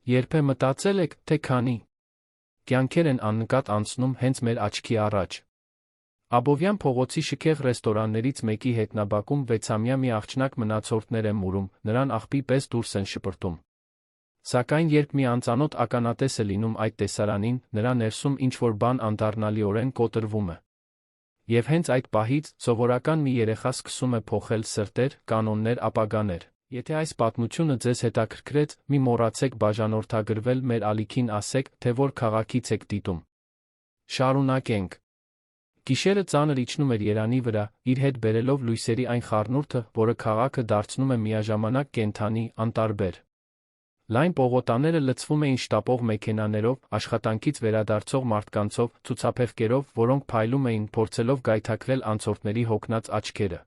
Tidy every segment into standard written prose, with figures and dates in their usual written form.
Երբ է մտածել եք, թե քանի կյանքեր են աննկատ անցնում հենց մեր աչքի առաջ։ Աբովյան փողոցի շքեղ ռեստորաններից մեկի հետնաբակում 6-ամյա մի աղջնակ մնացորդներ է մուրում, նրան աղբի պես դուրս են շպրտում։ Սակայն երբ մի անծանոթ ականատես է լինում այդ տեսարանին, նրա ներսում ինչ-որ բան անդառնալիորեն կոտրվում է։ Եվ հենց այդ պահից սովորական մի երեխա սկսում է փոխել սրտեր, կանոններ, ապագաներ։ Եթե այս պատմությունը ձեզ հետաքրքրեց, մի մոռացեք բաժանորդագրվել մեր ալիքին, ասեք, թե որ քաղաքից եք դիտում։ Շարունակենք։ Գիշերը ծանր իջնում էր Երանի վրա, իր հետ բերելով լույսերի այն խառնուրդը, որը քաղաքը դարձնում է միաժամանակ կենդանի, անտարբեր։ Լայն պողոտաները լցվում էին շտապող մեքենաներով, աշխատանքից վերադարձող մարդկանցով, ցուցափեղկերով, որոնք փայլում էին, փորձելով գայթակղել անցորդների հոգնած աչքերը։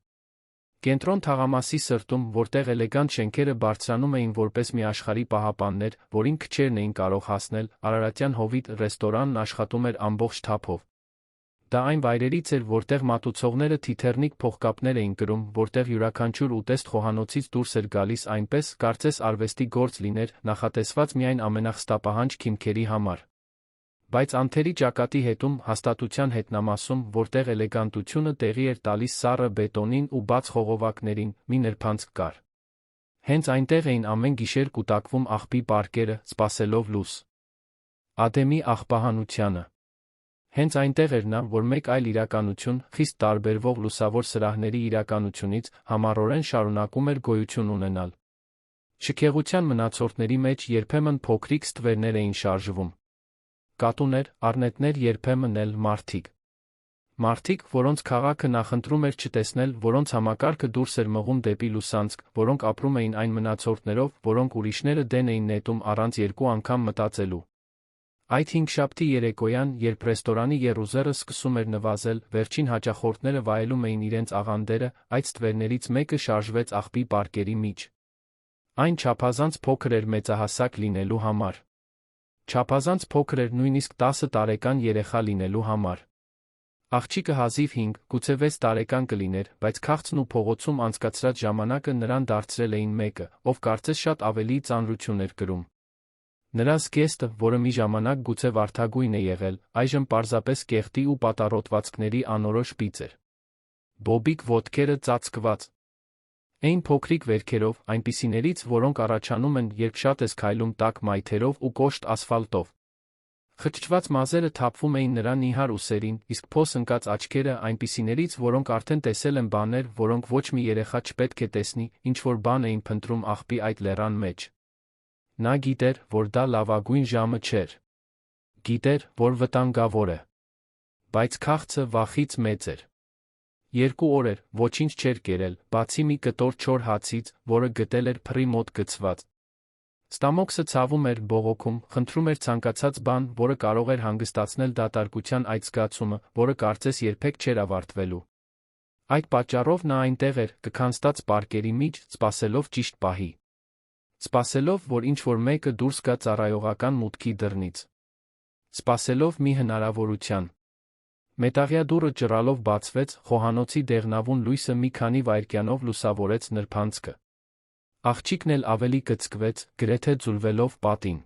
Կենտրոն թաղամասի սրտում, որտեղ էլեգանտ շենքերը բարձրանում էին որպես մի աշխարհի պահապաններ, որին քչերն էին կարող հասնել, Արարատյան Հովիտ ռեստորանն աշխատում էր ամբողջ թափով։ Դա այն վայրերից էր, որտեղ մատուցողները թիթեռնիկ փողկապներ էին կրում, որտեղ յուրաքանչյուր ուտեստ խոհանոցից դուրս էր գալիս այնպես, կարծես արվեստի գործ լիներ, նախատեսված միայն ամենախստապահանջ քիմքերի համար։ Բայց անթերի ճակատի հետում, հաստատության հետնամասում, որտեղ էլեգանտությունը տեղի էր տալիս սառը բետոնին ու բաց խողովակներին, մի նրբանցք կար։ Հենց այնտեղ էին ամեն գիշեր կուտակվում աղբի պարկերը, սպասելով լույս Ադեմի աղբահանությանը։ Հենց այնտեղ էր նա, որ մեկ այլ իրականություն, խիստ տարբերվող լուսավոր սրահների իրականությունից, համառորեն շարունակում էր գոյություն ունենալ։ Շքեղության մնացորդների մեջ երբեմն փոքրիկ ստվերներ էին շարժվում։ Կատուներ, առնետներ, երբեմն էլ մարդիկ։ Մարդիկ, որոնց քաղաքը նախընտրում էր չտեսնել, որոնց համակարգը դուրս էր մղում դեպի լուսանցք, որոնք ապրում էին այն մնացորդներով, որոնք ուրիշները դեն էին նետում առանց երկու անգամ մտածելու։ Այդ հինգշաբթի երեկոյան, երբ ռեստորանի եռուզեռը սկսում էր նվազել, վերջին հաճախորդները վայելում էին իրենց աղանդերը, այդ ստվերներից մեկը շարժվեց աղբի պարկերի միջ։ Այն չափազանց փոքր էր մեծահասակ լինելու համար։ Չափազանց փոքր էր նույնիսկ 10 տարեկան երեխա լինելու համար։ Աղջիկը հազիվ 5, գուցե 6 տարեկան կլիներ, բայց քաղցն ու փողոցում անցկացրած ժամանակը նրան դարձրել էին մեկը, ով կարծես շատ ավելի ծանրություն էր կրում։ Նրա զգեստը, որը մի ժամանակ գուցե վարդագույն է եղել, այժմ պարզապես կեղտի ու պատառոտվածքների անորոշ պիծ էր։ Բոբիկ ոտքերը ծածկված էին փոքրիկ վերքերով, այնպիսիներից, որոնք առաջանում են, երբ շատ ես քայլում տաք մայթերով ու կոշտ ասֆալտով։ Խճճված մազերը թափվում էին նրա նիհար ուսերին, իսկ փոս ընկած աչքերը այնպիսիներից, որոնք արդեն տեսել են բաներ, որոնք ոչ մի երեխա չպետք է տեսնի, ինչ-որ բան էին փնտրում աղբի այդ լեռան մեջ։ Նա գիտեր, որ դա լավագույն ժամը չէր։ Գիտեր, որ վտանգավոր է։ Բայց քաղցը վախից մեծ էր։ 2 օր էր, ոչինչ չէր կերել, բացի մի կտոր չոր հացից, որը գտել էր փռի մոտ գցված։ Ստամոքսը ցավում էր, բողոքում, խնդրում էր ցանկացած բան, որը կարող էր հանգստացնել դատարկության այդ զգացումը, որը կարծես երբեք չէր ավարտվելու։ Այդ պատճառով նա այնտեղ էր, կքանստած պարկերի միջ, սպասելով ճիշտ պահի։ Սպասելով, որ ինչ-որ մեկը դուրս գա ծառայողական մուտքի դռնից։ Սպասելով մի հնարավորության։ Մետաղյա դուռը ճռալով բացվեց, խոհանոցի դեղնավուն լույսը մի քանի վայրկյանով լուսավորեց նրբանցքը։ Աղջիկն էլ ավելի կծկվեց, գրեթե ձուլվելով պատին։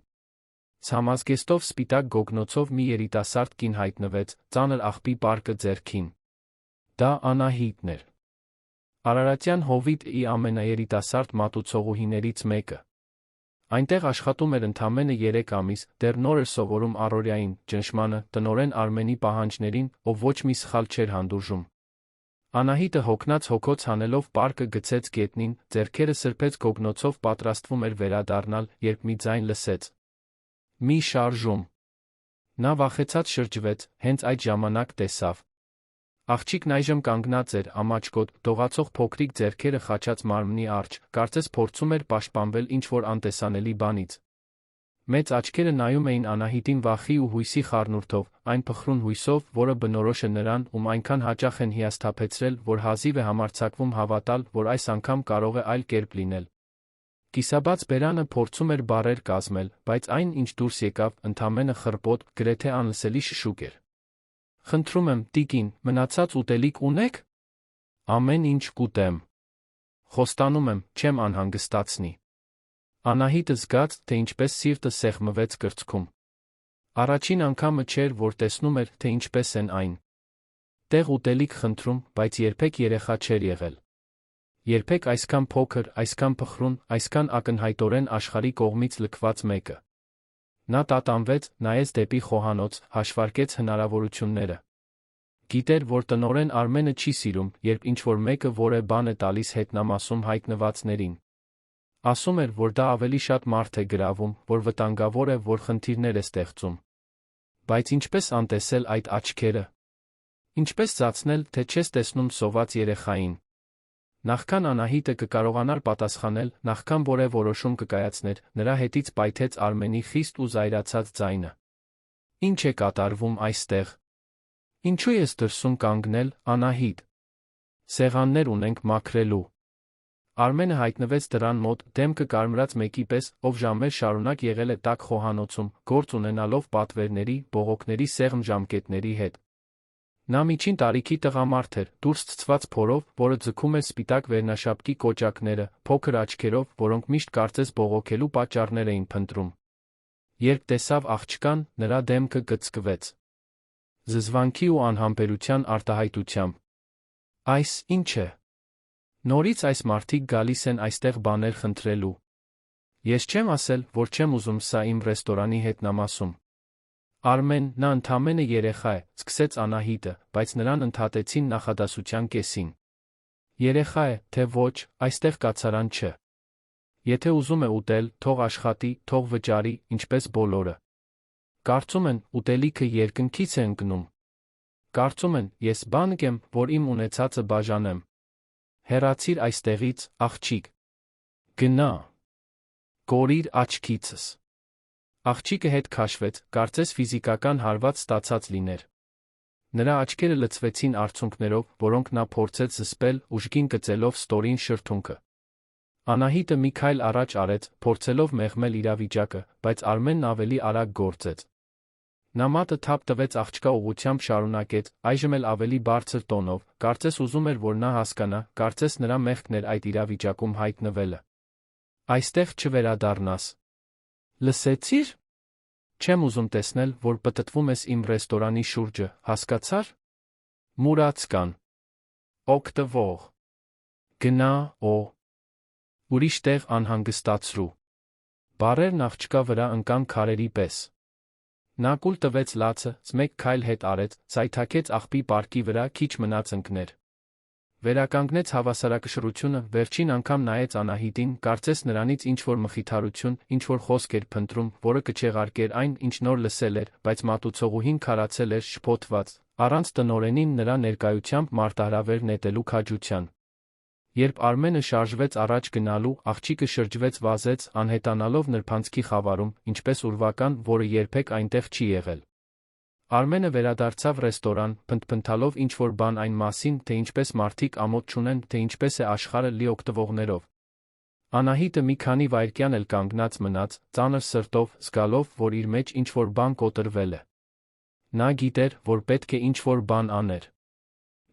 Ցամազգեստով սպիտակ գոգնոցով մի երիտասարդ կին հայտնվեց, ծանր աղբի պարկը ձեռքին։ Դա Անահիտն էր։ Արարատյան Հովիտի ամենաերիտասարդ մատուցողուհիներից մեկը։ Այնտեղ աշխատում էր ընդամենը 3 ամիս, դեռ նոր էր սովորում առօրյային, ճնշմանը, տնօրեն Արմենի պահանջներին, ով ոչ մի սխալ չէր հանդուրժում։ Անահիտը հոգնած հոգոց հանելով պարկը գցեց գետնին, ձեռքերը սրբեց գոգնոցով պատրաստվում էր վերադառնալ, երբ մի ձայն լսեց։ Մի շարժում։ Նա վախեցած շրջվեց, հենց այդ ժամանակ տեսավ։ Աղջիկն այժմ կանգնած էր, ամաչկոտ, դողացող փոքրիկ ձեռքերը խաչած մարմնի առջ, կարծես փորձում էր պաշտպանվել ինչ-որ անտեսանելի բանից։ Մեծ աչքերը նայում էին Անահիտին վախի ու հույսի խառնուրդով, այն փխրուն հույսով, որը բնորոշ է նրան, ում այնքան հաճախ են հիասթափեցրել, որ հազիվ է համարձակվում հավատալ, որ այս անգամ կարող է այլ կերպ լինել։ Կիսաբաց բերանը փորձում էր բառեր կազմել, բայց այն, ինչ դուրս եկավ, ընդամենը խռպոտ, գրեթե անլսելի շշուկ էր։ Խնդրում եմ, տիկին, մնացած ուտելիք ունեք։ Ամեն ինչ կուտեմ։ Խոստանում եմ, չեմ անհանգստացնի։ Անահիտը զգաց, թե ինչպես սիրտը սեղմվեց կրծքում։ Առաջին անգամը չէր, որ տեսնում էր, թե ինչպես են այն։ Տեղ ուտելիք խնդրում, բայց երբեք երեխա չէր եղել։ Երբեք այսքան փոքր, այսքան փխրուն, այսքան ակնհայտորեն աշխարհի կողմից լքված մեկը։ Նա տատանվեց, նայեց դեպի խոհանոց, հաշվարկեց հնարավորությունները։ Գիտեր, որ տնորեն Արմենը չի սիրում, երբ ինչ-որ մեկը որևէ բան է տալիս հետնամասում հայտնվածներին։ Ասում էր, որ դա ավելի շատ մարդ է գրավում, որ վտանգավոր է, որ խնդիրներ է ստեղծում։ Բայց ինչպես անտեսել այդ աչքերը։ Ինչպես զացնել, թե չես տեսնում սոված երեխային։ Նախքան Անահիտը կկարողանար պատասխանել, նախքան որևէ որոշում կկայացներ, նրա հետից պայթեց Արմենի խիստ ու զայրացած ձայնը։ Ինչ է կատարվում այստեղ։ Ինչու ես դրսում կանգնել, Անահիտ։ Սեղաններ ունենք մաքրելու։ Արմենը հայտնվեց դրան մոտ, դեմքը կարմրած մեկի պես, ով ժամեր շարունակ եղել է տաք խոհանոցում, գործ ունենալով պատվերների, բողոքների սեղմ ժամկետների հետ։ Նա միջին տարիքի տղամարդ էր, դուրս ցցված փորով, որը ձգում էր սպիտակ վերնաշապկի կոճակները, փոքր աչքերով, որոնք միշտ կարծես բողոքելու պատճառներ էին փնտրում։ Երբ տեսավ աղջկան, նրա դեմքը գծկվեց։ Զզվանքի ու անհամբերության արտահայտությամբ։ Այս ինչ է։ Նորից այս մարդիկ գալիս են այստեղ բաներ խնդրելու։ Ես չեմ ասել, որ չեմ ուզում սա իմ ռեստորանի հետնամասում։ Արմեն, նա ընդամենը երեխա է, սկսեց Անահիտը, բայց նրան ընդհատեցին նախադասության կեսին։ Երեխա է, թե ոչ, այստեղ կացարան չէ։ Եթե ուզում է ուտել, թող աշխատի, թող վճարի, ինչպես բոլորը։ Կարծում են, ուտելիքը երկնքից է ընկնում։ Կարծում են, ես բան կեմ, որ իմ ունեցածը բաժանեմ։ Հեռացիր այստեղից, աղջիկ։ Գնա։ Կորիր աչքիցս։ Աղջիկը հետ քաշվեց, կարծես ֆիզիկական հարված ստացած լիներ։ Նրա աչքերը լցվեցին արցունքներով, որոնք նա փորձեց զսպել, ուժգին գծելով ստորին շրթունքը։ Անահիտը մի քայլ առաջ արեց, փորձելով մեղմել իրավիճակը, բայց Արմենն ավելի արագ գործեց։ Նա մատը թափ տվեց աղջկա ուղղությամբ շարունակեց, այժմ էլ ավելի բարձր տոնով, կարծես ուզում էր, որ նա հասկանա, կարծես նրա մեղքն էր այդ իրավիճակում հայտնվելը։ Այստեղ չվերադառնաս։ Լսեցի՞ր։ Չեմ ուզում տեսնել, որ պտտվում ես իմ ռեստորանի շուրջը, հասկացար։ Մուրաց կան։ Օգտվող։ Գնա, ուրիշ տեղ անհանգստացրու։ Բառերն աղջկա վրա ընկան քարերի պես։ Նա կուլ տվեց լացը, մեկ քայլ հետ արեց, ցայթաքեց աղբի պարկի վրա, քիչ մնաց ընկներ։ Վերականգնեց հավասարակշռությունը, վերջին անգամ նայեց Անահիտին, կարծես նրանից ինչ-որ մխիթարություն, ինչ-որ խոսք էր փնտրում, որը կչեղարկեր այն, ինչ նոր լսել էր, բայց մատուցողուհին քարացել էր շփոթված, առանց տնօրենին նրա ներկայությամբ մարտահրավեր նետելու քաջության։ Երբ Արմենը շարժվեց առաջ գնալու, աղջիկը շրջվեց վազեց, անհետանալով նրբանցքի խավարում, ինչպես ուրվական, որը երբեք այնտեղ չի եղել։ Արմենը վերադարձավ ռեստորան, փնթփնթալով ինչ-որ բան այն մասին, թե ինչպես մարդիկ ամոթ չունեն, թե ինչպես է աշխարհը լի օգտվողներով։ Անահիտը մի քանի վայրկյան էլ կանգնած մնաց, ծանր սրտով, զգալով, որ իր մեջ ինչ-որ բան կոտրվել է։ Նա գիտեր, որ պետք է ինչ-որ բան աներ։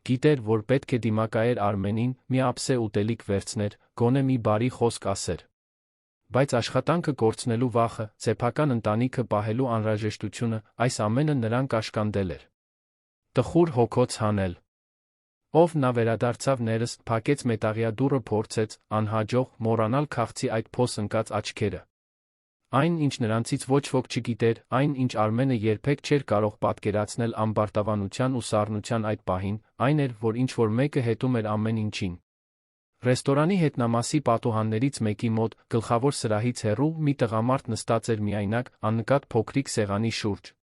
Գիտեր, որ պետք է դիմակայեր Արմենին, մի ափսե ուտելիք վերցներ, գոնե մի բարի խոսք ասեր։ Բայց աշխատանքը կորցնելու վախը, սեփական ընտանիքը պահելու անհրաժեշտությունը, այս ամենը նրան կաշկանդել էր։ Տխուր հոգոց հանել։ Ով նա վերադարձավ ներս, փակեց մետաղյա դուռը փորձեց, անհաջող, մոռանալ քաղցի այդ փոս ընկած աչքերը։ Այն, ինչ նրանցից ոչ ոք չգիտեր, այն, ինչ Արմենը երբեք չէր կարող պատկերացնել ամբարտավանության ու սառնության այդ պահին, այն էր, որ ինչ-որ մեկը հետում էր ամեն ինչին։ Ռեստորանի հետնամասի պատուհաններից մեկի մոտ, գլխավոր սրահից հեռու, մի տղամարդ նստած էր միայնակ, աննկատ փոքրիկ սեղանի շուրջ։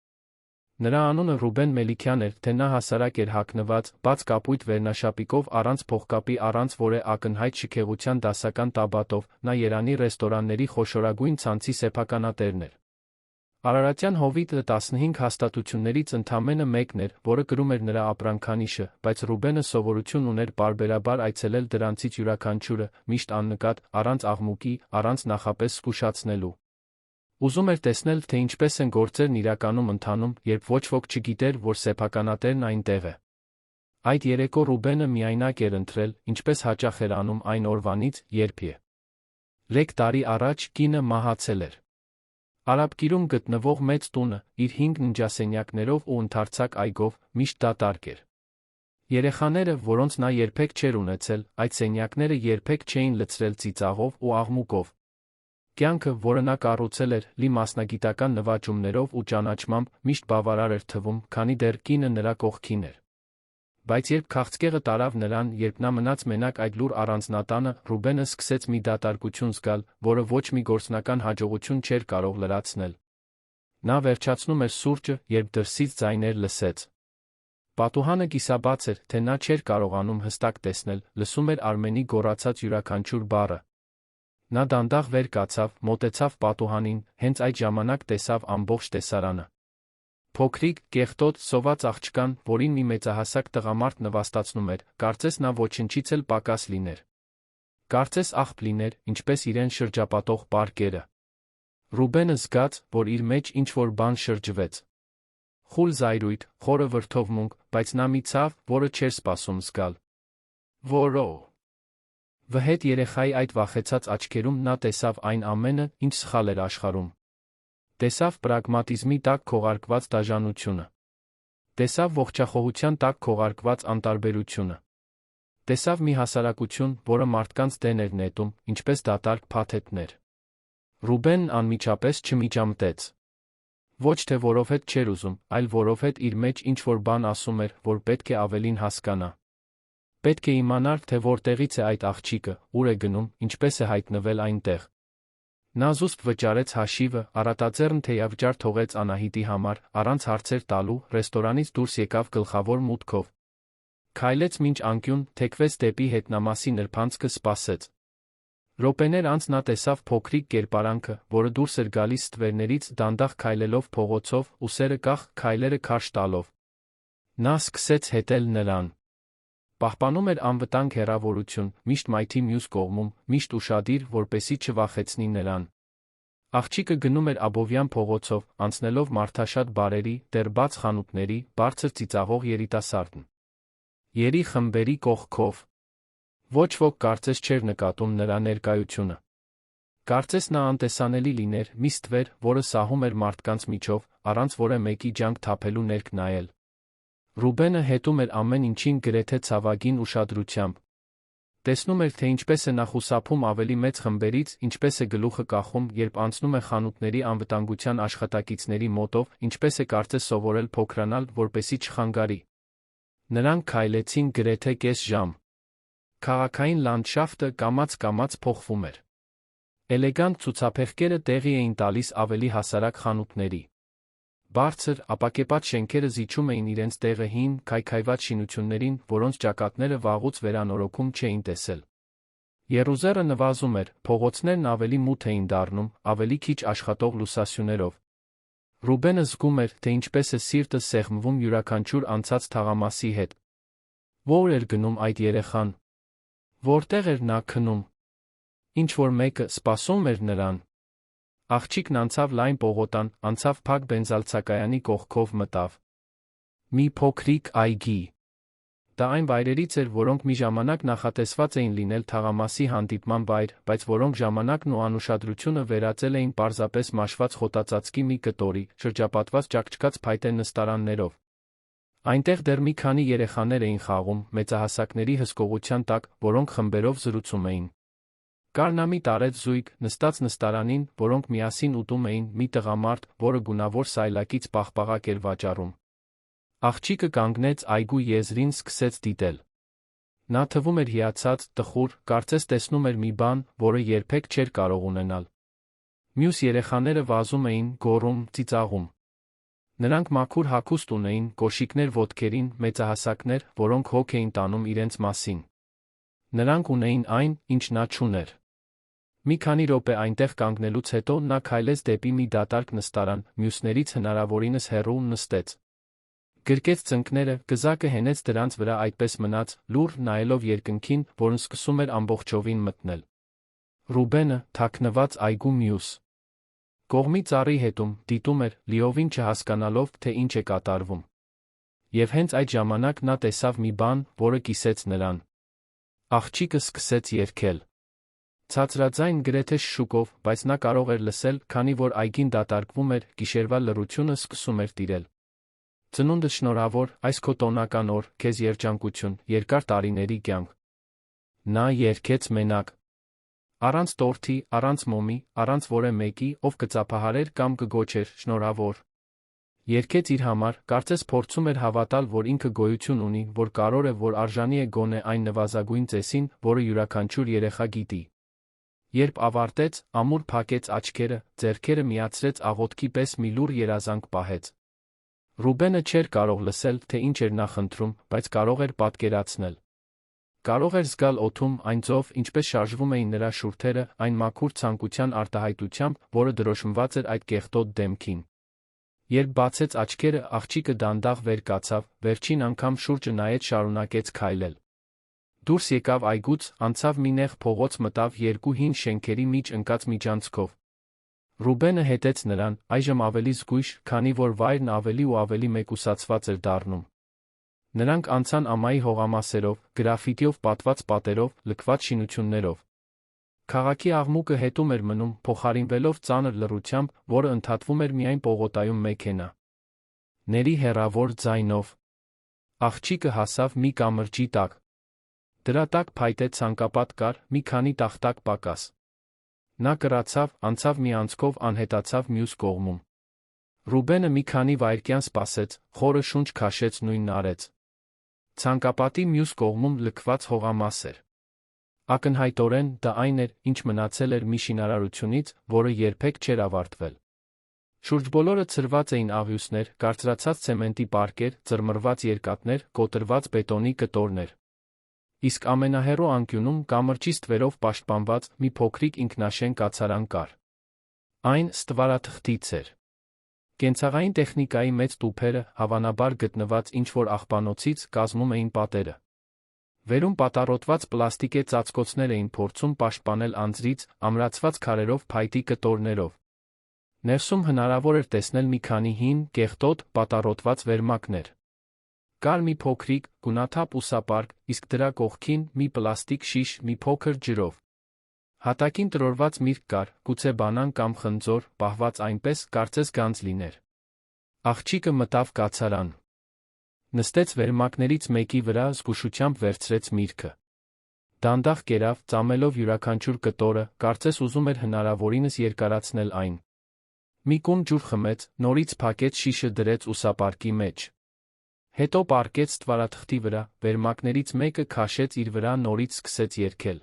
Նրա անունը Ռուբեն Մելիքյան էր, թե նա հասարակ էր հագնված, բաց կապույտ վերնաշապիկով, առանց փողկապի, առանց որե ակնհայտ շքեղության դասական տաբատով, նա Երանի ռեստորանների խոշորագույն ցանցի սեփականատերն էր։ Արարատյան հովիտը 15 հաստատություններից ընդամենը մեկն էր, որը կրում էր նրա ապրանքանիշը, բայց Ռուբենը սովորություն ուներ պարբերաբար այցելել դրանցից յուրաքանչյուրը, միշտ աննկատ, առանց աղմուկի, առանց նախապես զգուշացնելու։ Ուզում էր տեսնել, թե ինչպես են գործերն իրականում ընթանում, երբ ոչ ոք չգիտեր, որ սեփականատերն այնտեղ է։ Այդ երեկո Ռուբենը միայնակ էր ընթրել, ինչպես հաճախ էր անում այն օրվանից, երբ 3 տարի առաջ կինը մահացել էր։ Արաբկիրում գտնվող մեծ տունը, իր 5 ննջասենյակներով ու ընդարձակ այգով, միշտ դատարկ էր։ Երեխաները, որոնց նա երբեք չէր ունեցել, այդ սենյակները երբեք չէին լցրել ծիծաղով ու աղմուկով։ Կյանքը, որը նա կառուցել էր, լի մասնագիտական նվաճումներով ու ճանաչմամբ, միշտ բավարար էր թվում, քանի դեռ կինը նրա կողքին էր։ Բայց երբ քաղցկեղը տարավ նրան, երբ նա մնաց մենակ այդ լուռ առանձնատանը, Ռուբենը սկսեց մի դատարկություն զգալ, որը ոչ մի գործնական հաջողություն չէր կարող լրացնել։ Նա վերջացնում էր սուրճը, երբ դրսից ձայներ լսեց։ Պատուհանը կիսաբաց էր, թե նա չէր կարողանում հստակ տեսնել, լսում էր Արմենի գոռացած յուրաքանչյուր բառը։ Նա դանդաղ վեր կացավ, մոտեցավ պատուհանին, հենց այդ ժամանակ տեսավ ամբողջ տեսարանը։ Փոքրիկ, կեղտոտ, սոված աղջկան, որին մի մեծահասակ տղամարդ նվաստացնում էր, կարծես նա ոչնչից էլ պակաս լիներ։ Կարծես աղբ լիներ, ինչպես իրեն շրջապատող պարկերը։ Ռուբենը զգաց, որ իր մեջ ինչ-որ բան շրջվեց։ Խուլ զայրույթ, խորը վրդովմունք, բայց նա մի ցավ, որը չէր սպասում զգալ։ Որո՞։ Վհետ երեխայի այդ վախեցած աչքերում նա տեսավ այն ամենը, ինչ սխալ էր աշխարհում։ Տեսավ պրագմատիզմի տակ քողարկված դաժանությունը։ Տեսավ ողջախոհության տակ քողարկված անտարբերությունը։ Տեսավ մի հասարակություն, որը մարդկանց դեն էր նետում, ինչպես դատարկ փաթեթներ։ Ռուբենն անմիջապես չմիջամտեց։ Ոչ թե որովհետ չէր ուզում, այլ որովհետ իր մեջ ինչ-որ բան ասում էր, որ պետք է ավելին հասկանա։ Պետք է իմանար, թե որտեղից է այդ աղջիկը, ուր է գնում, ինչպես է հայտնվել այնտեղ։ Նա զուսպ վճարեց հաշիվը, առատաձեռն թեյավճար թողեց Անահիտի համար, առանց հարցեր տալու, ռեստորանից դուրս եկավ գլխավոր մուտքով։ Քայլեց մինչ անկյուն, թեքվեց դեպի հետնամասի նրբանցքը սպասեց։ Րոպեներ անց նա տեսավ փոքրիկ կերպարանքը, որը դուրս էր գալիս ստվերներից, դանդաղ քայլելով փողոցով, ուսերը կախ, քայլերը քարշ տալով։ Նա սկսեց հետել նրան։ Պահպանում էր անվտանգ հեռավորություն, միշտ մայթի մյուս կողմում, միշտ ուշադիր, որպեսզի չվախեցնի նրան։ Աղջիկը գնում էր Աբովյան փողոցով, անցնելով մարդաշատ բարերի, դեռ բաց խանութների, բարձր ծիծաղող երիտասարդն։ Երի խմբերի կողքով։ Ոչ ոք կարծես չէր նկատում նրա ներկայությունը։ Կարծես նա անտեսանելի լիներ, մի ստվեր, որը սահում էր մարդկանց միջով, առանց որը մեկի ջանք թափելու ներք նայել։ Ռուբենը հետում էր ամեն ինչին գրեթե ցավագին ուշադրությամբ։ Տեսնում էր, թե ինչպես է նա խուսափում ավելի մեծ խմբերից, ինչպես է գլուխը կախում, երբ անցնում է խանութների անվտանգության աշխատակիցների մոտով, ինչպես է կարծես սովորել փոքրանալ, որպեսզի չխանգարի։ Նրանք քայլեցին գրեթե կես ժամ։ Քաղաքային լանդշաֆտը կամաց-կամաց փոխվում էր։ Էլեգանտ ցուցափեղկերը տեղի էին տալիս ավելի հասարակ խանութների։ Բարձր, ապակեպատ շենքերը զիջում էին իրենց տեղը հին, քայքայված շինություններին, որոնց ճակատները վաղուց վերանորոգում չէին տեսել։ Եռուզեռը նվազում էր, փողոցներն ավելի մութ էին դառնում, ավելի քիչ աշխատող լուսասյուներով։ Ռուբենը զգում էր, թե ինչպես է սիրտը սեղմվում յուրաքանչյուր անցած թաղամասի հետ։ Ո՞ր էր գնում այդ երեխան։ Որտեղ էր նա քնում։ Ինչ-որ մեկը սպասում էր նրան։ Աղջիկն անցավ լայն պողոտան, անցավ փակ բենզալցակայանի կողքով, մտավ մի փոքրիկ այգի։ Դա այն վայրերից էր, որոնք մի ժամանակ նախատեսված էին լինել թաղամասի հանդիպման վայր, բայց որոնք ժամանակն ու անուշադրությունը վերածել էին պարզապես մաշված խոտածածկի մի կտորի, շրջապատված ճաքճքած փայտե նստարաններով։ Այնտեղ դեռ մի քանի երեխաներ էին խաղում, մեծահասակների հսկողության տակ, որոնք խմբերով զրուցում էին։ Կարնամիտ արեց զույգ, նստած նստարանին, որոնք միասին ուտում էին, մի տղամարդ, որը գունավոր սայլակից պաղպաղակ էր վաճառում։ Աղջիկը կանգնեց այգու եզրին, սկսեց դիտել։ Նա թվում էր հիացած, տխուր, կարծես տեսնում էր մի բան, որը երբեք չէր կարող ունենալ։ Մյուս երեխաները վազում էին, գոռում, ծիծաղում։ Նրանք մաքուր հագուստ ունեին, կոշիկներ ոտքերին, մեծահասակներ, որոնք հոգ էին տանում իրենց մասին։ Նրանք ունեին այն, ինչ նա չուներ։ Մի քանի րոպե այնտեղ կանգնելուց հետո նա քայլեց դեպի մի դատարկ նստարան, մյուսներից հնարավորինս հեռու նստեց։ Գրկեց ծնկները, գզակը հենեց դրանց վրա, այդպես մնաց, լուռ, նայելով երկնքին, որն սկսում էր ամբողջովին մթնել։ Ռուբենը, թաքնված այգու մյուս կողմի ծառի հետում, դիտում էր, լիովին չհասկանալով, թե ինչ է կատարվում։ Եվ հենց այդ ժամանակ նա տեսավ մի բան, որը կիսեց նրան։ Աղջիկը սկսեց երգել։ Ցածրաձայն գրեթե շշուկով, բայց նա կարող էր լսել, քանի որ այգին դատարկվում էր, գիշերվա լռությունը սկսում էր տիրել։ Ծնունդդ շնորհավոր, այս քո տոնական օր, քեզ երջանկություն, երկար տարիների կյանք։ Նա երգեց մենակ։ Առանց տորթի, առանց մոմի, առանց որե մեկի, ով կծափահարեր կամ կգոչեր, շնորհավոր։ Երգեց իր համար, կարծես փորձում էր հավատալ, որ ինքը գոյություն ունի, որ կարող է, որ արժանի է գոնե այն նվազագույն ծեսին, որը յուրաքանչյուր երեխա գիտի։ Երբ ավարտեց, ամուր փակեց աչքերը, ձեռքերը միացրեց աղոթքի պես մի լուռ երազանք պահեց։ Ռուբենը չէր կարող լսել, թե ինչ էր նա խնդրում, բայց կարող էր պատկերացնել։ Կարող էր զգալ օդում այն ծով, ինչպես շարժվում էին նրա շուրթերը, այն մաքուր ցանկության արտահայտությամբ, որը դրոշմված էր այդ կեղտոտ դեմքին։ Երբ բացեց աչքերը, աղջիկը դանդաղ վեր կացավ, վերջին անգամ շուրջը նայեց, շարունակեց քայլել։ Դուրս եկավ այգուց, անցավ մի նեղ փողոց, մտավ երկու հին շենքերի մեջ ընկած միջանցքով։ Ռուբենը հետեց նրան, այժմ ավելի զգույշ, քանի որ վայրն ավելի ու ավելի մեկուսացված էր դառնում։ Նրանք անցան ամայի հողամասերով, գրաֆիտիով պատված պատերով, լքված շինություններով։ Քաղաքի աղմուկը հետում էր մնում, փոխարինվելով ծանր լռությամբ, որը ընդհատվում էր միայն պողոտայում մեքենաների հեռավոր ձայնով։ Աղջիկը հասավ մի կամրջի տակ։ Դրա տակ փայտե ցանկապատ կար, մի քանի տախտակ պակաս։ Նա կռացավ, անցավ մի անցքով, անհետացավ մյուս կողմում։ Ռուբենը մի քանի վայրկյան սպասեց, խորը շունչ քաշեց, նույնն արեց։ Ցանկապատի մյուս կողմում լքված հողամաս էր։ Ակնհայտորեն դա այն էր, ինչ մնացել էր մի շինարարությունից, որը երբեք չէր ավարտվել։ Շուրջբոլորը ցրված էին աղյուսներ, կարծրացած ցեմենտի պարկեր, ծռմռված երկաթներ, կոտրված բետոնի կտորներ։ Իսկ ամենահեռու անկյունում կամրջի ստվերով պաշտպանված մի փոքրիկ ինքնաշեն կացարան կար։ Այն ստվարաթղթից էր։ Կենցաղային տեխնիկայի մեծ տուփերը, հավանաբար գտնված ինչ-որ աղբանոցից, կազմում էին պատերը։ Վերում պատառոտված պլաստիկե ծածկոցներ էին փորձում պաշտպանել անձրից, ամրացված քարերով փայտի կտորներով։ Ներսում հնարավոր էր տեսնել մի քանի հին, կեղտոտ, պատառոտված վերմակներ։ Կար մի փոքրիկ, գունաթափ ուսապարկ, իսկ դրա կողքին մի պլաստիկ շիշ, մի փոքր ջրով։ Հատակին տրորված միրգ կար, գուցե բանան կամ խնձոր, պահված այնպես, կարծես գանձ լիներ։ Աղջիկը մտավ կացարան։ Նստեց վերմակներից մեկի վրա, զգուշությամբ վերցրեց միրգը։ Դանդաղ կերավ, ծամելով յուրաքանչյուր կտորը, կարծես ուզում էր հնարավորինս երկարացնել այն։ Մի կում ջուր խմեց, նորից փակեց շիշը, դրեց ուսապարկի մեջ։ Հետո պառկեց ստվարաթղթի վրա, վերմակներից մեկը քաշեց իր վրա, նորից սկսեց երգել։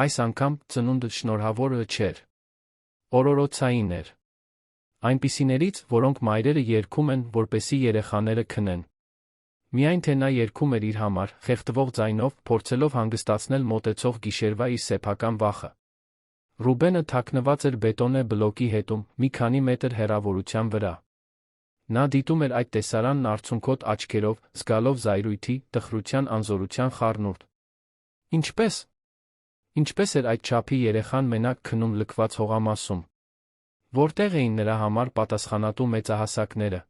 Այս անգամ ծնունդդ շնորհավորը չէր։ Օրորոցային էր։ Այնպիսիներից, որոնք մայրերը երգում են, որպեսզի երեխաները քնեն։ Միայն թե նա երգում էր իր համար, խեղդվող ձայնով, փորձելով հանգստացնել մոտեցող գիշերվա իր սեփական վախը։ Ռուբենը թաքնված էր բետոնե բլոկի հետում, մի քանի մետր հեռավորության վրա։ Նա դիտում էր այդ տեսարանն արցունքոտ աչքերով, զգալով զայրույթի, տխրության, անզորության խառնուրդ։ Ինչպես էր այդ չափի երեխան մենակ քնում լքված հողամասում։ Որտեղ էին նրա համար պատասխանատու մեծահասակները։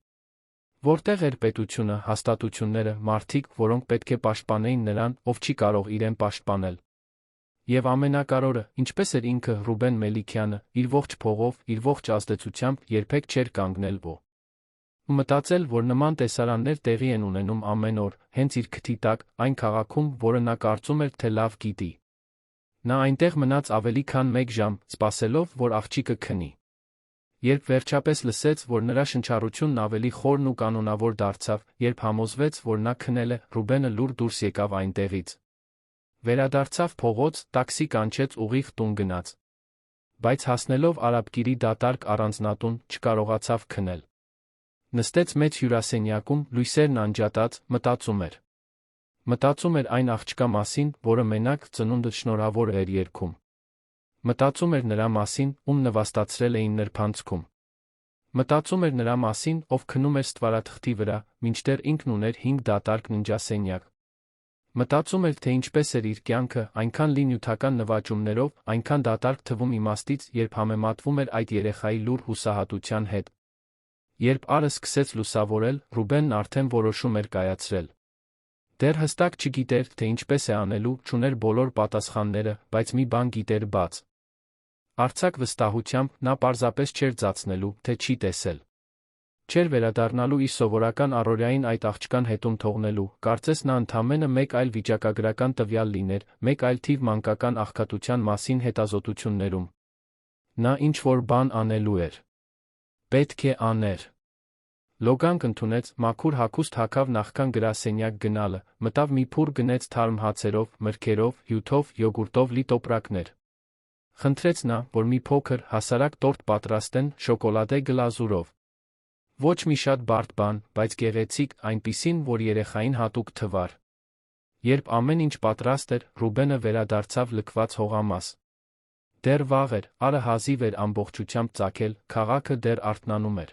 Որտեղ էր պետությունը, հաստատությունները, մարդիկ, որոնք պետք է պաշտպանեին նրան, ով չի կարող իրեն պաշտպանել։ Եվ ամենակարևորը, ինչպես էր ինքը, Ռուբեն Մելիքյանը, իր ողջ փողով, իր ողջ ազդեցությամբ, երբեք չէր կանգնել ու մտածել, որ նման տեսարաններ տեղի են ունենում ամեն օր, հենց իր քթի տակ, այն քաղաքում, որը նա կարծում էր, թե լավ գիտի։ Նա այնտեղ մնաց ավելի քան 1 ժամ, սպասելով, որ աղջիկը քնի։ Երբ վերջապես լսեց, որ նրա շնչառությունն ավելի խորն ու կանոնավոր դարձավ, երբ համոզվեց, որ նա քնել է, Ռուբենը լուռ դուրս եկավ այնտեղից։ Վերադարձավ փողոց, տաքսի կանչեց, ուղիղ տուն գնաց։ Բայց հասնելով Արաբկիրի դատարկ առանձնատուն, չկարողացավ քնել։ Նստեց մեծ հյուրասենյակում, լույսերն անջատած, մտածում էր այն աղջկա մասին, որը մենակ ծնունդդ շնորհավոր էր երգում։ Մտածում էր նրա մասին, ում նվաստացրել էին նրբանցքում։ Մտածում էր նրա մասին, ով քնում էր ստվարաթղթի վրա, մինչդեռ ինքն ուներ 5 դատարկ ննջասենյակ։ Մտածում էր, թե ինչպես էր իր կյանքը, այնքան լի նյութական նվաճումներով, այնքան դատարկ թվում իմաստից, երբ համեմատվում էր այդ երեխայի լուռ հուսահատության հետ։ Երբ առը սկսեց լուսավորել, Ռուբենն արդեն որոշում էր կայացրել։ Դեռ հստակ չգիտեր, թե ինչպես է անելու, չուներ բոլոր պատասխանները, բայց մի բան գիտեր բաց. Արձակ վստահությամբ նա պարզապես չէր ձացնելու, թե չի տեսել։ Չէր վերադառնալու իր սովորական առօրյային այդ աղջկան հետում թողնելու, կարծես նա ընդամենը մեկ այլ վիճակագրական տվյալ լիներ, մեկ այլ թիվ մանկական աղքատության մասին հետազոտություններում։ Նա ինչ-որ բան անելու էր։ Պետք է աներ։ Լոգանք ընդունեց, մաքուր հագուստ հագավ նախքան գրասենյակ գնալը, մտավ մի փուր գնեց թարմ հացերով, մրգերով, հյութով, յոգուրտով լի տոպրակներ։ Խնդրեց նա, որ մի փոքր, հասարակ տորտ պատրաստեն, շոկոլադե գլազուրով։ Ոչ մի շատ բարդ բան, բայց գեղեցիկ, այնպիսին, որ երեխային հատուկ թվար։ Երբ ամեն ինչ պատրաստ էր, Ռուբենը վերադարձավ լքված հողամաս։ Դեռ վաղ էր, արը հազիվ էր ամբողջությամբ ծագել, քաղաքը դեռ արթնանում էր։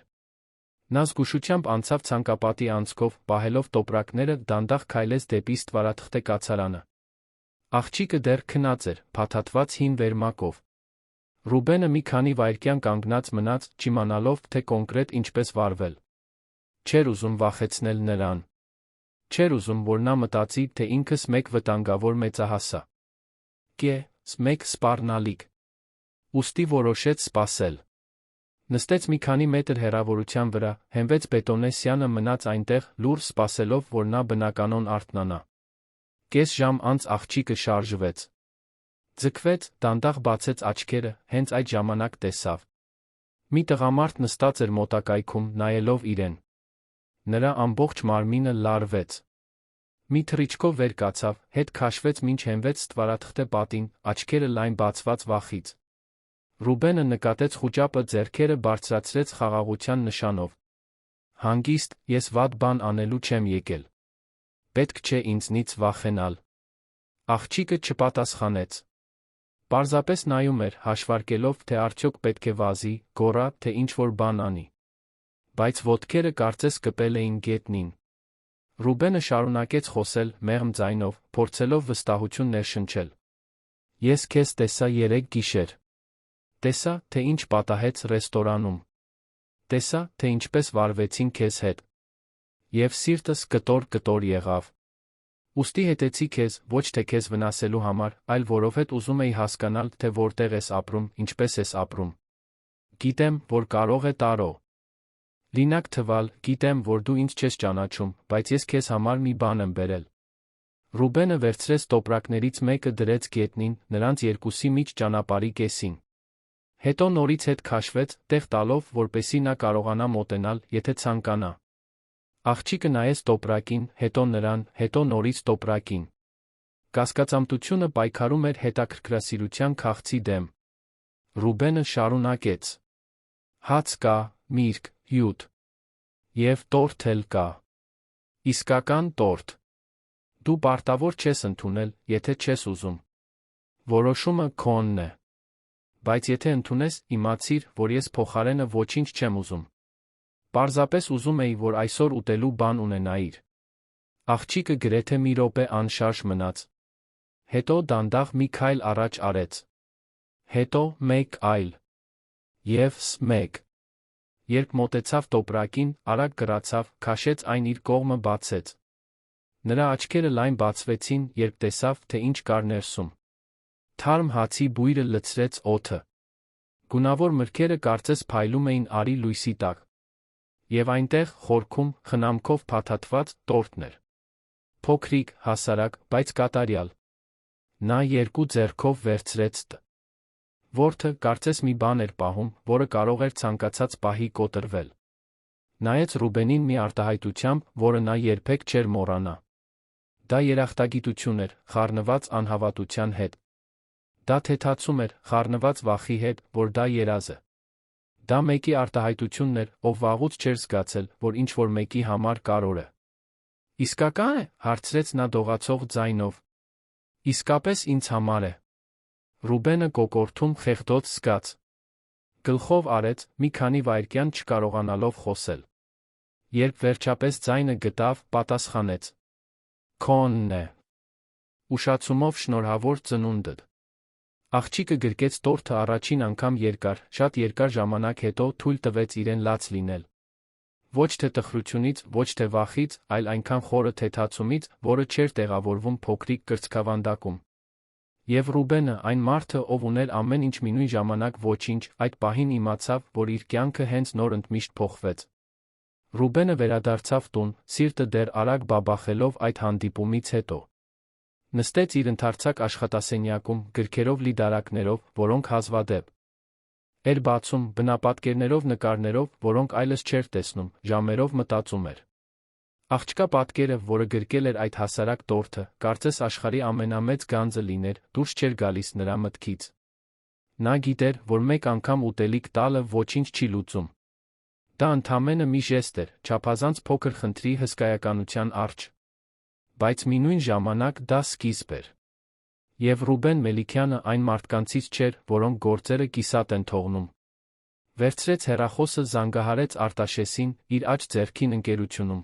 Նա զգուշությամբ անցավ ցանկապատի անցքով, պահելով տոպրակները, դանդաղ քայլեց դեպի ստվարաթղթե կացարանը։ Աղջիկը դեռ քնած էր, փաթաթված հին վերմակով։ Ռուբենը մի քանի վայրկյան կանգնած մնաց, չիմանալով, թե կոնկրետ ինչպես վարվել։ Չէր ուզում վախեցնել նրան։ Չէր ուզում, որ նա մտածի, թե ինքս մեկ վտանգավոր մեծահասա։ Մեկ սպառնալիք։ Ուստի որոշեց սպասել։ Նստեց մի քանի մետր հեռավորության վրա, հենվեց բետոնե սյանը, մնաց այնտեղ, լուռ սպասելով, որ նա բնականon արթնանա։ Կես ժամ անց աղջիկը շարժվեց։ Ձգվեց, դանդաղ բացեց աչքերը, հենց այդ ժամանակ տեսավ։ Մի տղամարդ նստած էր մոտակայքում, նայելով իրեն։ Նրա ամբողջ մարմինը լարվեց։ Մի թռիչքով վեր կացավ, հետ քաշվեց մինչ հենվեց ստվարաթղթե պատին, աչքերը լայն բացված վախից։ Ռուբենը նկատեց խուճապը, ձեռքերը բարձրացրեց խաղաղության նշանով։ Հանգիստ, ես վատ բան անելու չեմ եկել։ Պետք չէ ինձնից վախենալ։ Աղջիկը չպատասխանեց։ Պարզապես նայում էր, հաշվարկելով, թե արդյոք պետք է վազի, գոռա, թե ինչ-որ բան անի։ Բայց ոտքերը կարծես կպել էին գետնին։ Ռուբենը շարունակեց խոսել, մեղմ ձայնով, փորձելով վստահություն ներշնչել։ Ես քեզ տեսա երեկ գիշեր։ Տեսա, թե ինչ պատահեց ռեստորանում։ Տեսա, թե ինչպես վարվեցին քեզ հետ։ Եվ սիրտս կտոր-կտոր եղավ։ Ուստի հետեցի քեզ, ոչ թե քեզ վնասելու համար, այլ որովհետև ուզում էի հասկանալ, թե որտեղ ես ապրում, ինչպես ես ապրում։ Գիտեմ, որ կարող է տարօ լինակ թվալ, գիտեմ, որ դու ինձ չես ճանաչում, բայց ես քեզ համար մի բան եմ բերել։ Ռուբենը վերցրեց տոպրակներից մեկը, դրեց գետնին, նրանց երկուսի միջ ճանապարհի կեսին։ Հետո նորից հետ քաշվեց, տեղ տալով, որպեսզի նա կարողանա մոտենալ, եթե ցանկանա։ Աղջիկը նայեց տոպրակին, հետո նրան, հետո նորից տոպրակին։ Կասկածամտությունը պայքարում էր հետաքրքրասիրության քաղցի դեմ։ Ռուբենը շարունակեց. Հաց կա, միրգ, հյութ։ Եվ տորթ էլ կա։ Իսկական տորթ։ Դու պարտավոր չես ընդունել, եթե չես ուզում։ Որոշումը քոնն է։ Բայց եթե ընդունես, իմացիր, որ ես փոխարենը ոչինչ չեմ ուզում։ Պարզապես ուզում էի, որ այսօր ուտելու բան ունենայիր։ Աղջիկը գրեթե մի րոպե անշարժ մնաց։ Հետո դանդաղ մի քայլ առաջ արեց։ Հետո մեկ այլ։ Եվս մեկ։ Երբ մոտեցավ տոպրակին, արագ կրացավ, քաշեց այն իր կողմը, բացեց։ Նրա աչքերը լայն բացվեցին, երբ տեսավ, թե ինչ կար ներսում։ Թարմ հացի բույրը լցրեց օդը։ Գունավոր մրգերը կարծես փայլում էին արի լույսի տակ։ Եվ այնտեղ, խորքում, խնամքով փաթաթված, տորթն էր։ Փոքրիկ, հասարակ, բայց կատարյալ։ Նա երկու ձեռքով վերցրեց տ. Որդը կարծես մի բան էր պահում, որը կարող էր ցանկացած պահի կոտրվել։ Նայեց Ռուբենին մի արտահայտությամբ, որը նա երբեք չէր մոռանա։ Դա երախտագիտություն էր, խառնված անհավատության հետ։ Դա թեթացում էր, խառնված վախի հետ, որ դա երազ է։ Դա մեկի արտահայտությունն էր, ով վաղուց չէր զգացել, որ ինչ-որ մեկի համար կարևոր է։ Իսկական է, հարցրեց նա դողացող ձայնով։ Իսկապես ինձ համար է։ Ռուբենը կոկորդում խեղդոց զգաց։ Գլխով արեց, մի քանի վայրկյան չկարողանալով խոսել։ Երբ վերջապես ձայնը գտավ, պատասխանեց. Քոնն է։ Ուշացումով շնորհավոր ծնունդդ։ Աղջիկը գրկեց տորթը առաջին անգամ երկար, շատ երկար ժամանակ հետո թույլ տվեց իրեն լաց լինել։ Ոչ թե տխրությունից, ոչ թե վախից, այլ այնքան խորը թեթացումից, որը չէր տեղավորվում փոքրիկ կրծքավանդակում։ Եվ Ռուբենը, այն մարդը, ով ուներ ամեն ինչ մի նույն ժամանակ ոչինչ, այդ պահին իմացավ, որ իր կյանքը հենց նոր ընդմիշտ փոխվեց։ Ռուբենը վերադարձավ տուն, սիրտը դեռ արագ բաբախելով այդ հանդիպումից հետո։ Նստեց իր ընդարձակ աշխատասենյակում, գրքերով լի դարակներով, որոնք հազվադեպ էր բացում, բնապատկերներով, նկարներով, որոնք այլս չէր տեսնում, ժամերով մտածում էր։ Աղջկա պատկերը, որը գրկել էր այդ հասարակ տորթը, կարծես աշխարհի ամենամեծ գանձը լիներ, դուրս չէր գալիս նրա մտքից։ Նա գիտեր, որ մեկ անգամ ուտելիք տալը ոչինչ չի լուծում։ Դա ընդամենը մի ժեստ էր, չափազանց փոքր խնդրի հսկայականության առջ։ Բայց մինույն ժամանակ դա սկիզբ էր։ Եվ Ռուբեն Մելիքյանը այն մարդկանցից չէր, որոնք գործերը կիսատ են թողնում։ Վերցրեց հեռախոսը, զանգահարեց Արտաշեսին, իր աջ ձեռքին ընկերությունում։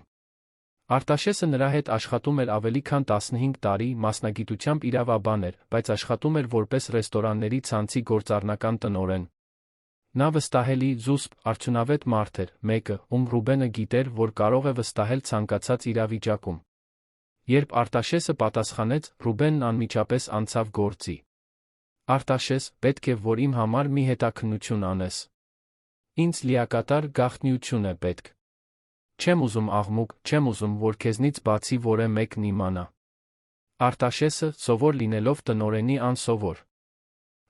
Արտաշեսը նրա հետ աշխատում էր ավելի քան 15 տարի, մասնագիտությամբ իրավաբան էր, բայց աշխատում էր որպես ռեստորանների ցանցի գործառնական տնօրեն։ Նա վստահելի, զուսպ, արդյունավետ մարդ էր, մեկը, ում Ռուբենը գիտեր, որ կարող է վստահել ցանկացած իրավիճակում։ Երբ Արտաշեսը պատասխանեց, Ռուբենն անմիջապես անցավ գործի։ Արտաշես, պետք է, որ իմ համար մի հետաքննություն անես։ Ինձ լիակատար գաղտնիություն է պետք։ Չեմ ուզում աղմուկ, չեմ ուզում, որ քեզնից բացի որե մեկն իմանա։ Արտաշեսը, սովոր լինելով տնօրենի անսովոր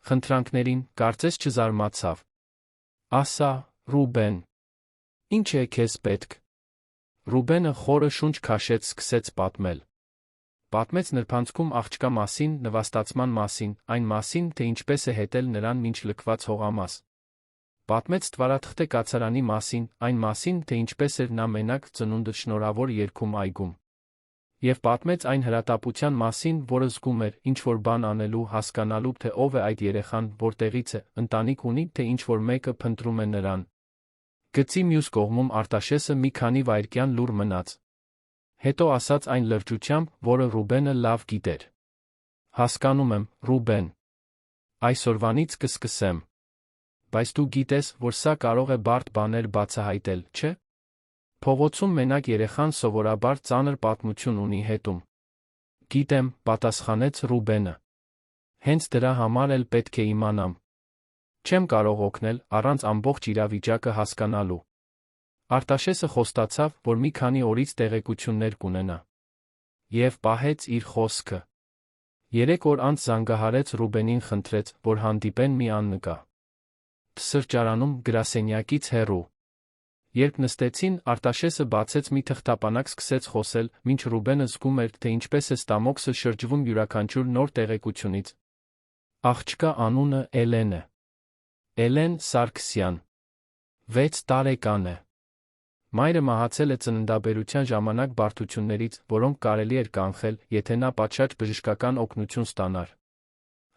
խնդրանքներին, կարծես չզարմացավ։ Ասա, Ռուբեն, ինչ է քեզ պետք։ Ռուբենը խորը շունչ քաշեց, սկսեց պատմել։ Պատմեց նրբանցքում աղջկա մասին, նվաստացման մասին, այն մասին, թե ինչպես է հետել նրան մինչ լքված հողամաս։ Պատմեց Ստվարաթղթե կացարանի մասին, այն մասին, թե ինչպես էր նա մենակ ծնունդը շնորհավոր երգում այգում։ Եվ պատմեց այն հրատապության մասին, որը զգում էր, ինչ-որ բան անելու, հասկանալու, թե ով է այդ երեխան, որտեղից է, ընտանիք ունի, թե ինչ-որ մեկը փնտրում է նրան։ Գծի մյուս կողմում Արտաշեսը մի քանի վայրկյան լուռ մնաց։ Հետո ասաց այն լրջությամբ, որը Ռուբենը լավ գիտեր. Հասկանում եմ, Ռուբեն։ Այսօրվանից կսկսեմ։ Բայց դու գիտես, որ սա կարող է բարդ բաներ բացահայտել, չէ՞։ Փողոցում մենակ երեխան սովորաբար ծանր պատմություն ունի հետում։ Գիտեմ, պատասխանեց Ռուբենը։ Հենց դրա համար էլ պետք է իմանամ։ Չեմ կարող օգնել, առանց ամբողջ իրավիճակը հասկանալու։ Արտաշեսը խոստացավ, որ մի քանի օրից տեղեկություններ կունենա։ Եվ պահեց իր խոսքը։ 3 օր անց զանգահարեց Ռուբենին, խնդրեց, որ հանդիպեն մի աննկա։ Սրճարանում, գրասենյակից հեռու։ Երբ նստեցին, Արտաշեսը բացեց մի թղթապանակ, սկսեց խոսել, մինչ Ռուբենը զգում էր, թե ինչպես է ստամոքսը շրջվում յուրաքանչյուր նոր տեղեկությունից։ Աղջկա անունը Էլեն է։ Էլեն Սարգսյան։ 6 տարեկան է։ Մայրը մահացել է ծննդաբերության ժամանակ բարդություններից, որոնք կարելի էր կանխել, եթե նա պատշաճ բժշկական օգնություն ստանար։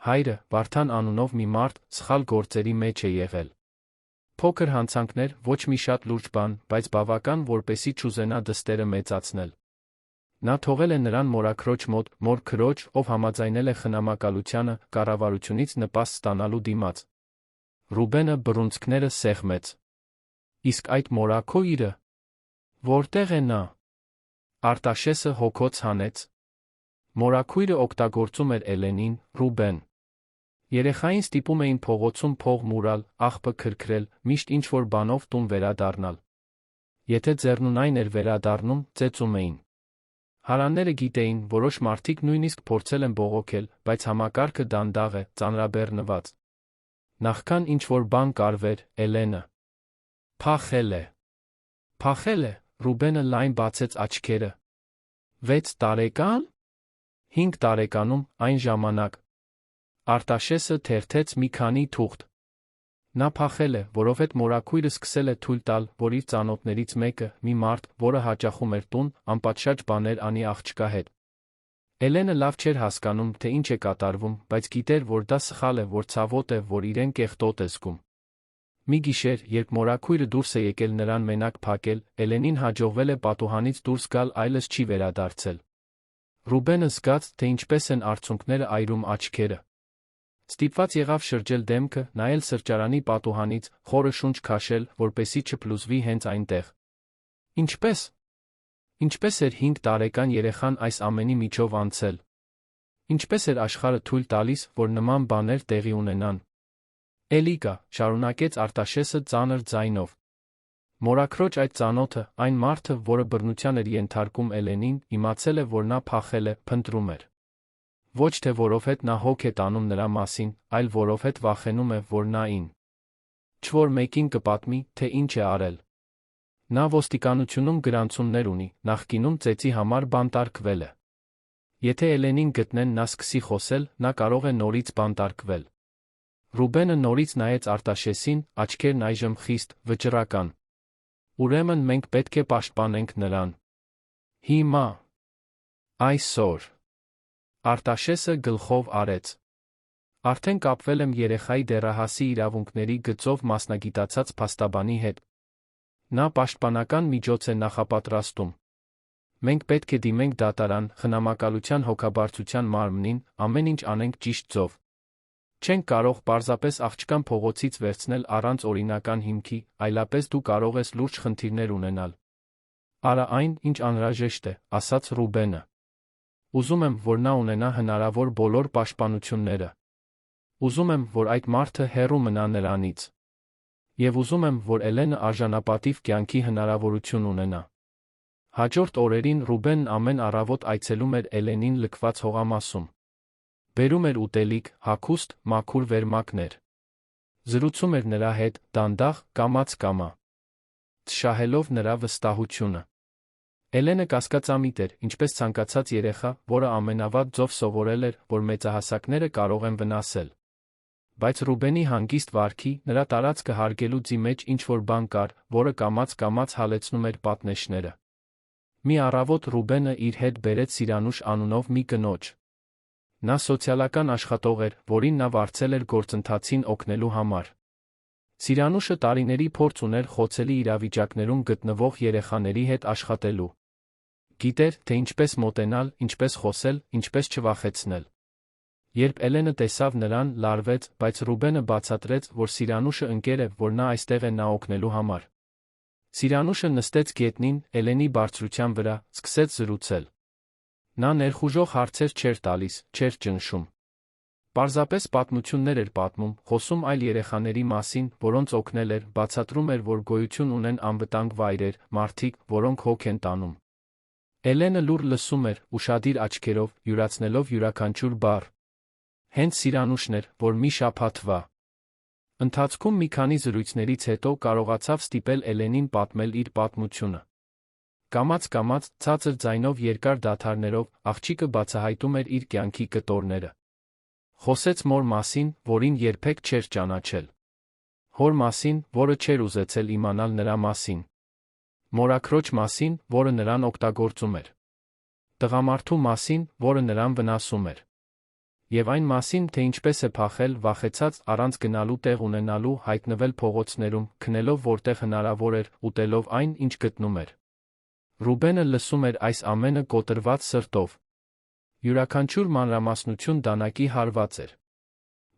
Հայրը, Վարդան անունով մի մարդ, սխալ գործերի մեջ է եղել։ Փոքր հանցանքներ, ոչ մի շատ լուրջ բան, բայց բավական, որպեսզի չուզենա դստերը մեծացնել։ Նա թողել է նրան մորաքրոջ մոտ, մոր քրոջ, ով համաձայնել է խնամակալությանը, կառավարությունից նպաստ ստանալու դիմաց։ Ռուբենը բռունցքները սեղմեց։ Իսկ այդ մորաքույրը որտեղ է նա։ Արտաշեսը հոգոց հանեց։ Մորաքույրը օգտագործում էր Էլենին, Ռուբեն։ Երեխային ստիպում էին փողոցում փող մուրալ, աղբը քրքրել, միշտ ինչ-որ բանով տուն վերադառնալ։ Եթե ձեռնունայն էր վերադառնում, ծեծում էին։ Հարանները գիտեին, որոշ մարդիկ նույնիսկ փորձել են բողոքել, բայց համակարգը դանդաղ է, ծանրաբեռնված։ Նախքան ինչ-որ բան կարվեր, Էլենը փախել է։ Փախել է, Ռուբենը լայն բացեց աչքերը։ 6 տարեկան։ 5 տարեկանում, այն ժամանակ։ Արտաշեսը թերթեց մի քանի թուղթ։ Նա փախել է, որովհետև մորաքույրը սկսել է թույլ տալ, որ իր ծանոթներից մեկը, մի մարդ, որը հաճախում էր տուն, անպատշաճ բաներ անի աղջկա հետ։ Էլենը լավ չէր հասկանում, թե ինչ է կատարվում, բայց գիտեր, որ դա սխալ է, որ ցավոտ է, որ իրեն կեղտոտ է զգում։ Մի գիշեր, երբ մորաքույրը դուրս է եկել նրան մենակ փակել, Էլենին հաջողվել է պատուհանից դուրս գալ, այլս չի վերադարձել։ Ռուբենը զգաց, թե ինչպես են արցունքները այրում աչքերը։ Ստիպված եղավ շրջել դեմքը, նայել սրճարանի պատուհանից, խորը շունչ քաշել, որպեսզի չփլուզվի հենց այնտեղ։ Ինչպե՞ս։ Ինչպե՞ս էր 5 տարեկան երեխան այս ամենի միջով անցել։ Ինչպե՞ս էր աշխարհը թույլ տալիս, որ նման բաներ տեղի ունենան։ Էլի կա, շարունակեց Արտաշեսը ծանր ձայնով։ Մորաքրոջ այդ ծանոթը, այն մարդը, որը բռնության էր ենթարկում Էլենին, իմացել է, որ նա փախել է, փնտրում էր։ Ոչ թե որովհետև նա հոգ է տանում նրա մասին, այլ որովհետև վախենում է, որ նա ինչ-որ մեկին կպատմի, թե ինչ է արել։ Նա ոստիկանությունում գրանցումներ ունի, նախկինում ծեծի համար բանտարկվել է։ Եթե Էլենին գտնեն, նա սկսի խոսել, նա կարող է նորից բանտարկվել։ Ռուբենը նորից նայեց Արտաշեսին, աչքերն այժմ խիստ, վճռական։ Ուրեմն մենք պետք է պաշտպանենք նրան։ Հիմա։ Այսօր։ Արտաշեսը գլխով արեց։ Արդեն կապվել եմ երեխայի դեռահասի իրավունքների գծով մասնագիտացած փաստաբանի հետ։ Նա պաշտպանական միջոց է նախապատրաստում։ Մենք պետք է դիմենք դատարան, խնամակալության հոգաբարձության մարմնին, ամեն ինչ անենք ճիշտ ձով։ Չենք կարող պարզապես աղջկան փողոցից վերցնել առանց օրինական հիմքի, այլապես դու կարող ես լուրջ խնդիրներ ունենալ։ Արա այն, ինչ անհրաժեշտ է, ասաց Ռուբենը։ Ուզում եմ, որ նա ունենա հնարավոր բոլոր պաշտպանությունները։ Ուզում եմ, որ այդ մարդը հեռու մնա նրանից։ Եվ ուզում եմ, որ Էլենը արժանապատիվ կյանքի հնարավորություն ունենա։ Հաջորդ օրերին Ռուբենն ամեն առավոտ այցելում էր Էլենին լքված հողամասում։ Բերում էր ուտելիք, հագուստ, մաքուր վերմակներ։ Զրուցում էր նրա հետ, դանդաղ, կամաց-կամա, շահելով նրա վստահությունը։ Էլենը կասկածամիտ էր, ինչպես ցանկացած երեխա, որը ամենավատ ձով սովորել էր, որ մեծահասակները կարող են վնասել։ Բայց Ռուբենի հանգիստ վարքի, նրա տարածքը հարգելու ձի մեջ ինչ-որ բան կար, որը կամաց-կամաց հալեցնում էր պատնեշները։ Մի առավոտ Ռուբենը իր հետ բերեց Սիրանուշ անունով մի կնոջ։ Նա սոցիալական աշխատող էր, որին նա վարձել էր գործընթացին օգնելու համար։ Սիրանուշը տարիների փորձ ուներ խոցելի իրավիճակներում գտնվող երեխաների հետ աշխատելու։ Գիտեր, թե ինչպես մոտենալ, ինչպես խոսել, ինչպես չվախեցնել։ Երբ Էլենը տեսավ նրան, լարվեց, բայց Ռուբենը բացատրեց, որ Սիրանուշը ընկեր է, որ նա այստեղ է նա օգնելու համար։ Սիրանուշը նստեց գետնին, Էլենի բարձրության վրա, սկսեց զրուցել։ Նա ներխուժող հարցեր չէր տալիս, չէր ճնշում։ Պարզապես պատմություններ էր պատմում, խոսում այլ երեխաների մասին, որոնց օգնել էր, բացատրում էր, որ գոյություն ունեն անվտանգ վայրեր, մարդիկ, որոնք հոգ են տանում։ Էլենը լուռ լսում էր, ուշադիր աչքերով, յուրացնելով յուրաքանչյուր բառ։ Հենց Սիրանուշն էր, որ մի շաբաթվա ընթացքում մի քանի զրույցներից հետո կարողացավ ստիպել Էլենին պատմել իր պատմությունը։ Կամաց-կամաց, ցածր ձայնով երկար դադարներով, աղջիկը բացահայտում էր իր կյանքի կտորները։ Խոսեց մոր մասին, որին երբեք չէր ճանաչել։ Հոր մասին, որը չէր ուզեցել իմանալ նրա մասին։ Մորաքրոջ մասին, որը նրան օգտագործում էր։ Տղամարդու մասին, որը նրան վնասում էր։ Եվ այն մասին, թե ինչպես է փախել, վախեցած, առանց գնալու տեղ ունենալու, հայտնվել փողոցներում, քնելով որտեղ հնարավոր էր, ուտելով այն, ինչ գտնում էր։ Ռուբենը լսում էր այս ամենը կոտրված սրտով։ Յուրաքանչյուր մանրամասնություն դանակի հարված էր։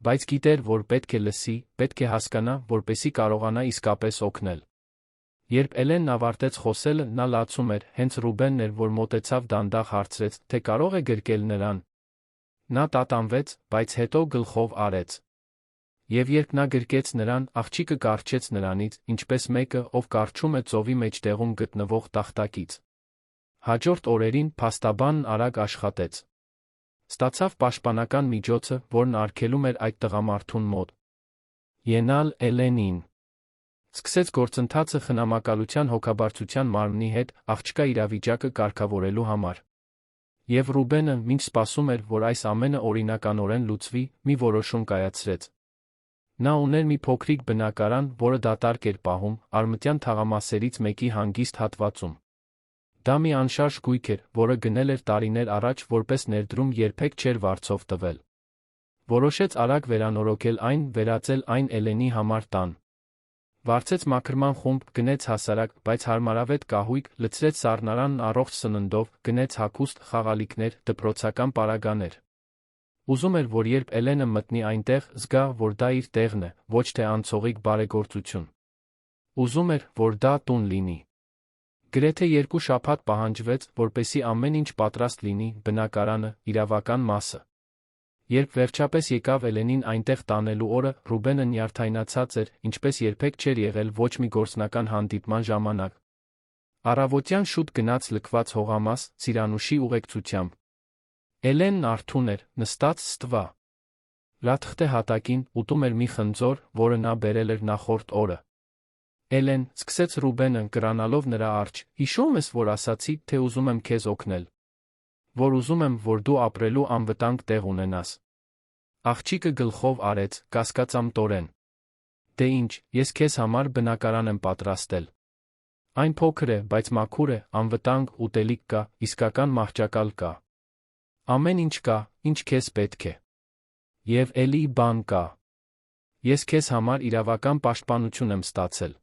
Բայց գիտեր, որ պետք է լսի, պետք է հասկանա, որպեսզի կարողանա իսկապես օգնել։ Երբ Էլենն ավարտեց խոսելը, նա լացում էր, հենց Ռուբենն էր, որ մոտեցավ դանդաղ հարցրեց, թե կարող է գրկել նրան։ Նա տատանվեց, բայց հետո գլխով արեց։ Եվ երբ նա գրկեց նրան, աղջիկը կառչեց նրանից, ինչպես մեկը, ով կառչում է ծովի մեջտեղում գտնվող տախտակից։ Հաջորդ օրերին փաստաբանն արագ աշխատեց։ Ստացավ պաշտպանական միջոցը, որն արգելում էր այդ տղամարդուն մոտ ենալ Էլենին։ Սկսեց գործընթացը խնամակալության հոգաբարձության մարմնի հետ աղջկա իրավիճակը կարգավորելու համար։ Եվ Ռուբենը, մինչ սպասում էր, որ այս ամենը օրինականորեն լուծվի, մի որոշում կայացրեց։ Նա ուներ մի փոքրիկ բնակարան, որը դատարկ էր պահում, արմտյան թաղամասերից մեկի հանգիստ հատվածում։ Դա մի անշարժ գույք էր, որը գնել էր տարիներ առաջ, որպես ներդրում երբեք չէր վարձով տվել։ Որոշեց արագ վերանորոգել այն, վերածել այն Էլենի համար տան։ Վարձեց մաքրման խումբ, գնեց հասարակ, բայց հարմարավետ կահույք, լցրեց սառնարանն առողջ սննդով, գնեց հագուստ, խաղալիքներ, դպրոցական պարագաներ։ Ուզում էր, որ երբ Էլենը մտնի այնտեղ, զգա, որ դա իր տեղն է, ոչ թե անցողիկ բարեգործություն։ Ուզում էր, որ դա տուն լինի։ Գրեթե 2 շաբաթ պահանջվեց, որպեսզի ամեն ինչ պատրաստ լինի, բնակարանը, իրավական մասը։ Երբ վերջապես եկավ Էլենին այնտեղ տանելու օրը, Ռուբենը նյարդայնացած էր, ինչպես երբեք չէր եղել ոչ մի գործնական հանդիպման ժամանակ։ Առավոտյան շուտ գնաց լքված հողամաս, Սիրանուշի ուղեկցությամբ։ Էլենն արթուն էր, նստած ստվա լաթղթե հատակին, ուտում էր մի խնձոր, որը նա բերել էր նախորդ օրը։ Էլեն, սկսեց Ռուբենը, կրանալով նրա առջ, հիշո՞ւմ ես, որ ասացի, թե ուզում եմ քեզ օգնել։ Որ ուզում եմ, որ դու ապրելու անվտանգ տեղ ունենաս։ Աղջիկը գլխով արեց, կասկածամտորեն։ Դե ինչ, ես քեզ համար բնակարան եմ պատրաստել։ Այն փոքր է, բայց մաքուր է, անվտանգ, ուտելիք կա, իսկական մահճակալ կա։ Ամեն ինչ կա, ինչ քեզ պետք է։ Եվ էլի բան կա։ Ես քեզ համար իրավական պաշտպանություն եմ ստացել։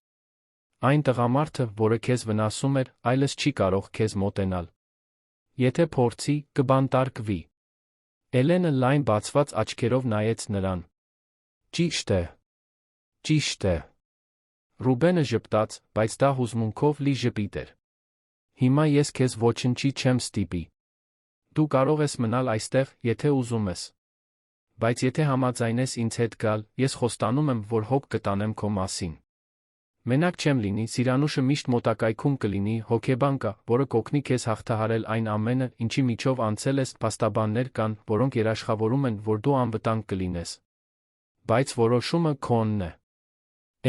Այն տղամարդը, որը քեզ վնասում էր, այլս չի կարող քեզ մոտենալ։ Եթե փորձի, կբանտարկվի։ Էլենը լայն բացված աչքերով նայեց նրան։ Ճիշտ է։ Ճիշտ է։ Ռուբենը ժպտաց, բայց դա հուզմունքով լի ժպիտ էր։ Հիմա ես քեզ ոչնչի չեմ ստիպի։ Դու կարող ես մնալ այստեղ, եթե ուզում ես։ Բայց եթե համաձայնես ինձ հետ գալ, ես խոստանում եմ, որ հոգ կտանեմ քո մասին։ Մենակ չեմ լինի, Սիրանուշը միշտ մոտակայքում կլինի, հոգեբան կա, որը կօգնի քեզ հաղթահարել այն ամենը, ինչի միջով անցել ես, փաստաբաններ կան, որոնք երաշխավորում են, որ դու անվտանգ կլինես։ Բայց որոշումը քոնն է։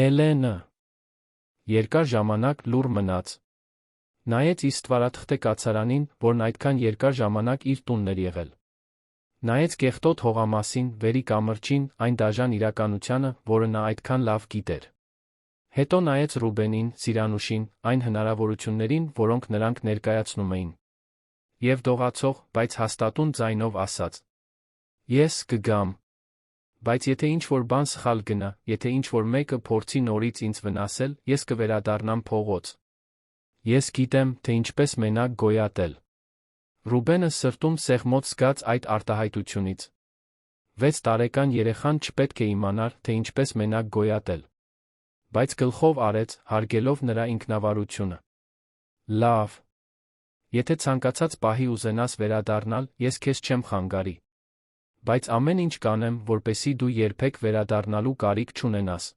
Էլենը երկար ժամանակ լուռ մնաց։ Նայեց իր ստվարաթղթե կացարանին, որն այդքան երկար ժամանակ իր տունն էր եղել։ Նայեց կեղտոտ հողամասին, վերի կամրջին, այն դաժան իրականությանը, որը նա այդքան լավ գիտեր։ Հետո նայեց Ռուբենին, Սիրանուշին, այն հնարավորություններին, որոնք նրանք ներկայացնում էին։ Եվ դողացող, բայց հաստատուն ձայնով ասաց. Ես կգամ։ Բայց եթե ինչ-որ բան սխալ գնա, եթե ինչ-որ մեկը փորձի նորից ինձ վնասել, ես կվերադառնամ փողոց։ Ես գիտեմ, թե ինչպես մենակ գոյատել։ Ռուբենը սրտում սեղմոց զգաց այդ արտահայտությունից։ 6 տարեկան երեխան չպետք է իմանար, թե ինչպես մենակ գոյատել։ Բայց գլխով արեց, հարգելով նրա ինքնավարությունը։ Լավ։ Եթե ցանկացած պահի ուզենաս վերադառնալ, ես քեզ չեմ խանգարի։ Բայց ամեն ինչ կանեմ, որպեսզի դու երբեք վերադառնալու կարիք չունենաս։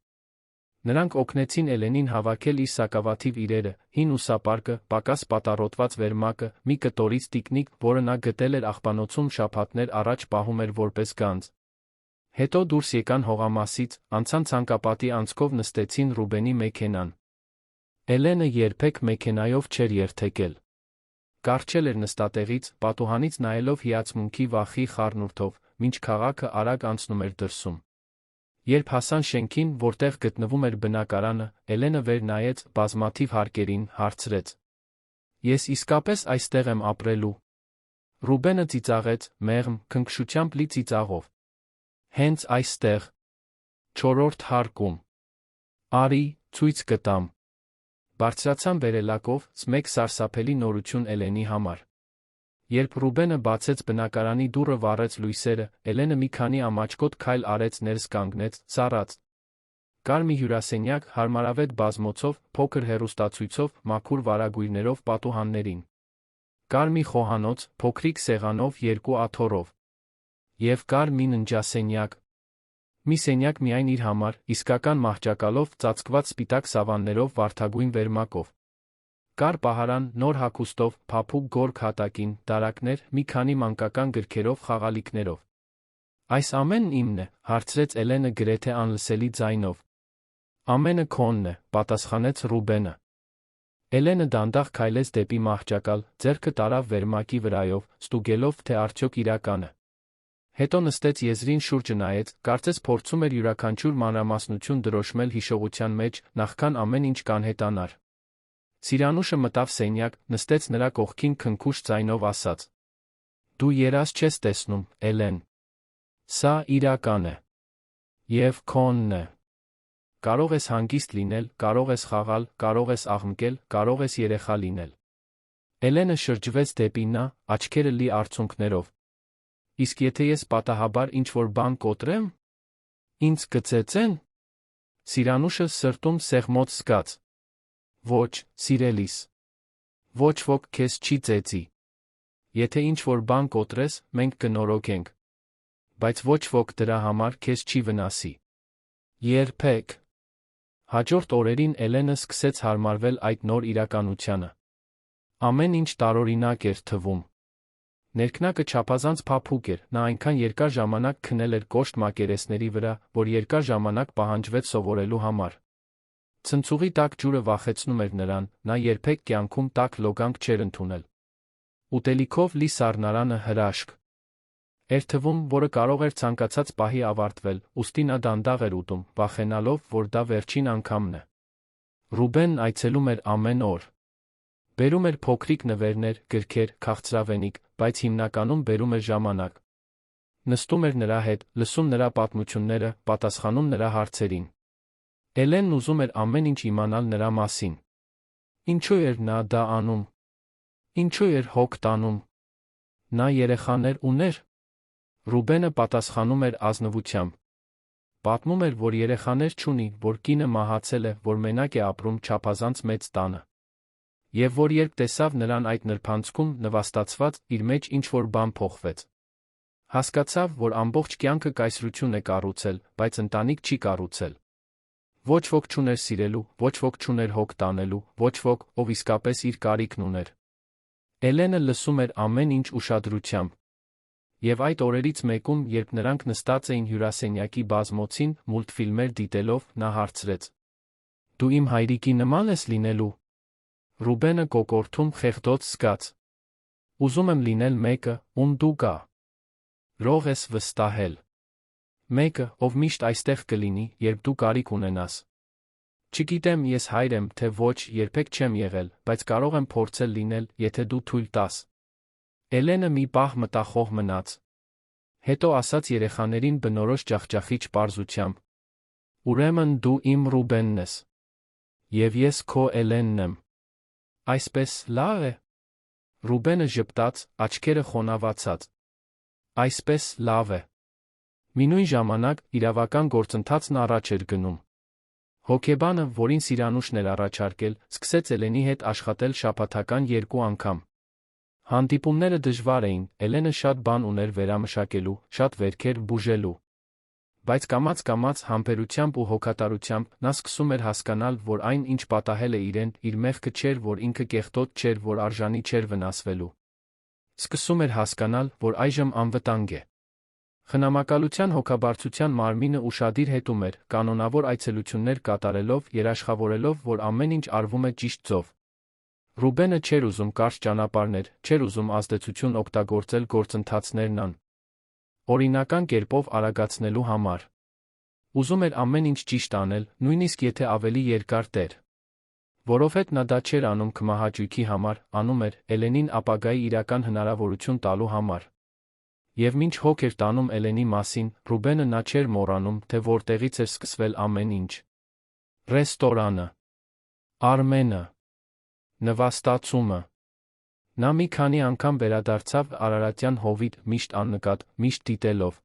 Նրանք օգնեցին Էլենին հավաքել իր սակավաթիվ իրերը, հին ուսապարկը, պակաս պատառոտված վերմակը, մի կտորից տիկնիկ, որը նա գտել էր աղբանոցում շաբաթներ առաջ պահում էր որպես գանձ։ Հետո դուրս եկան հողամասից, անցան ցանկապատի անցքով նստեցին Ռուբենի մեքենան։ Էլենը երբեք մեքենայով չէր երթեկել։ Կարճել էր նստատեղից, պատուհանից նայելով հիացմունքի վախի խառնուրդով, մինչ քաղաքը արագ անցնում էր դրսում։ Երբ հասան շենքին, որտեղ գտնվում էր բնակարանը, Էլենը վեր նայեց, բազմաթիվ հարկերին, հարցրեց. Ես իսկապես այստեղ եմ ապրելու։ Ռուբենը ծիծաղեց, մեղմ, քնքշությամբ լի ծիծաղով։ Հենց այստեղ։ 4-րդ հարկում։ Արի, ցույց կտամ։ Բարձրացան վերելակով, մեկ սարսափելի նորություն Էլենի համար։ Երբ Ռուբենը բացեց բնակարանի դուռը վառեց լույսերը, Էլենը մի քանի ամաչկոտ քայլ արեց ներս կանգնեց, սառած։ Կար մի հյուրասենյակ, հարմարավետ բազմոցով, փոքր հեռուստացույցով, մաքուր վարագույրներով պատուհաններին։ Կար մի խոհանոց, փոքրիկ սեղանով, 2 աթոռով։ Եվ կար մի ննջասենյակ։ Մի սենյակ միայն իր համար, իսկական մահճակալով, ծածկված սպիտակ սավաններով, վարդագույն վերմակով։ Կար պահարան, նոր հագուստով, փափուկ գորգ հատակին, դարակներ, մի քանի մանկական գրքերով, խաղալիքներով։ Այս ամենն իմն է, հարցրեց Էլենը գրեթե անլսելի ձայնով։ Ամենը քոնն է, պատասխանեց Ռուբենը։ Էլենը դանդաղ քայլեց դեպի մահճակալ, ձեռքը տարավ վերմակի վրայով, ստուգելով, թե արդյոք իրական է։ Հետո նստեց եզրին շուրջը նայեց, կարծես փորձում էր յուրաքանչյուր մանրամասնություն դրոշմել հիշողության մեջ, նախքան ամեն ինչ կանհետանար։ Սիրանուշը մտավ սենյակ, նստեց նրա կողքին քնքուշ ձայնով ասաց. Դու երազ չես տեսնում, Էլեն։ Սա իրական է։ Եվ քոնն է։ Կարող ես հանգիստ լինել, կարող ես խաղալ, կարող ես աղմկել, կարող ես երեխա լինել։ Էլենը շրջվեց դեպի նա, աչքերը լի արցունքներով։ Իսկ եթե ես պատահաբար ինչ-որ բան կոտրեմ, ինձ կծեծեն։ Սիրանուշը սրտում սեղմոց զգաց։ Ոչ, սիրելիս։ Ոչ ոք քեզ չի ծեծի։ Եթե ինչ-որ բան կոտրես, մենք կնորոգենք։ Բայց ոչ ոք դրա համար քեզ չի վնասի։ Երբեք։ Հաջորդ օրերին Էլենը սկսեց հարմարվել այդ նոր իրականությանը։ Ամեն ինչ տարօրինակ էր թվում։ Ներքնակը չափազանց փափուկ էր, նա այնքան երկար ժամանակ քնել էր կոշտ մակերեսների վրա, որ երկար ժամանակ պահանջվեց սովորելու համար։ Ցնցուղի տաք ջուրը վախեցնում էր նրան, նա երբեք կյանքում տաք լոգանք չէր ընդունել։ Ուտելիքով լի սառնարանը հրաշք էր թվում, որը կարող էր ցանկացած պահի ավարտվել, ուստի նա դանդաղ էր ուտում, վախենալով, որ դա վերջին անգամն է։ Ռուբենն այցելում էր ամեն օր։ Բերում էր փոքրիկ նվերներ, գրքեր, քաղցրավենիք, բայց հիմնականում բերում էր ժամանակ։ Նստում էր նրա հետ, լսում նրա պատմությունները, պատասխանում նրա հարցերին։ Էլենն ուզում էր ամեն ինչ իմանալ նրա մասին։ Ինչու էր նա դա անում։ Ինչու էր հոգ տանում։ Նա երեխաներ ուներ։ Ռուբենը պատասխանում էր ազնվությամբ։ Պատմում էր, որ երեխաներ չունի, որ կինը մահացել է, որ մենակ է ապրում չափազանց մեծ տանը։ Եվ որ երբ տեսավ նրան այդ նրբանցքում նվաստացված, իր մեջ ինչ-որ բան փոխվեց։ Հասկացավ, որ ամբողջ կյանքը կայսրություն է կառուցել, բայց ընտանիք չի կառուցել։ Ոչ ոք չուներ սիրելու, ոչ ոք չուներ հոգ տանելու, ոչ ոք, ով իսկապես իր կարիքն ուներ։ Էլենը լսում էր ամեն ինչ ուշադրությամբ։ Եվ այդ օրերից մեկում, երբ նրանք նստած էին հյուրասենյակի բազմոցին, մուլտֆիլմեր դիտելով, նա հարցրեց. Դու իմ հայրիկի նման ես լինելու։ Ռուբենը կոկորթում խեղդոց զգաց։ Ուզում եմ լինել մեկը, ում դու գա։ Ռող ես վստահել։ Մեկը, ով միշտ այստեղ կլինի, երբ դու կարիք ունենաս։ Չգիտեմ ես հայր եմ, թե ոչ, երբեք չեմ եղել, բայց կարող եմ փորձել լինել, եթե դու թույլ տաս։ Էլենը մի պահ մտախոհ մնաց։ Հետո ասաց երեխաներին բնորոշ ջախջախիչ պարզությամբ. Ուրեմն դու իմ Ռուբենն ես։ Եվ ես քո Էլենն եմ։ Այսպես լավ է։ Ռուբենը ժպտաց, աչքերը խոնավացած։ Այսպես լավ է։ Մինույն ժամանակ իրավական գործընթացն առաջ էր գնում։ Հոգեբանը, որին Սիրանուշն էր առաջարկել, սկսեց Էլենի հետ աշխատել շաբաթական 2 անգամ։ Հանդիպումները դժվար էին, Էլենը շատ բան ուներ վերամշակելու, շատ վերքեր բուժելու։ Բայց կամաց-կամաց համբերությամբ ու հոգատարությամբ նա սկսում էր հասկանալ, որ այն, ինչ պատահել է իրեն, իր մեղքը չէր, որ ինքը կեղտոտ չէր, որ արժանի չէր վնասվելու։ Սկսում էր հասկանալ, որ այժմ անվտանգ է։ Խնամակալության հոգաբարձության մարմինը ուշադիր հետում էր, կանոնավոր այցելություններ կատարելով, երաշխավորելով, որ ամեն ինչ արվում է ճիշտ ձով։ Ռուբենը չէր ուզում կարճ ճանապարհներ, չէր ուզում ազդեցություն օգտագործել գործընթացներն օրինական կերպով արագացնելու համար։ Ուզում էր ամեն ինչ ճիշտ անել, նույնիսկ եթե ավելի երկար տեր։ Որովհետև նա դա չէր անում քմահաճույքի համար, անում էր Էլենին ապագայի իրական հնարավորություն տալու համար։ Եվ մինչ հոգ էր տանում Էլենի մասին, Ռուբենը նա չէր մոռանում, թե որտեղից էր սկսվել ամեն ինչ։ Ռեստորանը։ Արմենը։ Նվաստացումը։ Նա մի քանի անգամ վերադարձավ Արարատյան հովիտ, միշտ աննկատ, միշտ դիտելով։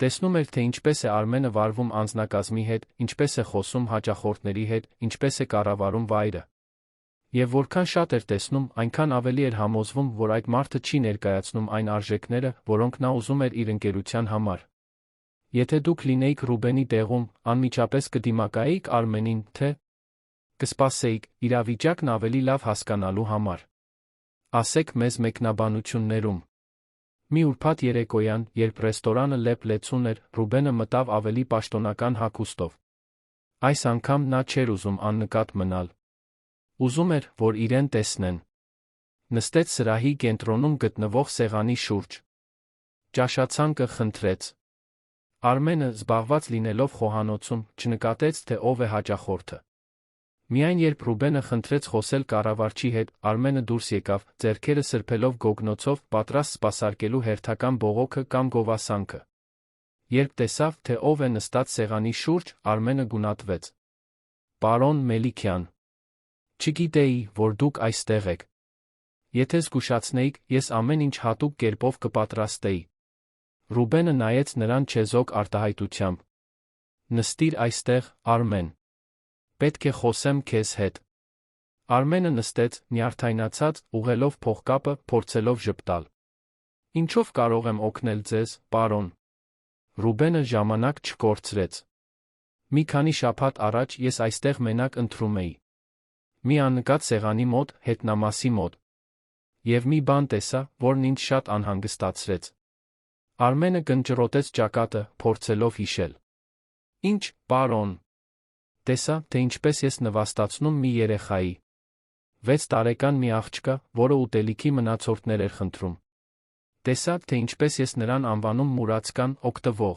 Տեսնում էր, թե ինչպես է Արմենը վարվում անձնակազմի հետ, ինչպես է խոսում հաճախորդների հետ, ինչպես է կառավարում վայրը։ Եվ որքան շատ էր տեսնում, այնքան ավելի էր համոզվում, որ այդ մարդը չի ներկայացնում այն արժեքները, որոնք նա ուզում էր իր ընկերության համար։ Եթե դուք լինեիք Ռուբենի տեղում, անմիջապես կդիմակայեիք Արմենին, թե կսպասեիք իրավիճակն ավելի լավ հասկանալու համար։ Ասեք մեզ մեկնաբանություններում։ Մի ուրբաթ երեկոյան, երբ ռեստորանը լեփ-լեցուն էր, Ռուբենը մտավ ավելի պաշտոնական հագուստով։ Այս անգամ նա չէր ուզում աննկատ մնալ։ Ուզում էր, որ իրեն տեսնեն։ Նստեց սրահի կենտրոնում գտնվող սեղանի շուրջ։ Ճաշացանկը խնդրեց։ Արմենը, զբաղված լինելով խոհանոցում, չնկատեց, թե ով է հաճախորդը։ Միայն երբ Ռուբենը խնդրեց խոսել կառավարչի հետ, Արմենը դուրս եկավ, ձեռքերը սրբելով գոգնոցով, պատրաստ սպասարկելու հերթական բողոքը կամ գովասանքը։ Երբ տեսավ, թե ով է նստած սեղանի շուրջ, Արմենը գունատվեց։ Պարոն Մելիքյան։ Չգիտեի, որ դուք այստեղ եք։ Եթե զգուշացնեիք, ես ամեն ինչ հատուկ կերպով կպատրաստեի։ Ռուբենը նայեց նրան չեզոք արտահայտությամբ։ Նստիր այստեղ, Արմեն։ Պետք է խոսեմ քեզ հետ։ Արմենը նստեց, նյարդայնացած, ուղղելով փողկապը, փորձելով ժպտալ։ Ինչով կարող եմ օգնել ձեզ, պարոն։ Ռուբենը ժամանակ չկորցրեց։ Մի քանի շաբաթ առաջ ես այստեղ մենակ ընթրում էի։ Մի աննկատ սեղանի մոտ, հետնամասի մոտ։ Եվ մի բան տեսա, որն ինձ շատ անհանգստացրեց։ Արմենը կնճռոտեց ճակատը, փորձելով հիշել։ Ինչ, պարոն։ Տեսա, թե ինչպես ես նվաստացնում մի երեխայի։ 6 տարեկան մի աղջկա, որը ուտելիքի մնացորդներ էր խնդրում։ Տեսա, թե ինչպես ես նրան անվանում մուրացկան, օգտվող։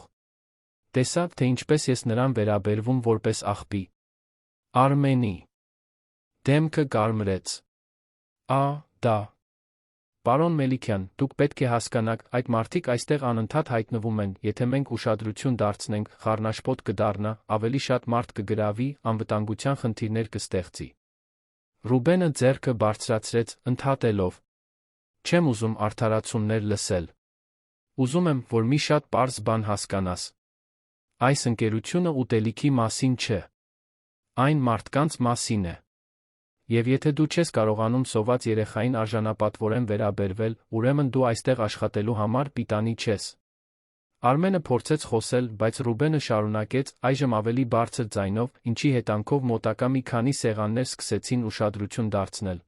Տեսա, թե ինչպես ես նրան վերաբերվում որպես աղբի։ Արմենի դեմքը կարմրեց։ Դա։ Պարոն Մելիքյան, դուք պետք է հասկանաք, այդ մարդիկ այստեղ անընդհատ հայտնվում են, եթե մենք ուշադրություն դարձնենք, խառնաշփոթ կդառնա, ավելի շատ մարդ կգրավի, անվտանգության խնդիրներ կստեղծի։ Ռուբենը ձեռքը բարձրացրեց, ընդհատելով. Չեմ ուզում արդարացումներ լսել։ Ուզում եմ, որ մի շատ պարզ բան հասկանաս։ Այս ընկերությունը ուտելիքի մասին չէ։ Այն մարդկանց մասին է։ Եվ եթե դու չես կարողանում սոված երեխային արժանապատվորեն վերաբերվել, ուրեմն դու այստեղ աշխատելու համար պիտանի չես։ Արմենը փորձեց խոսել, բայց Ռուբենը շարունակեց, այժմ ավելի բարձր ձայնով, ինչի հետանքով մոտակա մի քանի սեղաններ սկսեցին ուշադրություն դարձնել։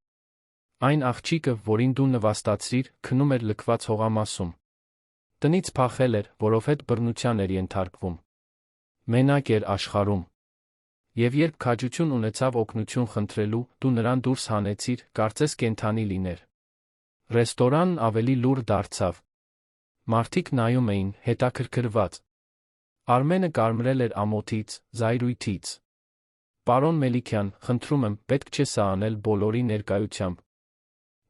Այն աղջիկը, որին դու նվաստացրիր, քնում էր լքված հողամասում։ Տնից փախել էր, որովհետև բռնության էր ենթարկվում։ Մենակ էր աշխարհում։ Եվ երբ քաջություն ունեցավ օգնություն խնդրելու, դու նրան դուրս հանեցիր, կարծես կենդանի լիներ։ Ռեստորանն ավելի լուր դարձավ։ Մարդիկ նայում էին, հետաքրքրված։ Արմենը կարմրել էր ամոթից, զայրույթից։ Պարոն Մելիքյան, խնդրում եմ, պետք չէ սա անել բոլորի ներկայությամբ։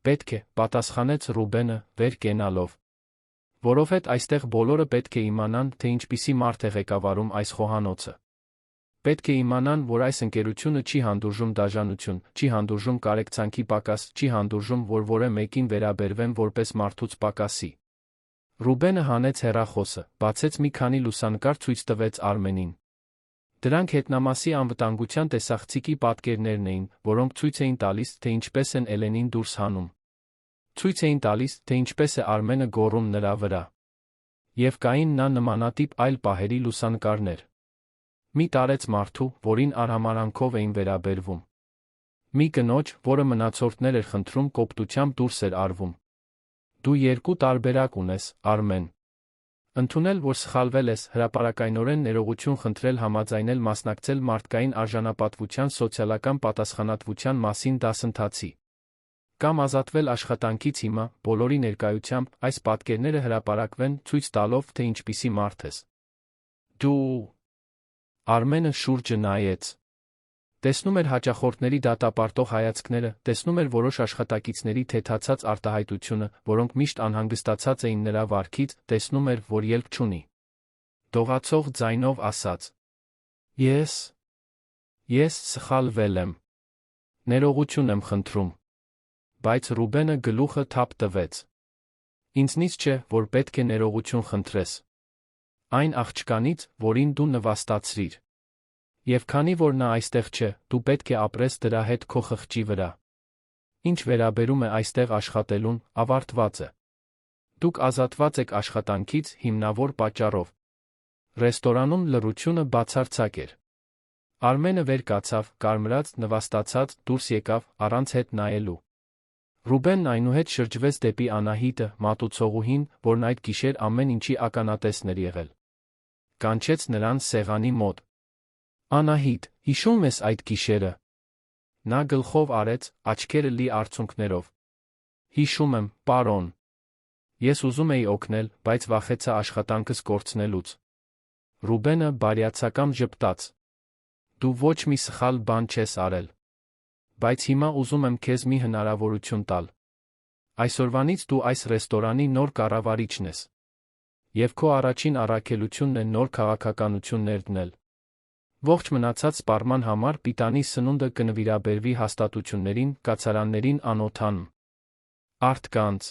Պետք է, պատասխանեց Ռուբենը, վեր կենալով։ Որովհետև այստեղ բոլորը պետք է իմանան, թե ինչպիսի մարդ է ղեկավարում այս խոհանոցը։ Պետք է իմանան, որ այս ընկերությունը չի հանդուրժում դաժանություն, չի հանդուրժում կարեկցանքի պակաս, չի հանդուրժում, որ որևէ մեկին վերաբերվեն որպես մարդուց պակասի։ Ռուբենը հանեց հեռախոսը, բացեց մի քանի լուսանկար ցույց տվեց Արմենին։ Դրանք հետնամասի անվտանգության տեսախցիկի պատկերներն էին, որոնք ցույց էին տալիս, թե ինչպես են Էլենին դուրս հանում։ Ցույց էին տալիս, թե ինչպես է Արմենը գոռում նրա վրա։ Եվ կային նա նմանատիպ այլ պահերի լուսանկարներ։ Մի տարեց մարդու, որին արհամարանքով էին վերաբերվում։ Մի կնոջ, որը մնացորդներ էր խնդրում, կոպտությամբ դուրս էր արվում։ Դու երկու տարբերակ ունես, Արմեն։ Ընդունել, որ սխալվել ես, հրապարակայնորեն ներողություն խնդրել, համաձայնել մասնակցել մարդկային արժանապատվության սոցիալական պատասխանատվության մասին դասընթացի։ Կամ ազատվել աշխատանքից հիմա, բոլորի ներկայությամբ, այս պատկերները հրապարակվեն, ցույց տալով, թե ինչպիսի մարդ ես։ Դու… Արմենը շուրջը նայեց։ Տեսնում էր հաճախորդների դատապարտող հայացքները, տեսնում էր որոշ աշխատակիցների թեթացած արտահայտությունը, որոնք միշտ անհանգստացած էին նրա վարքից, տեսնում էր, որ ելք չունի։ Դողացող ձայնով ասաց. Ես սխալվել եմ։ Ներողություն եմ խնդրում։ Բայց Ռուբենը գլուխը թափ տվեց։ Ինձնից չէ, որ պետք է ներողություն խնդրես։ Այն աղջկանից, որին դու նվաստացրիր։ Եվ քանի որ նա այստեղ չէ, դու պետք է ապրես դրա հետ քո խղճի վրա։ Ինչ վերաբերում է այստեղ աշխատելուն, ավարտված է։ Դուք ազատված եք աշխատանքից հիմնավոր պատճառով։ Ռեստորանում լռությունը բացարձակ էր։ Արմենը վեր կացավ, կարմրած, նվաստացած, դուրս եկավ, առանց հետ նայելու։ Ռուբենն այնուհետ շրջվեց դեպի Անահիտը, մատուցողուհին, որն այդ գիշեր ամեն ինչի ականատեսն էր եղել։ Կանչեց նրան սեղանի մոտ։ Անահիտ, հիշում ես այդ գիշերը։ Նա գլխով արեց, աչքերը լի արցունքներով։ Հիշում եմ, պարոն։ Ես ուզում էի օգնել, բայց վախեցա աշխատանքս կորցնելուց։ Ռուբենը բարյացակամ ժպտաց։ Դու ոչ մի սխալ բան չես արել։ Բայց հիմա ուզում եմ քեզ մի հնարավորություն տալ։ Այսօրվանից դու այս ռեստորանի նոր կառավարիչն ես։ Եվ քո առաջին առաքելությունն է նոր քաղաքականություն ներդնել։ Ողջ մնացած սպառման համար պիտանի սնունդը կնվիրաբերվի հաստատություններին, կացարաններին անօթանում։ Արտկանց։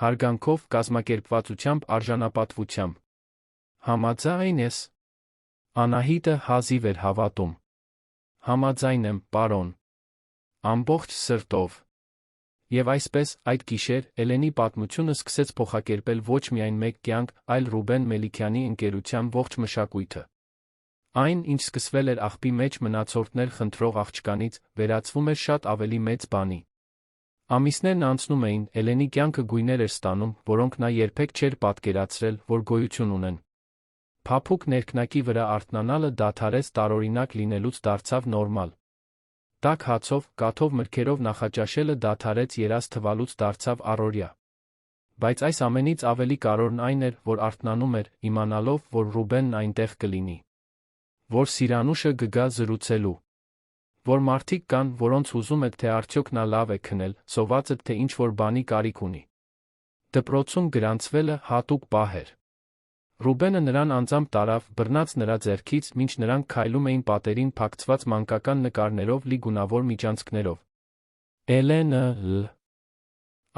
Հարգանքով, կազմակերպվածությամբ, արժանապատվությամբ։ Համաձայն ես։ Անահիտը հազիվ էր հավատում։ Համաձայն եմ, պարոն։ ամբողջ սրտով։ Եվ այսպես, այդ գիշեր, Էլենի պատմությունը սկսեց փոխակերպել ոչ միայն մեկ կյանք, այլ Ռուբեն Մելիքյանի ընկերության ողջ մշակույթը։ Այն, ինչ սկսվել էր աղբի մեջ մնացորդներ խնդրող աղջկանից, վերածվում էր շատ ավելի մեծ բանի։ Ամիսներն անցնում էին, Էլենի կյանքը գույներ էր ստանում, որոնք նա երբեք չէր պատկերացրել, որ գոյություն ունեն։ Փափուկ ներքնակի վրա արթնանալը դադարեց տարօրինակ լինելուց դարձավ նորմալ։ Տաք հացով, կաթով մրգերով նախաճաշելը դադարեց երազ թվալուց դարձավ առօրյա։ Բայց այս ամենից ավելի կարևորն այն էր, որ արթնանում էր, իմանալով, որ Ռուբենն այնտեղ կլինի։ Որ Սիրանուշը կգա զրուցելու։ Որ մարդիկ կան, որոնց հուզում եք, թե արդյոք նա լավ է քնել, սոված եք, թե ինչ-որ բանի կարիք ունի։ Դպրոցում գրանցվելը հատուկ պահ էր։ Ռուբենը նրան անձամբ տարավ, բռնած նրա ձեռքից, մինչ նրանք քայլում էին պատերին փակցված մանկական նկարներով լի գունավոր միջանցքներով։ Էլենը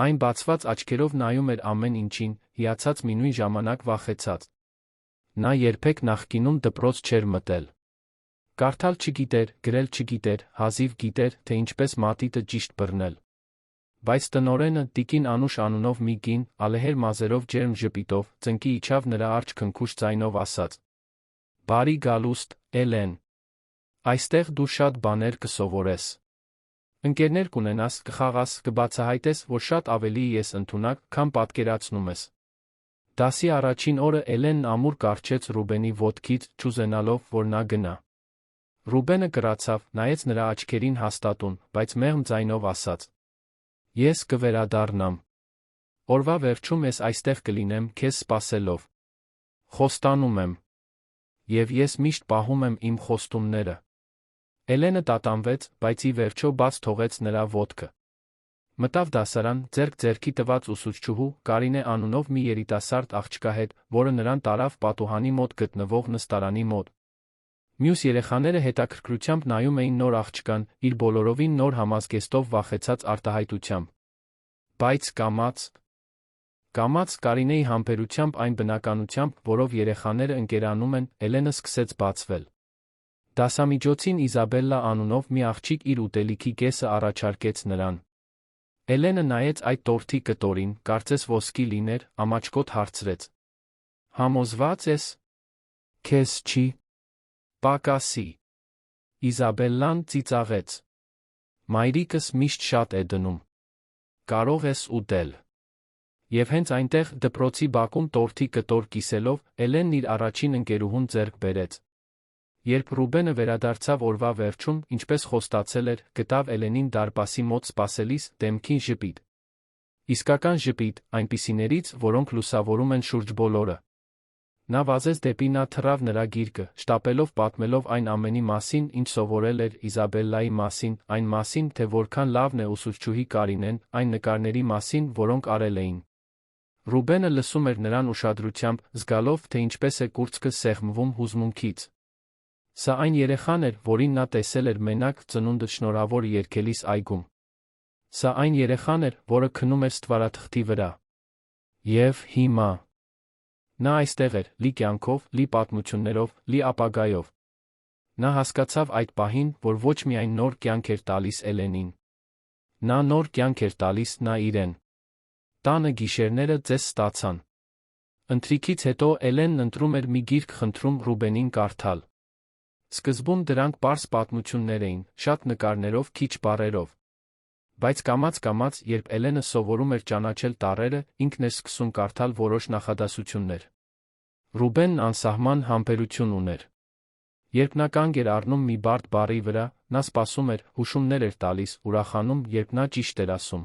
այն բացված աչքերով նայում էր ամեն ինչին, հիացած մի նույն ժամանակ վախեցած։ Նա երբեք նախկինում դպրոց չէր մտել։ Կարդալ չգիտեր, գրել չգիտեր, հազիվ գիտեր, թե ինչպես մատիտը ճիշտ բռնել։ Բայց տնօրենը, տիկին Անուշ անունով մի կին, ալեհեր մազերով ջերմ ժպիտով, ծնկի իջավ նրա արջը քնքուշ ձայնով ասաց. «Բարի գալուստ, Էլեն։ Այստեղ դու շատ բաներ կսովորես։ Ընկերներ կունենաս, կխաղաս, կբացահայտես, որ շատ ավելի ես ընդունակ, քան պատկերացնում ես»։ Դասի առաջին օրը Էլենն ամուր կառչեց Ռուբենի ոտքից, չուզենալով, որ նա գնա։ Ռուբենը կռացավ, նայեց նրա աչքերին հաստատուն, բայց մեղմ ձայնով ասաց. «Ես կվերադառնամ։ Օրվա վերջում ես այստեղ կլինեմ, քեզ սպասելով։ Խոստանում եմ։ Եվ ես միշտ պահում եմ իմ խոստումները»։ Էլենը տատանվեց, բայց ի վերջո բաց թողեց նրա ոտքը։ Մտավ դասարան, ձեռք ձեռքի տված ուսուցչուհու, Կարինե անունով մի երիտասարդ աղջկա հետ, որը նրան տարավ պատուհանի մոտ գտնվող նստարանի մոտ։ Մյուս երեխաները հետաքրքրությամբ նայում էին նոր աղջկան, իր բոլորովին նոր համազգեստով վախեցած արտահայտությամբ։ Բայց կամաց Կարինեի համբերությամբ այն բնականությամբ, որով երեխաները ընկերանում են, Էլենը սկսեց բացվել։ Դասամիջոցին Իզաբելլա անունով մի աղջիկ իր ուտելիքի կեսը առաջարկեց նրան։ Էլենը նայեց այդ տորթի կտորին, կարծես ոսկի լիներ, ամաչկոտ հարցրեց. «Համոզված ես։ Քեզ չի պակասի»։ Իզաբելլան ծիծաղեց. «Մայրիկս միշտ շատ է դնում։ Կարող ես ուտել»։ Եվ հենց այնտեղ, դպրոցի բակում տորթի կտոր կիսելով, Էլենն իր առաջին ընկերուհուն ձեռք բերեց։ Երբ Ռուբենը վերադարձավ օրվա վերջում, ինչպես խոստացել էր, գտավ Էլենին դարպասի մոտ սպասելիս, դեմքին ժպիտ։ Իսկական ժպիտ, այնպիսիներից, որոնք լուսավորում են շուրջ բոլորը։ Նա վազեց դեպի նա թռավ նրա գիրկը, շտապելով պատմելով այն ամենի մասին, ինչ սովորել էր Իզաբելլայի մասին, այն մասին, թե որքան լավն է ուսուցչուհի Կարինեն, այն նկարների մասին, որոնք արել էին։ Ռուբենը լսում էր նրան ուշադրությամբ, զգալով, թե ինչպես է կուրծքը սեղմվում հուզմունքից։ Սա այն երեխան էր, որին նա տեսել էր մենակ, ծնունդը շնորհավոր երգելիս այգում։ Սա այն երեխան էր, որը քնում էր ստվարաթղթի վրա։ Եվ հիմա նա այստեղ էր, լի կյանքով, լի պատմություններով, լի ապագայով։ Նա հասկացավ այդ պահին, որ ոչ միայն նոր կյանք էր տալիս Էլենին։ Նա նոր կյանք էր տալիս նա իրեն։ Տանը գիշերները ձեզ ստացան։ Ընթրիքից հետո Էլենն ընտրում էր մի գիրք խնդրում Ռուբենին կարդալ։ Սկզբում դրանք պարզ պատմություններ էին, շատ նկարներով, քիչ բառերով։ Բայց կամաց, երբ Էլենը սովորում էր ճանաչել տառերը, ինքն էր սկսում կարդալ որոշ նախադասություններ։ Ռուբենն անսահման համբերություն ուներ։ Երբ նա կանգ էր առնում մի բարդ բառի վրա, նա սպասում էր, հուշումներ էր տալիս, ուրախանում, երբ նա ճիշտ էր ասում։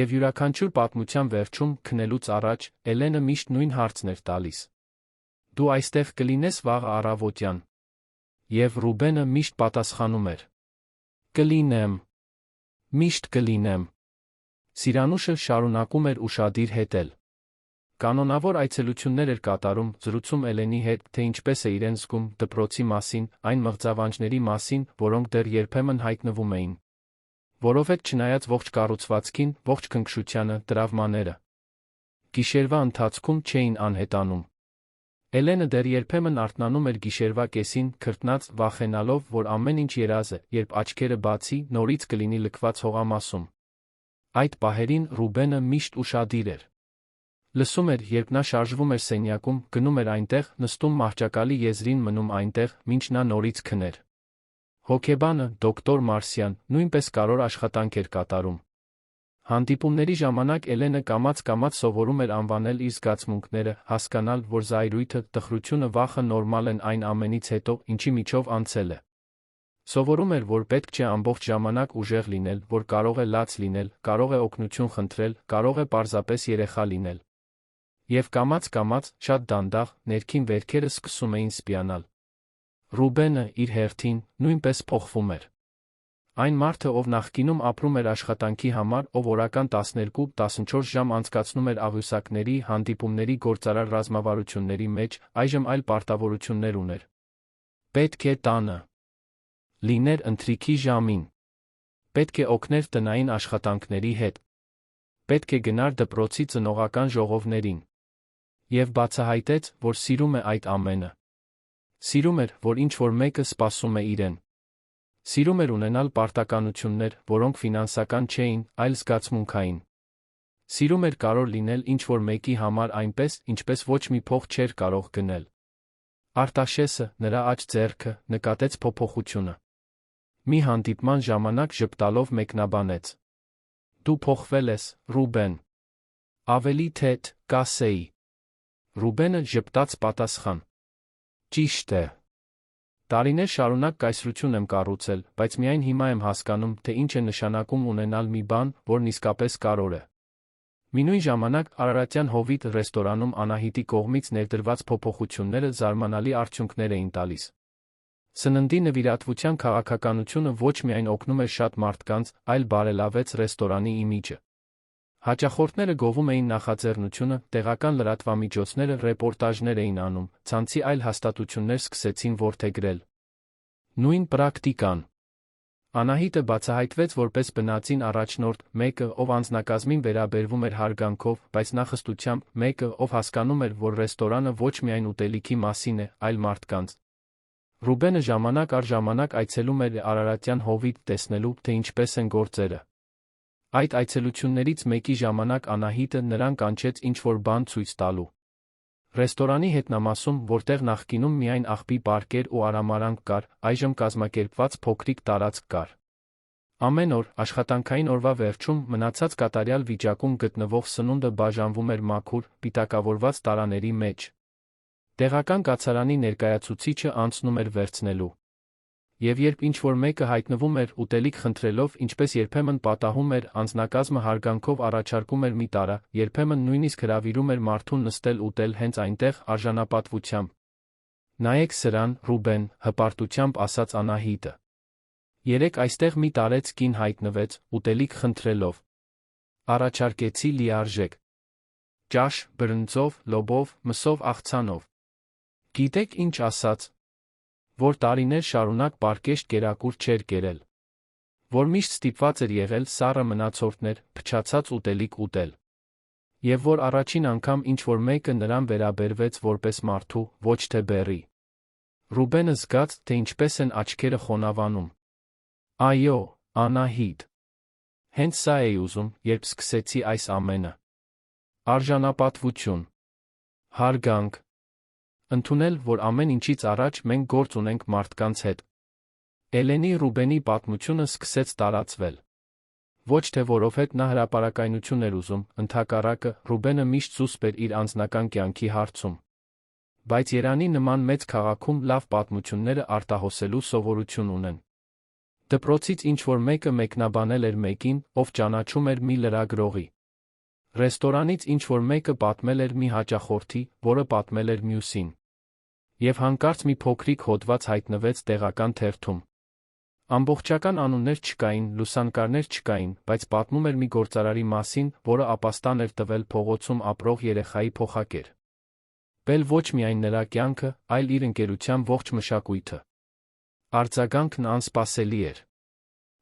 Եվ յուրաքանչյուր պատմության վերջում, քնելուց առաջ, Էլենը միշտ նույն հարցն էր տալիս. «Դու այստեղ կլինես վաղը առավոտյան»։ Եվ Ռուբենը միշտ պատասխանում էր. «Կլինեմ։ Միշտ կլինեմ»։ Սիրանուշը շարունակում էր ուշադիր հետել։ Կանոնավոր այցելություններ էր կատարում, զրուցում Էլենի հետ, թե ինչպես է իրեն զգում, դպրոցի մասին, այն մղձավանջների մասին, որոնք դեռ երբեմն հայտնվում էին։ Որովհետև չնայած ողջ կառուցվածքին, ողջ քնքշությանը, տրավմաները գիշերվա ընթացքում չէին անհետանում։ Էլենը դեռ երբեմն արթնանում էր գիշերվա կեսին, քրտնած, վախենալով, որ ամեն ինչ երազ է, երբ աչքերը բացի, նորից կլինի լքված հողամասում։ Այդ պահերին Ռուբենը միշտ ուշադիր էր։ Լսում էր, երբ նա շարժվում էր սենյակում, գնում էր այնտեղ, նստում մահճակալի եզրին, մնում այնտեղ, մինչ նա նորից քներ։ Հոգեբանը, դոկտոր Մարսյան, նույնպես կարևոր աշխատանք էր կատարում։ Հանդիպումների ժամանակ Էլենը կամաց-կամաց սովորում էր անվանել իր զգացմունքները, հասկանալ, որ զայրույթը, տխրությունը, վախը նորմալ են այն ամենից հետո, ինչի միջով անցել է։ Սովորում էր, որ պետք չէ ամբողջ ժամանակ ուժեղ լինել, որ կարող է լաց լինել, կարող է օգնություն խնդրել, կարող է պարզապես երեխա լինել։ Եվ կամաց-կամաց, շատ դանդաղ, ներքին վերքերը սկսում էին սպիանալ։ Ռուբենը, իր հերթին, նույնպես փոխվում էր։ Այն մարդը, ով նախկինում ապրում էր աշխատանքի համար, ով օրական 12-14 ժամ անցկացնում էր աղյուսակների, հանդիպումների, գործարար ռազմավարությունների մեջ, այժմ այլ պարտավորություններ ուներ։ Պետք է տանը լիներ ընթրիքի ժամին։ Պետք է օգներ տնային աշխատանքների հետ։ Պետք է գնար դպրոցի ծնողական ժողովներին։ Եվ բացահայտեց, որ սիրում է այդ ամենը։ Սիրում էր, որ ինչ-որ մեկը սպասում է իրեն։ Սիրում էր ունենալ պարտականություններ, որոնք ֆինանսական չէին, այլ զգացմունքային։ Սիրում էր կարող լինել ինչ-որ մեկի համար այնպես, ինչպես ոչ մի փող չէր կարող գնել։ Արտաշեսը, նրա աջ ձեռքը, նկատեց փոփոխությունը։ Մի հանդիպման ժամանակ ժպտալով մեկնաբանեց. «Դու փոխվել ես, Ռուբեն»։ Ավելի թեթ, կասեի։ Ռուբենը ժպտաց պատասխան. «Ճիշտ է։ Տարիներ շարունակ կայսրություն եմ կառուցել, բայց միայն հիմա եմ հասկանում, թե ինչ է նշանակում ունենալ մի բան, որն իսկապես կարևոր է»։ Մինույն ժամանակ Արարատյան Հովիտ ռեստորանում Անահիտի կողմից ներդրված փոփոխությունները զարմանալի արդյունքներ էին տալիս։ Սննդի նվիրատվության քաղաքականությունը ոչ միայն օգնում էր շատ մարդկանց, այլ բարելավեց ռեստորանի իմիջը։ Հաճախորդները գովում էին նախաձեռնությունը, տեղական լրատվամիջոցները ռեպորտաժներ էին անում, ցանցի այլ հաստատություններ սկսեցին որդեգրել նույն պրակտիկան։ Անահիտը բացահայտվեց որպես բնածին առաջնորդ, մեկը, ով անձնակազմին վերաբերվում էր հարգանքով, բայց նախստությամբ, մեկը, ով հասկանում էր, որ ռեստորանը ոչ միայն ուտելիքի մասին է, այլ մարդկանց։ Ռուբենը ժամանակ առ ժամանակ այցելում էր Արարատյան Հովիտ տեսնելու, թե ինչպես են գործերը։ Այդ այցելություններից մեկի ժամանակ Անահիտը նրան կանչեց ինչ-որ բան ցույց տալու։ Ռեստորանի հետնամասում, որտեղ նախկինում միայն աղբի պարկեր ու արամարանք կար, այժմ կազմակերպված փոքրիկ տարածք կար։ Ամեն օր, աշխատանքային օրվա վերջում, մնացած կատարյալ վիճակում գտնվող սնունդը բաժանվում էր մաքուր, պիտակավորված տարաների մեջ։ Տեղական կացարանի ներկայացուցիչը անցնում էր վերցնելու։ Եվ երբ ինչ-որ մեկը հայտնվում էր ուտելիք խնդրելով, ինչպես երբեմն պատահում էր, անձնակազմը հարգանքով առաջարկում էր մի տարա, երբեմն նույնիսկ հրավիրում էր մարդուն նստել ուտել հենց այնտեղ, արժանապատվությամբ։ Նայեք սրան, Ռուբեն, հպարտությամբ ասաց Անահիտը։ Երեկ այստեղ մի տարեց կին հայտնվեց, ուտելիք խնդրելով։ Առաջարկեցի լիարժեք ճաշ, բրնձով, լոբով, մսով, աղցանով։ Գիտեք ինչ ասաց։ Որ տարիներ շարունակ պարկեշտ կերակուր չէր կերել։ Որ միշտ ստիպված էր եղել սառը մնացորդներ, փչացած ուտելիք ուտել։ Եվ որ առաջին անգամ ինչ-որ մեկը նրան վերաբերվեց որպես մարդու, ոչ թե բեռի։ Ռուբենը զգաց, թե ինչպես են աչքերը խոնավանում։ Այո, Անահիտ։ Հենց սա էի ուզում, երբ սկսեցի այս ամենը։ Արժանապատվություն։ Հարգանք։ Ընդունել, որ ամեն ինչից առաջ մենք գործ ունենք մարդկանց հետ։ Էլենի Ռուբենի պատմությունը սկսեց տարածվել։ Ոչ թե որովհետև նա հրապարակայնություն էր ուզում, ընդհակառակը, Ռուբենը միշտ զուսպ էր իր անձնական կյանքի հարցում։ Բայց Երանի նման մեծ քաղաքում լավ պատմությունները արտահոսելու սովորություն ունեն։ Դպրոցից ինչ-որ մեկը մեկնաբանել էր մեկին, ով ճանաչում էր մի լրագրողի։ Ռեստորանից ինչ-որ մեկը պատմել էր մի հաճախորդի, որը պատմել էր մյուսին։ Եվ հանկարծ մի փոքրիկ հոդված հայտնվեց տեղական թերթում։ Ամբողջական անուններ չկային, լուսանկարներ չկային, բայց պատմում էր մի գործարարի մասին, որը ապաստան էր տվել փողոցում ապրող երեխայի փոխակեր։ Վել ոչ միայն նրա կյանքը, այլ իր ընկերության ողջ մշակույթը։ Արձագանքն անսպասելի էր։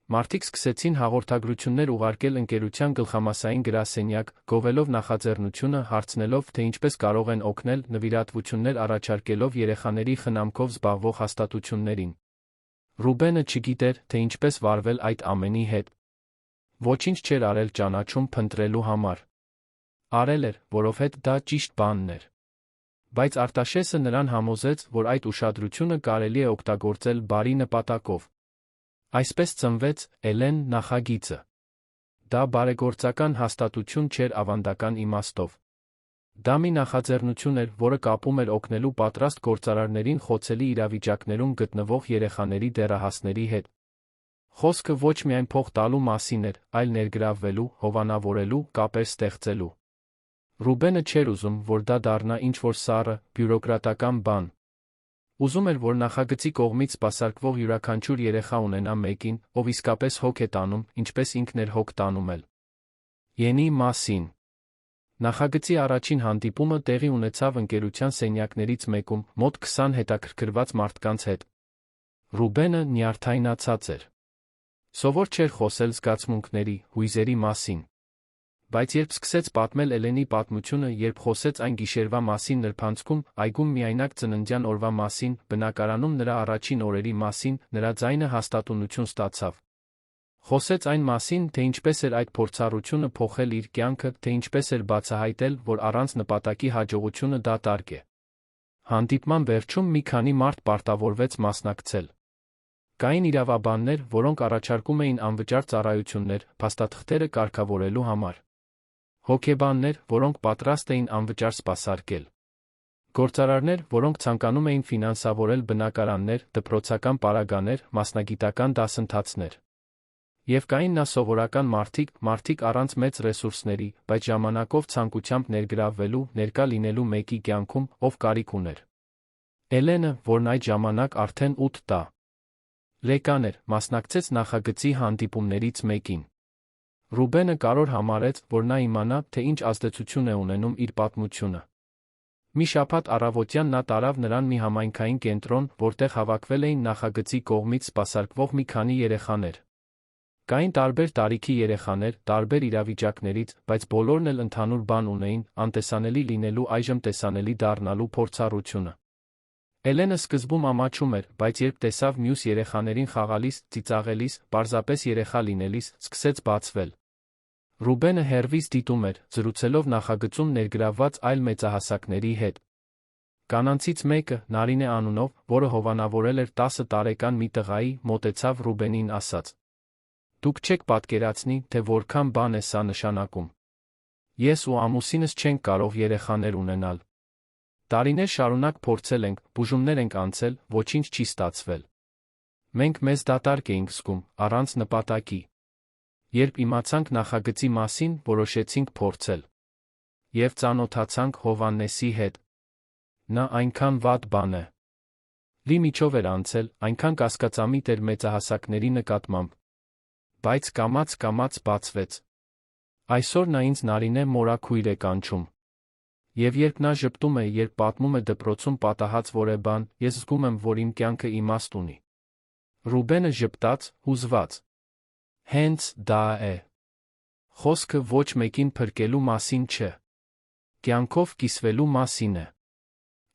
Մարդիկ սկսեցին հաղորդագրություններ ուղարկել ընկերության գլխամասային գրասենյակ, գովելով նախաձեռնությունը, հարցնելով, թե ինչպես կարող են օգնել, նվիրատվություններ առաջարկելով երեխաների խնամքով զբաղվող հաստատություններին։ Ռուբենը չգիտեր, թե ինչպես վարվել այդ ամենի հետ։ Ոչինչ չէր արել ճանաչում փնտրելու համար։ Արել էր, որովհետև դա ճիշտ բանն էր։ Բայց Արտաշեսը նրան համոզեց, որ այդ ուշադրությունը կարելի է օգտագործել բարի նպատակով։ Այսպես ծնվեց Էլեն նախագիծը։ Դա բարեգործական հաստատություն չէր ավանդական իմաստով։ Դա մի նախաձեռնություն էր, որը կապում էր օգնելու պատրաստ գործարարներին խոցելի իրավիճակներում գտնվող երեխաների դեռահասների հետ։ Խոսքը ոչ միայն փող տալու մասին էր, այլ ներգրավվելու, հովանավորելու, կապեր ստեղծելու։ Ռուբենը չէր ուզում, որ դա դառնա ինչ-որ սառը, բյուրոկրատական բան։ Ուզում էր, որ նախագծի կողմից սպասարկվող յուրաքանչյուր երեխա ունենա մեկին, ով իսկապես հոգ է տանում, ինչպես ինքն էր հոգ տանում էլ։ Յենի մասին։ Նախագծի առաջին հանդիպումը տեղի ունեցավ ընկերության սենյակներից մեկում, մոտ 20 հետաքրքրված մարդկանց հետ։ Ռուբենը նյարդայնացած էր։ Սովոր չէր խոսել զգացմունքների, հույզերի մասին։ Բայց երբ սկսեց պատմել Էլենի պատմությունը, երբ խոսեց այն գիշերվա մասին նրբանցքում, այգում միայնակ ծննդյան օրվա մասին, բնակարանում նրա առաջին օրերի մասին, նրա ձայնը հաստատունություն ստացավ։ Խոսեց այն մասին, թե ինչպես էր այդ փորձառությունը փոխել իր կյանքը, թե ինչպես էր բացահայտել, որ առանց նպատակի հաջողությունը դատարկ է։ Հանդիպման վերջում մի քանի մարդ պարտավորվեց մասնակցել։ Կային իրավաբաններ, որոնք առաջարկում էին անվճար ծառայություններ, փաստաթղթերը կարգավորելու համար։ Հոգեբաններ, որոնք պատրաստ էին անվճար սպասարկել։ Գործարարներ, որոնք ցանկանում էին ֆինանսավորել բնակարաններ, դպրոցական պարագաներ, մասնագիտական դասընթացներ։ Եվ կային նա սովորական մարդիկ առանց մեծ ռեսուրսների, բայց ժամանակով ցանկությամբ ներգրավվելու, ներկա լինելու մեկի կյանքում, ով կարիք ուներ։ Էլենը, որն այդ ժամանակ արդեն 8 էր, մասնակցեց նախագծի հանդիպումներից մեկին։ Ռուբենը կարևոր համարեց, որ նա իմանա, թե ինչ ազդեցություն է ունենում իր պատմությունը։ Մի շաբաթ առավոտյան նա տարավ նրան մի համայնքային կենտրոն, որտեղ հավաքվել էին նախագծի կողմից սպասարկվող մի քանի երեխաներ։ Կային տարբեր տարիքի երեխաներ, տարբեր իրավիճակներից, բայց բոլորն էլ ընդհանուր բան ունեին՝ անտեսանելի լինելու այժմ տեսանելի դառնալու փորձառությունը։ Էլենը սկզբում ամաչում էր, բայց երբ տեսավ մյուս երեխաներին խաղալիս, ծիծաղելիս, պարզապես երեխա լինելիս, սկսեց բացվել։ Ռուբենը հեռվից դիտում էր, զրուցելով նախագծում ներգրավված այլ մեծահասակների հետ։ Կանանցից մեկը, Նարինե անունով, որը հովանավորել էր 10 տարեկան մի տղայի, մոտեցավ Ռուբենին ասաց. «Դուք չեք պատկերացնի, թե որքան բան է սա նշանակում։ Ես ու ամուսինս չենք կարող երեխաներ ունենալ։ Տարիներ շարունակ փորձել ենք, բուժումներ ենք անցել, ոչինչ չի ստացվել։ Մենք մեզ դատարկ էինք զգում, առանց նպատակի։ Երբ իմացանք նախագծի մասին, որոշեցինք փորձել։ Եվ ծանոթացանք Հովհաննեսի հետ։ Նա այնքան վատ բան է։ Լի միջով էր անցել, այնքան կասկածամիտ էր մեծահասակների նկատմամբ։ Բայց կամաց բացվեց։ Այսօր նա ինձ Նարինե մորաքույր է կանչում։ Եվ երբ նա ժպտում է, երբ պատմում է դպրոցում պատահած որևէ բան, ես զգում եմ, որ իմ կյանքը իմաստ ունի»։ Ռուբենը ժպտաց, հուզված։ Հենց դա է։ Խոսքը ոչ մեկին փրկելու մասին չէ։ Կյանքով կիսվելու մասին է։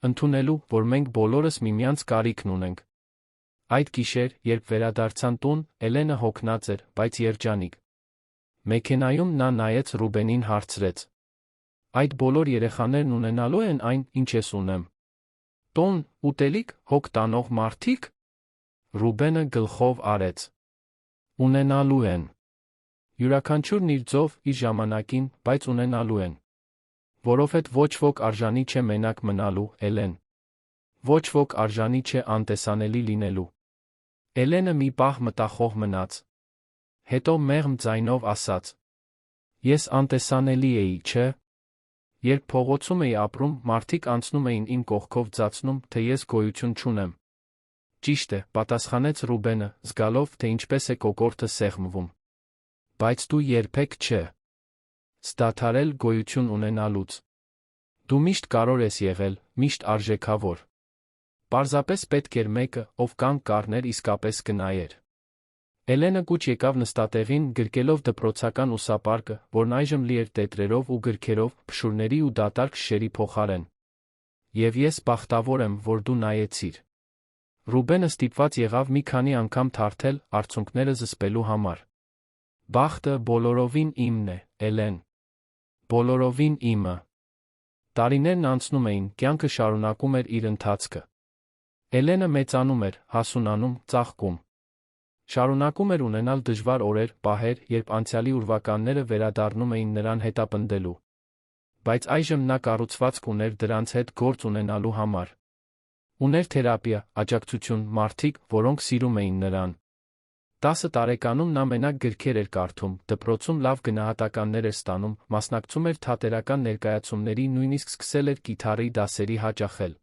Ընդունելու, որ մենք բոլորս միմյանց կարիքն ունենք։ Այդ գիշեր, երբ վերադարձան տուն, Էլենը հոգնած էր, բայց երջանիկ։ Մեքենայում նա նայեց Ռուբենին հարցրեց. «Այդ բոլոր երեխաներն ունենալու են այն, ինչ ես ունեմ։ Տոն, ուտելիք, հոգ տանող մարդիկ»։ Ռուբենը գլխով արեց։ Ունենալու են։ Յուրաքանչյուրն իր ձով, իր ժամանակին, բայց ունենալու են։ Որովհետև ոչ ոք արժանի չէ մենակ մնալու, Էլեն։ Ոչ ոք արժանի չէ անտեսանելի լինելու։ Էլենը մի պահ մտախոհ մնաց։ Հետո մեղմ ձայնով ասաց. «Ես անտեսանելի էի, չէ՞։ Երբ փողոցում էի ապրում, մարդիկ անցնում էին իմ կողքով ձացնում, թե ես գոյություն չունեմ»։ Ճիշտ է, պատասխանեց Ռուբենը, զգալով, թե ինչպես է կոկորդը սեղմվում։ Բայց դու երբեք չդադարել գոյություն ունենալուց։ Դու միշտ կարևոր ես եղել, միշտ արժեքավոր։ Պարզապես պետք էր մեկը, ով կանգ կառներ իսկապես կնայեր։ Էլենը կուչ եկավ նստատեղին, գրկելով դպրոցական ուսապարկը, որն այժմ լի էր տետրերով ու գրքերով, փշուրների ու դատարկ շշերի փոխարեն։ Եվ ես բախտավոր եմ, որ դու նայեցիր։ Ռուբենը ստիպված եղավ մի քանի անգամ թարթել, արցունքները զսպելու համար։ Բախտը բոլորովին իմն է, Էլեն։ Բոլորովին իմը։ Տարիներն անցնում էին, կյանքը շարունակում էր իր ընթացքը։ Էլենը մեծանում էր, հասունանում, ծաղկում։ Շարունակում էր ունենալ դժվար օրեր, պահեր, երբ անցյալի ուրվականները վերադառնում էին նրան հետապնդելու։ Բայց այժմ նա կառուցվածք ուներ դրանց հետ գործ ունենալու համար։ Ուներ թերապիա, աջակցություն, մարդիկ, որոնք սիրում էին նրան։ 10 տարեկանում նա մենակ գրքեր էր կարդում, դպրոցում լավ գնահատականներ էր ստանում, մասնակցում էր թատերական ներկայացումների, նույնիսկ սկսել էր կիթառի դասերի հաճախել։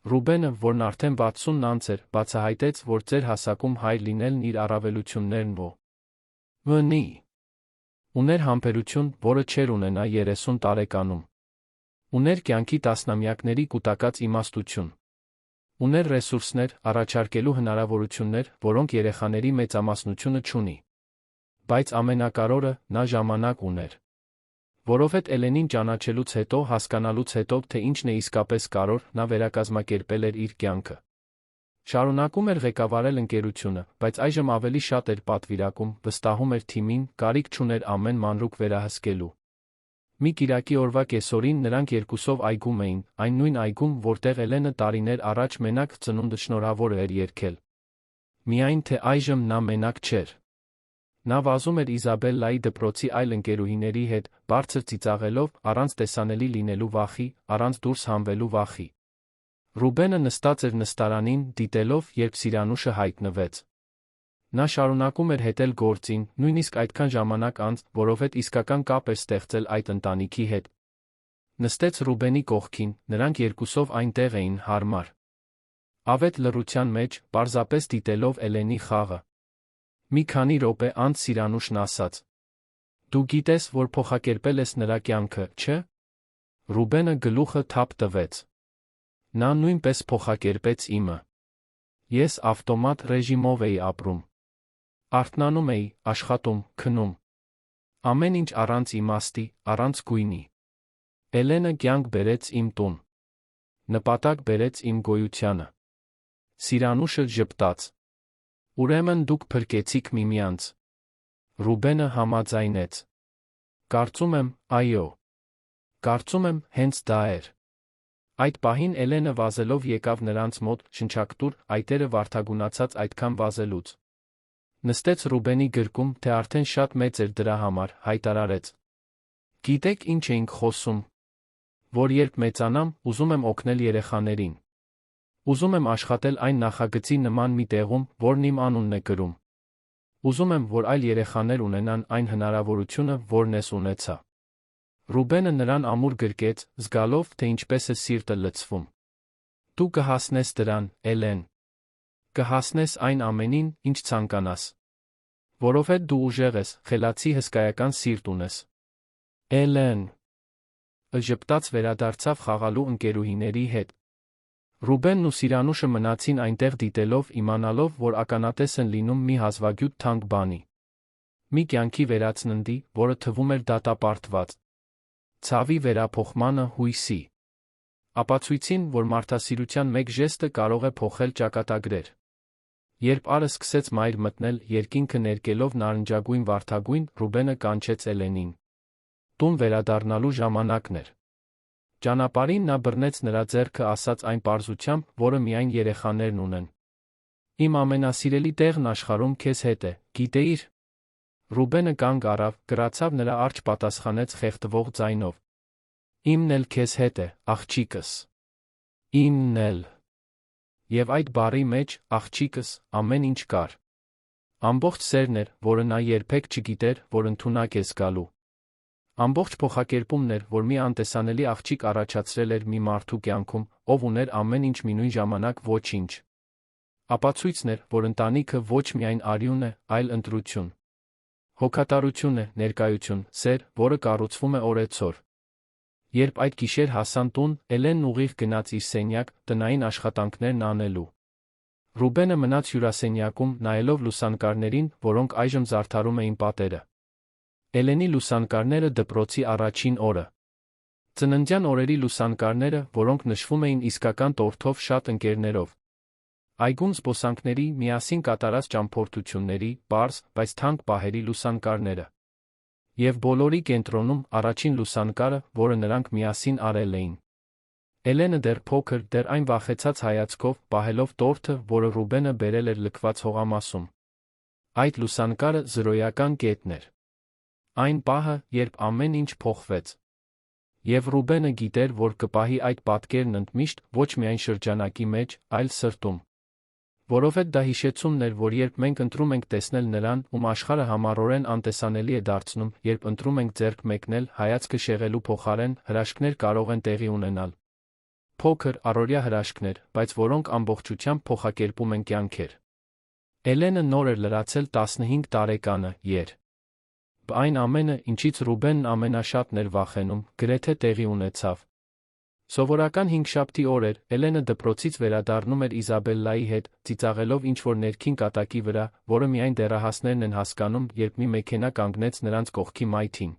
Ռուբենը, որն արդեն 60-ն անց էր, բացահայտեց, որ ծեր հասակում հայր լինելն իր առավելություններն ունի։ Ուներ համբերություն, որը չէր ունենա 30 տարեկանում։ Ուներ կյանքի տասնամյակների կուտակած իմաստություն։ Ուներ ռեսուրսներ, առաջարկելու հնարավորություններ, որոնք երեխաների մեծամասնությունը չունի։ Բայց ամենակարևորը, նա ժամանակ ուներ։ Որովհետև Էլենին ճանաչելուց հետո, հասկանալուց հետո, թե ինչն է իսկապես կարևոր, նա վերակազմակերպել էր իր կյանքը։ Շարունակում էր ղեկավարել ընկերությունը, բայց այժմ ավելի շատ էր պատվիրակում, վստահում էր թիմին, կարիք չուներ ամեն մանրուք վերահսկելու։ Մի կիրակի օրվա կեսօրին նրանք երկուսով այգում էին, այն նույն այգում, որտեղ Էլենը տարիներ առաջ մենակ ծնունդը շնորհավոր էր երգել։ Միայն թե այժմ նա մենակ չէր։ Նա վազում էր Իզաբելլայի դպրոցի այլ ընկերուհիների հետ, բարձր ծիծաղելով, առանց տեսանելի լինելու վախի, առանց դուրս հանվելու վախի։ Ռուբենը նստած էր նստարանին, դիտելով, երբ Սիրանուշը հայտնվեց։ Նա շարունակում էր հետել գործին, նույնիսկ այդքան ժամանակ անց, որովհետև իսկական կապ էր ստեղծել այդ ընտանիքի հետ։ Նստեց Ռուբենի կողքին, նրանք երկուսով այնտեղ էին հարմար։ Ավետ լռության մեջ, պարզապես դիտելով Էլենի խաղը։ Մի քանի րոպե անց Սիրանուշն ասաց. «Դու գիտես, որ փոխակերպել ես նրա կյանքը, չէ՞»։ Ռուբենը գլուխը թափ տվեց։ Նա նույնպես փոխակերպեց իմը։ Ես ավտոմատ ռեժիմով էի ապրում։ Արթնանում էի, աշխատում, քնում։ Ամեն ինչ առանց իմաստի, առանց գույնի։ Էլենը կյանք բերեց իմ տուն։ Նպատակ բերեց իմ գոյությանը։ Սիրանուշը ժպտաց։ Ուրեմն դուք փրկեցիք միմյանց։ Ռուբենը համաձայնեց։ Կարծում եմ, այո։ Կարծում եմ, հենց դա էր։ Այդ պահին Էլենը վազելով եկավ նրանց մոտ, շնչակտուր, այտերը վարդագունացած այդքան վազելուց։ Նստեց Ռուբենի գրկում, թե արդեն շատ մեծ էր դրա համար, հայտարարեց. «Գիտեք ինչ էինք խոսում։ Որ երբ մեծանամ, ուզում եմ օգնել երեխաներին։ Ուզում եմ աշխատել այն նախագծի նման մի տեղում, որն իմ անունն է կրում։ Ուզում եմ, որ այլ երեխաներ ունենան այն հնարավորությունը, որն ես ունեցա»։ Ռուբենը նրան ամուր գրկեց, զգալով, թե ինչպես է սիրտը լցվում։ «Դու կհասնես դրան, Էլեն։ Կհասնես այն ամենին, ինչ ցանկանաս։ Որովհետև դու ուժեղ ես, խելացի հսկայական սիրտ ունես»։ Էլեն ժպտաց վերադարձավ խաղալու ընկերուհիների հետ։ Ռուբենն ու Սիրանուշը մնացին այնտեղ դիտելով, իմանալով, որ ականատես են լինում մի հազվագյուտ թանկ բանի։ Մի կյանքի վերածննդի, որը թվում էր դատապարտված։ Ցավի վերափոխմանը, հույսի։ Ապացույցին, որ մարդասիրության մեկ ժեստը կարող է փոխել ճակատագրեր։ Երբ ալը սկսեց մայր մտնել, երկինքը ներկելով նարնջագույն վարդագույն, Ռուբենը կանչեց Էլենին։ Տուն վերադառնալու ժամանակն էր։ Ճանապարհին նա բռնեց նրա ձեռքը, ասաց այն պարզությամբ, որը միայն երեխաներն ունեն. «Իմ ամենասիրելի տեղն աշխարհում քեզ հետ է, գիտեիր»։ Ռուբենը կանգ առավ, գրացավ նրա առջ պատասխանեց խեղդվող ձայնով. «Իմն էլ քեզ հետ է, աղջիկս։ Իմն էլ»։ Եվ այդ բառի մեջ, աղջիկս, ամեն ինչ կար։ Ամբողջ սերն էր, որը նա երբեք չգիտեր, որ ընդունակ է զգալու։ Ամբողջ փոխակերպումն էր, որ մի անտեսանելի աղջիկ առաջացրել էր մի մարդու կյանքում, ով ուներ ամեն ինչ մինույն ժամանակ ոչինչ։ Ապացույցն էր, որ ընտանիքը ոչ միայն արյուն է, այլ ընտրություն։ Հոգատարություն է, ներկայություն, սեր, որը կառուցվում է օրեցօր։ Երբ այդ գիշեր հասան տուն, Էլենն ուղիղ գնաց իր սենյակ, տնային աշխատանքներն անելու։ Ռուբենը մնաց հյուրասենյակում, նայելով լուսանկարներին, որոնք այժմ զարդարում էին պատերը։ Էլենի լուսանկարները դպրոցի առաջին օրը։ Ծննդյան օրերի լուսանկարները, որոնք նշվում էին իսկական տորթով շատ ընկերներով։ Այգում զբոսանքների, միասին կատարած ճամփորդությունների, պարզ, բայց թանկ պահերի լուսանկարները։ Եվ բոլորի կենտրոնում առաջին լուսանկարը, որը նրանք միասին արել էին։ Էլենը դեռ փոքր, դեռ այն վախեցած հայացքով, պահելով տորթը, որը Ռուբենը բերել էր լքված հողամասում։ Այդ լուսանկարը զրոյական կետն էր։ Այն պահը, երբ ամեն ինչ փոխվեց։ Եվ Ռուբենը գիտեր, որ կպահի այդ պատկերն ընդմիշտ, ոչ միայն շրջանակի մեջ, այլ սրտում։ Որովհետև դա հիշեցումն էր, որ երբ մենք ընտրում ենք տեսնել նրան, ում աշխարհը համառորեն անտեսանելի է դարձնում, երբ ընտրում ենք ձեռք մեկնել, հայացքը շեղելու փոխարեն, հրաշքներ կարող են տեղի ունենալ։ Փոքր, առօրյա հրաշքներ, բայց որոնք ամբողջությամբ փոխակերպում են կյանքեր։ Էլենը նոր էր լրացել 15 տարեկանը, այն ամենը, ինչից Ռուբենն ամենաշատն էր վախենում, գրեթե տեղի ունեցավ։ Սովորական հինգշաբթի օր էր, Էլենը դպրոցից վերադառնում էր Իզաբելլայի հետ, ծիծաղելով ինչ-որ ներքին կատակի վրա, որը միայն դեռահասներն են հասկանում, երբ մի մեքենա կանգնեց նրանց կողքի մայթին։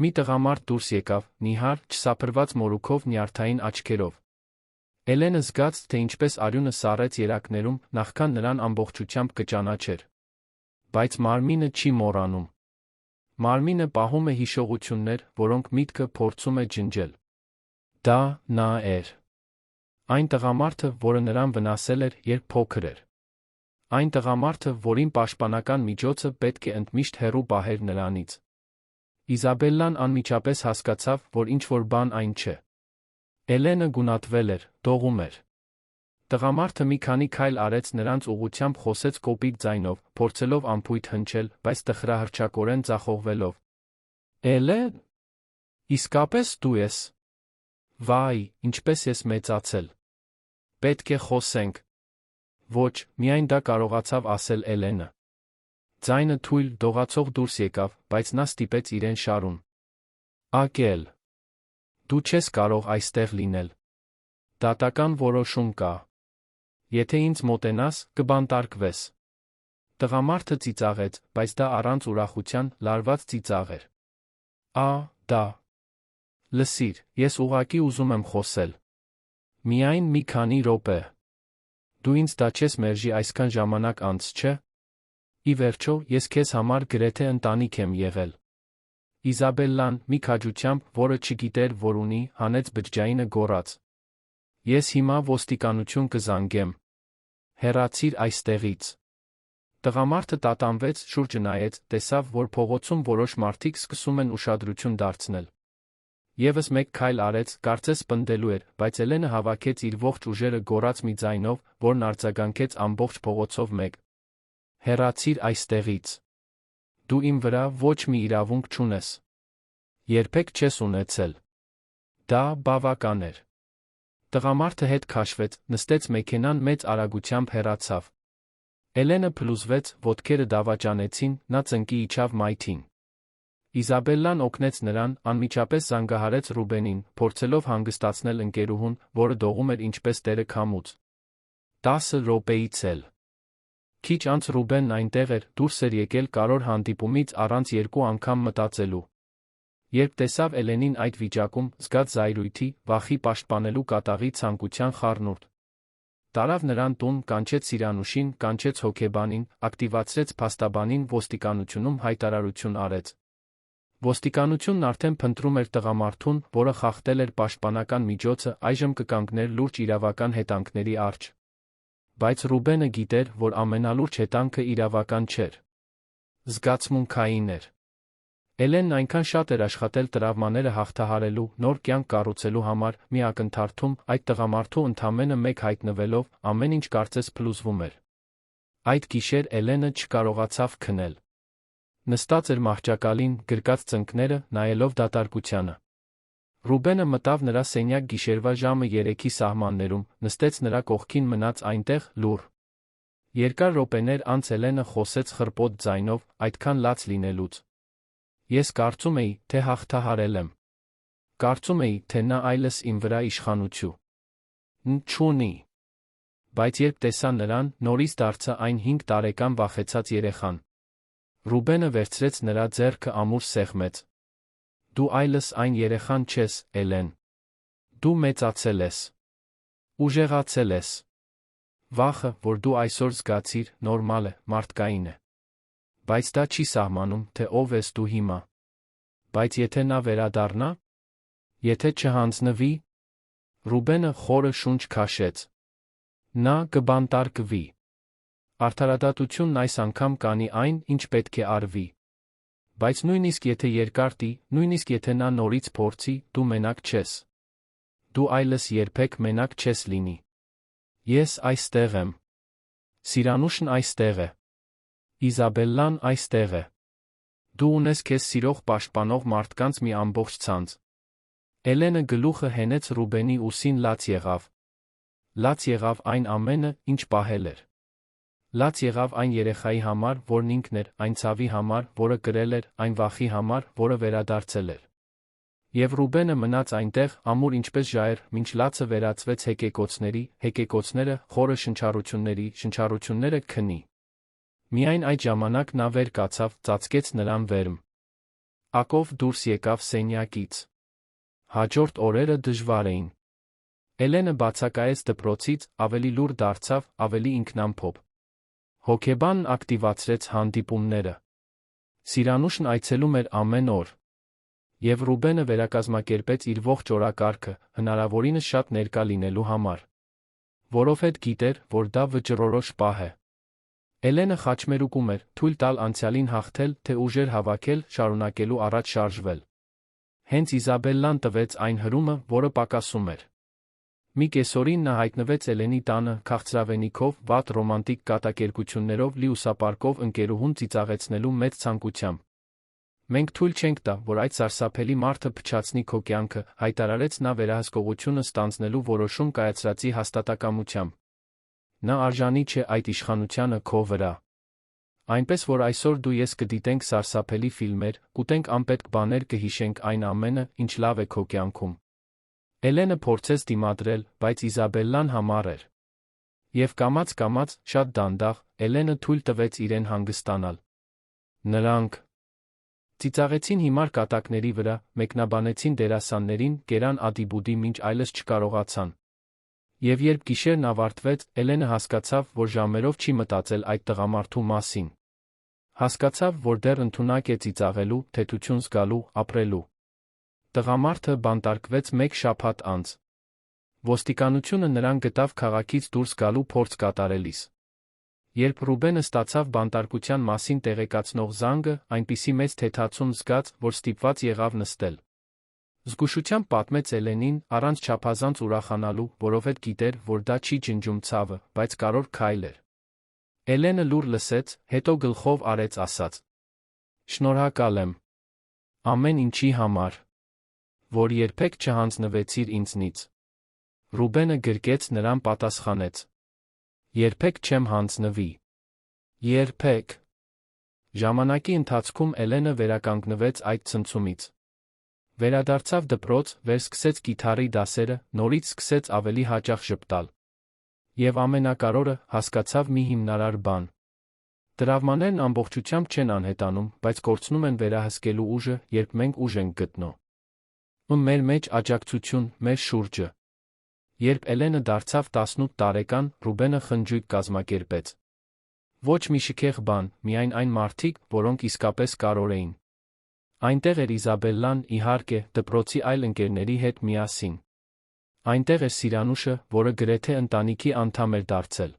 Մի տղամարդ դուրս եկավ, նիհար, չսափրված մորուքով, նյարդային աչքերով։ Էլենը զգաց, թե ինչպես արյունը սառեց երակներում, նախքան նրան ամբողջությամբ կճանաչեր։ Բայց մարմինը չի մոռանում։ Մարմինը պահում է հիշողություններ, որոնք միտքը փորձում է ջնջել։ Դա նա էր։ Այն տղամարդը, որը նրան վնասել էր, երբ փոքր էր։ Այն տղամարդը, որին պաշտպանական միջոցը պետք է ընդմիշտ հեռու պահեր նրանից։ Իզաբելլան անմիջապես հասկացավ, որ ինչ-որ բան այն չէ։ Էլենը գունատվել էր, դողում էր։ Տղամարդը մի քանի քայլ արեց նրանց ուղղությամբ, խոսեց կոպիտ ձայնով, փորձելով անփույթ հնչել, բայց տխրահռչակորեն ձախողվելով։ Էլեն, իսկապես դու ես։ Վայ, ինչպես ես մեծացել։ Պետք է խոսենք։ Ոչ, միայն դա կարողացավ ասել Էլենը։ Ձայնը թույլ, դողացող դուրս եկավ, բայց նա ստիպեց իրեն շարուն։ Ակել։ Դու չես կարող այստեղ լինել։ Դատական որոշում կա։ Եթե ինձ մոտենաս, կբանտարկվես։ Տղամարդը ծիծաղեց, բայց դա առանց ուրախության, լարված ծիծաղ էր։ Դա։ Լսիր, ես ուղղակի ուզում եմ խոսել։ Միայն մի քանի րոպե։ Դու ինձ դա չես մերժի այսքան ժամանակ անց, չէ՞։ Ի վերջո, ես քեզ համար գրեթե ընտանիք եմ եղել։ Իզաբելլան, մի քաջությամբ, որը չգիտեր, որ ունի, հանեց բջջայինը գոռաց։ Ես հիմա ոստիկանություն կզանգեմ։ Հեռացիր այստեղից։ Տղամարդը տատանվեց, շուրջը նայեց, տեսավ, որ փողոցում որոշ մարդիկ սկսում են ուշադրություն դարձնել։ Եվս մեկ քայլ արեց, կարծես պնդելու էր, բայց Էլենը հավաքեց իր ողջ ուժերը, գոռաց մի ձայնով, որն արձագանքեց ամբողջ փողոցով մեկ։ Հեռացիր այստեղից։ Դու իմ վրա ոչ մի իրավունք չունես։ Երբեք չես ունեցել։ Դա բավական էր։ Տղամարդը հետ քաշվեց, նստեց մեքենան, մեծ արագությամբ հեռացավ։ Էլենը փլուզվեց, ոտքերը դավաճանեցին, նա ծնկի իջավ մայթին։ Իզաբելլան օգնեց նրան, անմիջապես զանգահարեց Ռուբենին, փորձելով հանգստացնել ընկերուհուն, որը դողում էր ինչպես տերը քամուց։ 10 րոպեից էլ։ Քիչ անց Ռուբենն այնտեղ էր, դուրս էր եկել կարևոր հանդիպումից առանց երկու անգամ մտածելու։ Երբ տեսավ Էլենին այդ վիճակում, զգաց զայրույթի, վախի, պաշտպանելու կատաղի, ցանկության խառնուրդ։ Տարավ նրան տուն, կանչեց Սիրանուշին, կանչեց հոգեբանին, ակտիվացրեց փաստաբանին, ոստիկանությունում հայտարարություն արեց։ Ոստիկանությունն արդեն փնտրում էր տղամարդուն, որը խախտել էր պաշտպանական միջոցը, այժմ կկանգներ լուրջ իրավական հետանքների առջ։ Բայց Ռուբենը գիտեր, որ ամենալուրջ հետանքը իրավական չէր։ Զգացմունքային էր։ Էլենն այնքան շատ էր աշխատել տրավմաները հաղթահարելու, նոր կյանք կառուցելու համար, մի ակնթարթում, այդ տղամարդու ընդամենը մեկ հայտնվելով, ամեն ինչ կարծես փլուզվում էր։ Այդ գիշեր Էլենը չկարողացավ քնել։ Նստած էր մահճակալին, գրկած ծնկները, նայելով դատարկությանը։ Ռուբենը մտավ նրա սենյակ գիշերվա ժամը 3-ի սահմաններում, նստեց նրա կողքին, մնաց այնտեղ, լուռ։ Երկար րոպեներ անց Էլենը խոսեց խռպոտ ձայնով, այդքան լաց լինելուց։ Ես կարծում էի, թե հաղթահարել եմ։ Կարծում էի, թե նա այլս իմ վրա իշխանություն չունի։ Բայց երբ տեսա նրան, նորից դարձա այն 5 տարեկան վախեցած երեխան։ Ռուբենը վերցրեց նրա ձեռքը ամուր սեղմեց։ Դու այլս այն երեխան չես, Էլեն։ Դու մեծացել ես։ Ուժեղացել ես։ Վախը, որ դու այսօր զգացիր, նորմալ է, մարդկային է։ Բայց դա չի սահմանում, թե ով ես դու հիմա։ Բայց եթե նա վերադառնա, եթե չհանձնվի, Ռուբենը խորը շունչ քաշեց։ Նա կբանտարկվի։ Արդարադատությունն այս անգամ կանի այն, ինչ պետք է արվի։ Բայց նույնիսկ եթե երկար տի, նույնիսկ եթե նա նորից փորձի, դու մենակ չես։ Դու այլս երբեք մենակ չես լինի։ Ես այստեղ եմ։ Սիրանուշն այստեղ է։ Իզաբելլան այստեղ է։ Դու ունես քեզ սիրող պաշտպանող մարդկանց մի ամբողջ ցանց։ Էլենը գլուխը հենեց Ռուբենի ուսին լաց եղավ։ Լաց եղավ այն ամենը, ինչ պահել էր։ Լաց եղավ այն երեխայի համար, որն ինքն էր, այն ցավի համար, որը կրել էր, այն վախի համար, որը վերադարձել էր։ Եվ Ռուբենը մնաց այնտեղ, ամուր ինչպես ժայռ, մինչ լացը վերածվեց հեկեկոցների, հեկեկոցները խորը շնչառությունները քնի։ Միայն այդ ժամանակ նա վեր կացավ, ծածկեց նրան վերմ։ Ակով դուրս եկավ սենյակից։ Հաջորդ օրերը դժվար էին։ Էլենը բացակայեց դպրոցից, ավելի լուր դարձավ, ավելի ինքնամփոփ։ Հոգեբանն ակտիվացրեց հանդիպումները։ Սիրանուշն այցելում էր ամեն օր։ Եվ Ռուբենը վերակազմակերպեց իր ողջ օրակարգը, հնարավորինս շատ ներկա լինելու համար։ Որովհետև գիտեր, որ դա վճռորոշ պահ է։ Էլենը խաչմերուկում էր, թույլ տալ անցյալին հաղթել, թե ուժեր հավաքել, շարունակելու առաջ շարժվել։ Հենց Իզաբելլան տվեց այն հրումը, որը պակասում էր։ Մի կեսօրին նա հայտնվեց Էլենի տանը, քաղցրավենիքով, վատ ռոմանտիկ կատակերգություններով լի ուսապարկով ընկերուհուն ծիծաղեցնելու մեծ ցանկությամբ։ Մենք թույլ չենք տա, որ այդ սարսափելի մարդը փչացնի քո կյանքը, հայտարարեց նա վերահսկողությունը ստանձնելու որոշում կայացրածի հաստատակամությամբ։ Նա արժանի չէ այդ իշխանությանը քո վրա։ Այնպես որ այսօր դու ես կդիտենք սարսափելի ֆիլմեր, կուտենք անպետք բաներ, կհիշենք այն ամենը, ինչ լավ է քո կյանքում։ Էլենը փորձեց դիմադրել, բայց Իզաբելլան համառ էր։ Եվ կամաց, շատ դանդաղ, Էլենը թույլ տվեց իրեն հանգստանալ։ Նրանք ծիծաղեցին հիմար կատակների վրա, մեկնաբանեցին դերասաններին, կերան ադի-բուդի մինչ այլս չկարողացան։ Եվ երբ գիշերն ավարտվեց, Էլենը հասկացավ, որ ժամերով չի մտածել այդ տղամարդու մասին։ Հասկացավ, որ դեռ ընդունակ է ծիծաղելու, թեթություն զգալու, ապրելու։ Տղամարդը բանտարկվեց 1 շաբաթ անց։ Ոստիկանությունը նրան գտավ քաղաքից դուրս գալու փորձ կատարելիս։ Երբ Ռուբենը ստացավ բանտարկության մասին տեղեկացնող զանգը, այնպիսի մեծ թեթացում զգաց, որ ստիպված եղավ նստել։ Զգուշությամբ պատմեց Էլենին, առանց չափազանց ուրախանալու, որովհետև գիտեր, որ դա չի ջնջում ցավը, բայց կարևոր քայլ էր։ Էլենը լուր լսեց, հետո գլխով արեց ասաց. Շնորհակալ եմ։ Ամեն ինչի համար, որ երբեք չհանձնվեցիր ինձնից։ Ռուբենը գրկեց նրան պատասխանեց. Երբեք չեմ հանձնվի։ Երբեք։ Ժամանակի ընթացքում Էլենը վերականգնվեց այդ ցնցումից։ Վերադարձավ դպրոց, վերսկսեց կիթառի դասերը, նորից սկսեց ավելի հաճախ ժպտալ։ Եվ ամենակարևորը, հասկացավ մի հիմնարար բան։ Տրավմաներն ամբողջությամբ չեն անհետանում, բայց կորցնում են վերահսկելու ուժը, երբ մենք ուժ ենք գտնում։ Մեր մեջ աջակցություն, մեր շուրջը։ Երբ Էլենը դարձավ 18 տարեկան, Ռուբենը խնջույք կազմակերպեց։ Ոչ մի շքեղ բան, միայն այն մարդիկ, որոնք իսկապես կարող էին։ Այնտեղ էր Իզաբելլան, իհարկե, դպրոցի այլ ընկերների հետ միասին։ Այնտեղ էր Սիրանուշը, որը գրեթե ընտանիքի անդամ էր դարձել։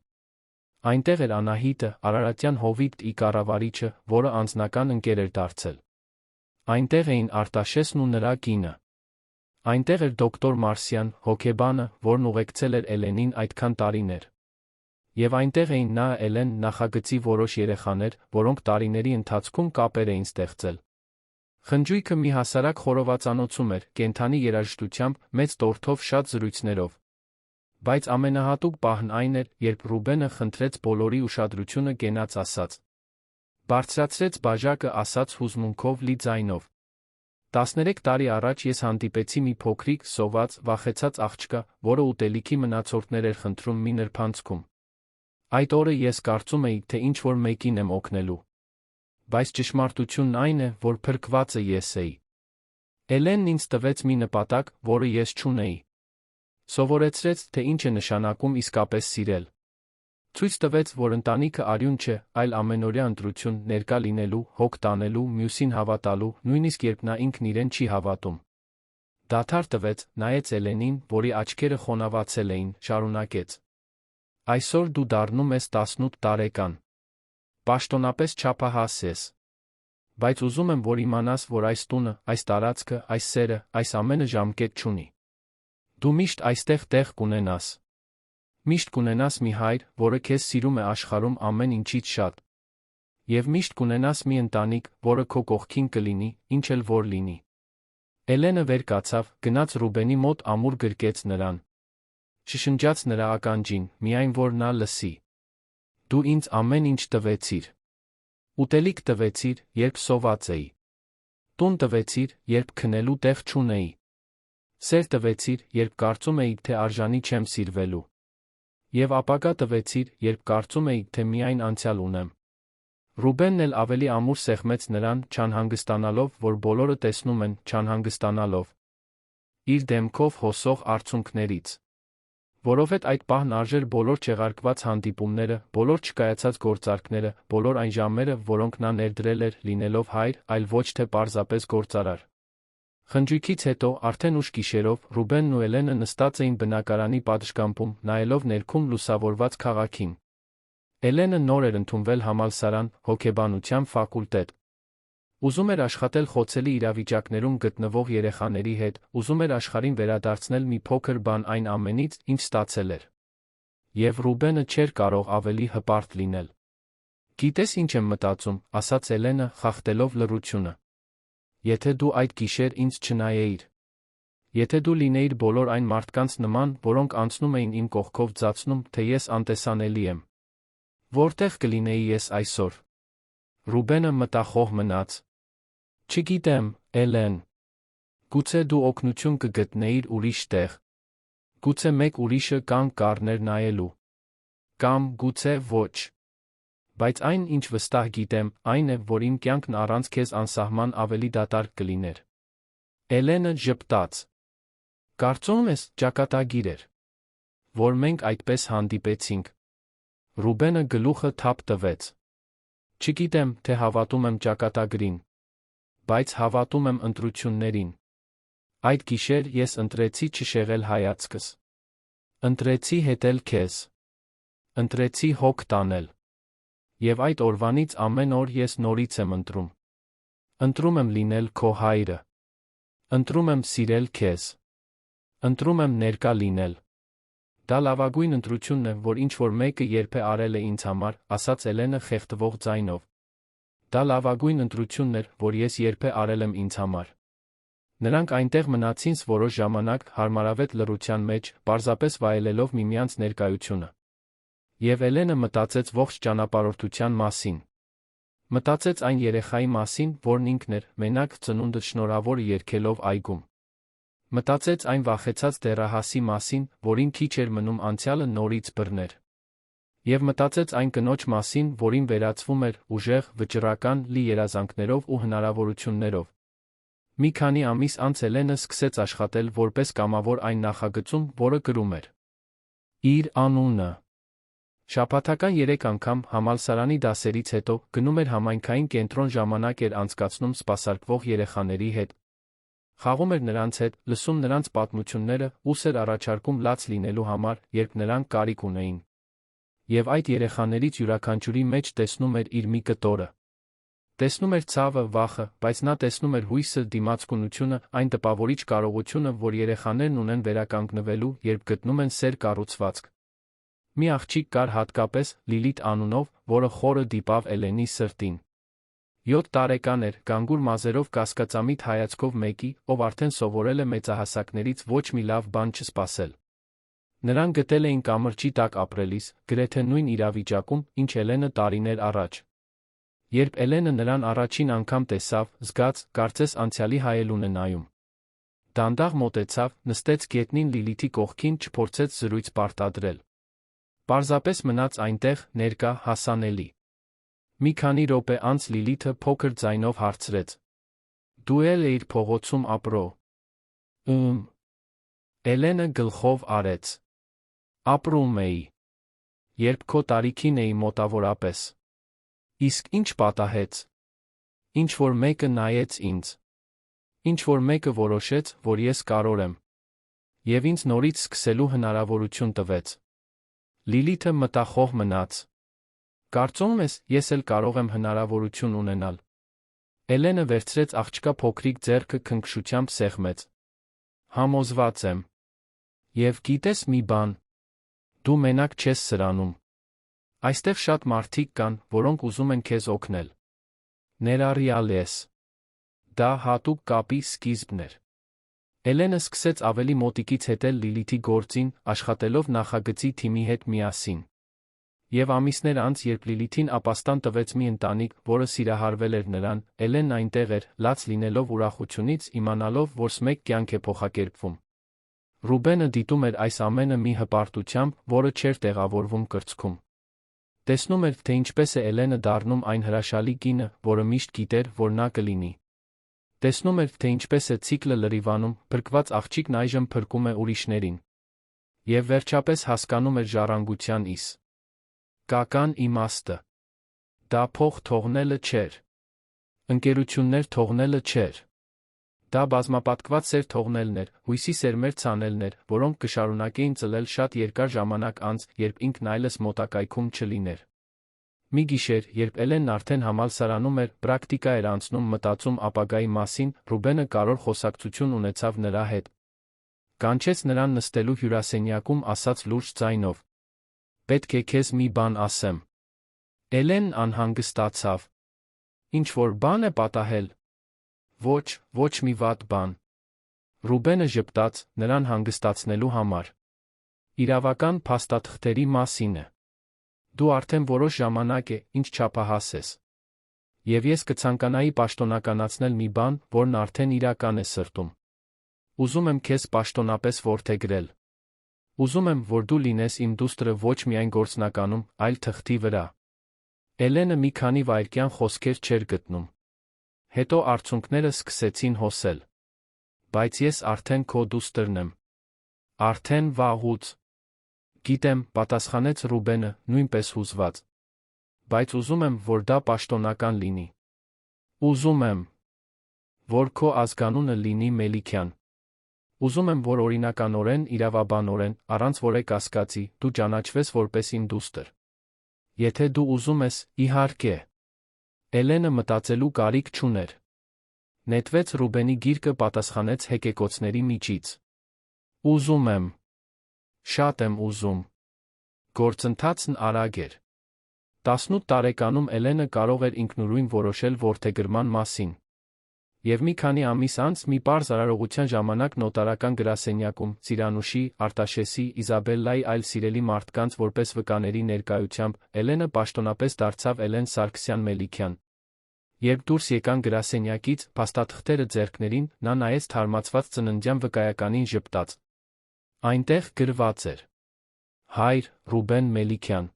Այնտեղ էր Անահիտը, արարատյան Հովիկ կառավարիչը, որը անձնական ընկեր էր դարձել։ Այնտեղ էին Արտաշեսն ու նրա կինը։ Այնտեղ էր դոկտոր Մարսյան, հոգեբանը, որն ուղեկցել էր Էլենին այդքան տարիներ։ Եվ այնտեղ էին նա, Էլեն, նախագծի որոշ երեխաներ, որոնք տարիների ընթացքում կապեր էին ստեղծել։ Խնջույքը մի հասարակ խորովածանոցում էր, կենդանի երաժշտությամբ, մեծ տորթով, շատ զրույցներով։ Բայց ամենահատուկ պահն այն էր, երբ Ռուբենը խնդրեց բոլորի ուշադրությունը գենաց ասաց։ Բարձրացրեց բաժակը ասաց հուզմունքով լի ձայնով. 13 տարի առաջ ես հանդիպեցի մի փոքրիկ, սոված, վախեցած աղջկա, որը ուտելիքի մնացորդներ էր խնդրում մի նրբանցքում։ Այդ օրը ես կարծում էի, թե ինչ-որ մեկին եմ օգնելու։ Բայց ճշմարտությունն այն է, որ փրկվածը ես էի։ Էլենն ինձ տվեց մի նպատակ, որը ես չունեի։ Սովորեցրեց, թե ինչ է նշանակում իսկապես սիրել։ Ցույց տվեց, որ ընտանիքը արյուն չէ, այլ ամենօրյա ընտրություն, ներկա լինելու, հոգ տանելու, մյուսին հավատալու, նույնիսկ երբ նա ինքն իրեն չի հավատում։ Դադար տվեց, նայեց Էլենին, որի աչքերը խոնավացել էին, շարունակեց. Այսօր դու դառնում ես 18 տարեկան։ Պաշտոնապես չափահաս ես։ Բայց ուզում եմ, որ իմանաս, որ այս տունը, այս տարածքը, այս սերը, այս ամենը ժամկետ չունի։ Դու միշտ այստեղ տեղ կունենաս։ Միշտ կունենաս մի հայր, որը քեզ սիրում է աշխարհում ամեն ինչից շատ։ Եվ միշտ կունենաս մի ընտանիք, որը քո կողքին կլինի, ինչ էլ որ լինի։ Էլենը վեր կացավ, գնաց Ռուբենի մոտ ամուր գրկեց նրան։ Շշնջաց նրա ականջին, միայն որ նա լսի։ Դու ինձ ամեն ինչ տվեցիր։ Ուտելիք տվեցիր, երբ սոված էի։ Տուն տվեցիր, երբ քնելու տեղ չունեի։ Սեր տվեցիր, երբ կարծում էի, թե արժանի չեմ սիրվելու։ Եվ ապագա տվեցիր, երբ կարծում էի, թե միայն անցյալ ունեմ։ Ռուբենն էլ ավելի ամուր սեղմեց նրան, չանհանգստանալով, որ բոլորը տեսնում են, չանհանգստանալով իր դեմքով հոսող արցունքներից։ Որովհետև այդ պահն արժեր բոլոր չեղարկված հանդիպումները, բոլոր չկայացած գործարքները, բոլոր այն ժամերը, որոնք նա ներդրել էր, լինելով հայր, այլ ոչ թե պարզապես գործարար։ Խնջույքից հետո, արդեն ուշ գիշերով, Ռուբենն ու Էլենը նստած էին բնակարանի պատշգամբում, նայելով ներքում լուսավորված քաղաքին։ Էլենը նոր էր ընդունվել համալսարան, հոգեբանության ֆակուլտետ։ Ուզում էր աշխատել խոցելի իրավիճակներում գտնվող երեխաների հետ, ուզում էր աշխարհին վերադարձնել մի փոքր բան այն ամենից, ինչ ստացել էր։ Եվ Ռուբենը չէր կարող ավելի հպարտ լինել։ Գիտես ինչ եմ մտածում, ասաց Էլենը, խախտելով լռությունը։ Եթե դու այդ գիշեր ինձ չնայեիր։ Եթե դու լինեիր բոլոր այն մարդկանց նման, որոնք անցնում էին իմ կողքով ձացնում, թե ես անտեսանելի եմ։ Որտեղ կլինեի ես այսօր։ Ռուբենը մտախոհ մնաց։ Չգիտեմ, Էլեն։ Գուցե դու օգնություն կգտնեիր ուրիշ տեղ։ Գուցե մեկ ուրիշը կանգ կառներ նայելու։ Կամ գուցե ոչ։ Բայց այն, ինչ վստահ գիտեմ, այն է, որ իմ կյանքն առանց քեզ անսահման ավելի դատարկ կլիներ։ Էլենը ժպտաց։ Կարծում ես, ճակատագիր էր, որ մենք այդպես հանդիպեցինք։ Ռուբենը գլուխը թափ տվեց։ Չգիտեմ, թե հավատում եմ ճակատագրին, բայց հավատում եմ ընտրություններին։ Այդ գիշեր ես ընտրեցի չշեղել հայացքս։ Ընտրեցի հետել քեզ։ Ընտրեցի հոգ տանել։ Եվ այդ օրվանից ամեն օր ես նորից եմ ընտրում։ Ընտրում եմ լինել քո հայրը։ Ընտրում եմ սիրել քեզ։ Ընտրում եմ ներկա լինել։ Դա լավագույն ընտրությունն է, որ ինչ-որ մեկը երբե արել է ինձ համար, ասաց Էլենը խեղդվող ձայնով։ Դա լավագույն ընտրությունն էր, որ ես երբե արել եմ ինձ համար։ Նրանք այնտեղ մնացին որոշ ժամանակ, հարմարավետ լռության մեջ, պարզապես վայելելով միմյանց ներկայությունը։ Եվ Էլենը մտածեց ողջ ճանապարհորդության մասին։ Մտածեց այն երեխայի մասին, որն ինքն էր, մենակ, ծնունդը շնորհավորը երգելով այգում։ Մտածեց այն վախեցած դեռահասի մասին, որին քիչ էր մնում անցյալը նորից բռներ։ Եվ մտածեց այն կնոջ մասին, որին վերածվում էր, ուժեղ, վճռական, լի երազանքներով ու հնարավորություններով։ Մի քանի ամիս անց Էլենը սկսեց աշխատել որպես կամավոր այն նախագծում, որը կրում էր իր անունը։ Շաբաթական 3 անգամ համալսարանի դասերից հետո գնում էր համայնքային կենտրոն, ժամանակ էր անցկացնում սպասարկվող երեխաների հետ։ Խաղում էր նրանց հետ, լսում նրանց պատմությունները, ուս էր առաջարկում լաց լինելու համար, երբ նրանք կարիք ունեին։ Եվ այդ երեխաներից յուրաքանչյուրի մեջ տեսնում էր իր մի կտորը։ Տեսնում էր ցավը, վախը, բայց նա տեսնում էր հույսը, դիմացկունությունը, այն տպավորիչ կարողությունը, որ երեխաներն ունեն վերականգնվելու, երբ գտնում են սեր կառուցվածք։ Մի աղջիկ կար հատկապես, Լիլիթ անունով, որը խորը դիպավ Էլենի սրտին։ 7 տարեկան էր, գանգուր մազերով, կասկածամիտ հայացքով մեկի, ով արդեն սովորել է մեծահասակներից ոչ մի լավ բան չսպասել։ Նրան գտել էին կամրջի տակ ապրելիս, գրեթե նույն իրավիճակում, ինչ Էլենը տարիներ առաջ։ Երբ Էլենը նրան առաջին անգամ տեսավ, զգաց, կարծես անցյալի հայելուն է նայում։ Դանդաղ մոտեցավ, նստեց գետնին Լիլիթի կողքին, չփորձեց զրույց պարտադրել։ Պարզապես մնաց այնտեղ, ներկա, հասանելի։ Մի քանի րոպե անց Լիլիթը փոքր ձայնով հարցրեց. «Դու էլ էիր փողոցում ապրո»։ Էլենը գլխով արեց։ «Ապրում էի։ Երբ քո տարիքին էի մոտավորապես»։ «Իսկ ինչ պատահեց»։ «Ինչ-որ մեկը նայեց ինձ։ Ինչ-որ մեկը որոշեց, որ ես կարող եմ։ Եվ ինձ նորից սկսելու հնարավորություն տվեց»։ Լիլիթը մտախոհ մնաց։ «Կարծում ես, ես էլ կարող եմ հնարավորություն ունենալ»։ Էլենը վերցրեց աղջկա փոքրիկ ձեռքը քնքշությամբ սեղմեց։ «Համոզված եմ։ Եվ գիտես մի բան. դու մենակ չես սրանում։ Այստեղ շատ մարդիկ կան, որոնք ուզում են քեզ օգնել։ Ներառյալ ես»։ Դա հատուկ կապի սկիզբն էր։ Էլենը սկսեց ավելի մոտիկից հետել Լիլիթի գործին, աշխատելով նախագծի թիմի հետ միասին։ Եվ ամիսներ անց, երբ Լիլիթին ապաստան տվեց մի ընտանիք, որը սիրահարվել էր նրան, Էլենն այնտեղ էր, լաց լինելով ուրախությունից, իմանալով, որ մեկ կյանք է փոխակերպվում։ Ռուբենը դիտում էր այս ամենը մի հպարտությամբ, որը չէր տեղավորվում կրծքում։ Տեսնում էր, թե ինչպես է Էլենը դառնում այն հրաշալի կինը, որը միշտ գիտեր, որ նա կլինի։ Տեսնում էր, թե ինչպես է ցիկլը լրիվանում, փրկված աղջիկն այժմ փրկում է ուրիշներին։ Եվ վերջապես հասկանում էր ժառանգության իսկական իմաստը։ Դա փող թողնելը չէր։ Ընկերություններ թողնելը չէր։ Դա բազմապատկված սեր թողնելն էր, հույսի սերմեր ցանելն էր, որոնք կշարունակեին ծլել շատ երկար ժամանակ անց, երբ ինքն այլևս մոտակայքում չլիներ։ Մի գիշեր, երբ Էլենն արդեն համալսարանում էր, պրակտիկա էր անցնում, մտածում ապագայի մասին, Ռուբենը կարճ խոսակցություն ունեցավ նրա հետ։ Կանչեց նրան նստելու հյուրասենյակում, ասաց լուրջ ձայնով. «Պետք է քեզ մի բան ասեմ»։ Էլենն անհանգստացավ։ «Ինչ-որ բան է պատահել»։ «Ոչ, ոչ մի վատ բան»։ Ռուբենը ժպտաց, նրան հանգստացնելու համար։ «Իրավական փաստաթղթերի մասին է։ Դու արդեն որոշ ժամանակ է, ինչ չափահաս ես։ Եվ ես կցանկանայի պաշտոնականացնել մի բան, որն արդեն իրական է սրտում։ Ուզում եմ քեզ պաշտոնապես որդեգրել։ Ուզում եմ, որ դու լինես իմ դուստրը ոչ միայն գործնականում, այլ թղթի վրա»։ Էլենը մի քանի վայրկյան խոսքեր չէր գտնում։ Հետո արցունքները սկսեցին հոսել։ «Բայց ես արդեն քո դուստրն եմ։ Արդեն վաղուց»։ «Գիտեմ», պատասխանեց Ռուբենը, նույնպես հուզված։ «Բայց ուզում եմ, որ դա պաշտոնական լինի։ Ուզում եմ, որ քո ազգանունը լինի Մելիքյան։ Ուզում եմ, որ օրինականորեն, իրավաբանորեն, առանց որևէ կասկածի, դու ճանաչվես որպես իմ դուստր։ Եթե դու ուզում ես, իհարկե»։ Էլենը մտածելու կարիք չուներ։ Նետվեց Ռուբենի գիրկը, պատասխանեց հեկեկոցների միջից։ «Ուզում եմ։ Շատ եմ ուզում»։ Գործընթացն արագ էր։ 18 տարեկանում Էլենը կարող էր ինքնուրույն որոշել որդեգրման մասին։ Եվ մի քանի ամիս անց, մի պարզ արարողության ժամանակ նոտարական գրասենյակում, Ծիրանուշի, Արտաշեսի, Իզաբելլայի այլ սիրելի մարդկանց որպես վկաների ներկայությամբ, Էլենը պաշտոնապես դարձավ Էլեն Սարգսյան Մելիքյան։ Երբ դուրս եկան գրասենյակից, փաստաթղթերը ձեռքներին, նա նայեց թարմացված ծննդյան վկայականին, ժպտաց։ Այնտեղ գրված էր. «Հայր, Ռուբեն Մելիքյան»։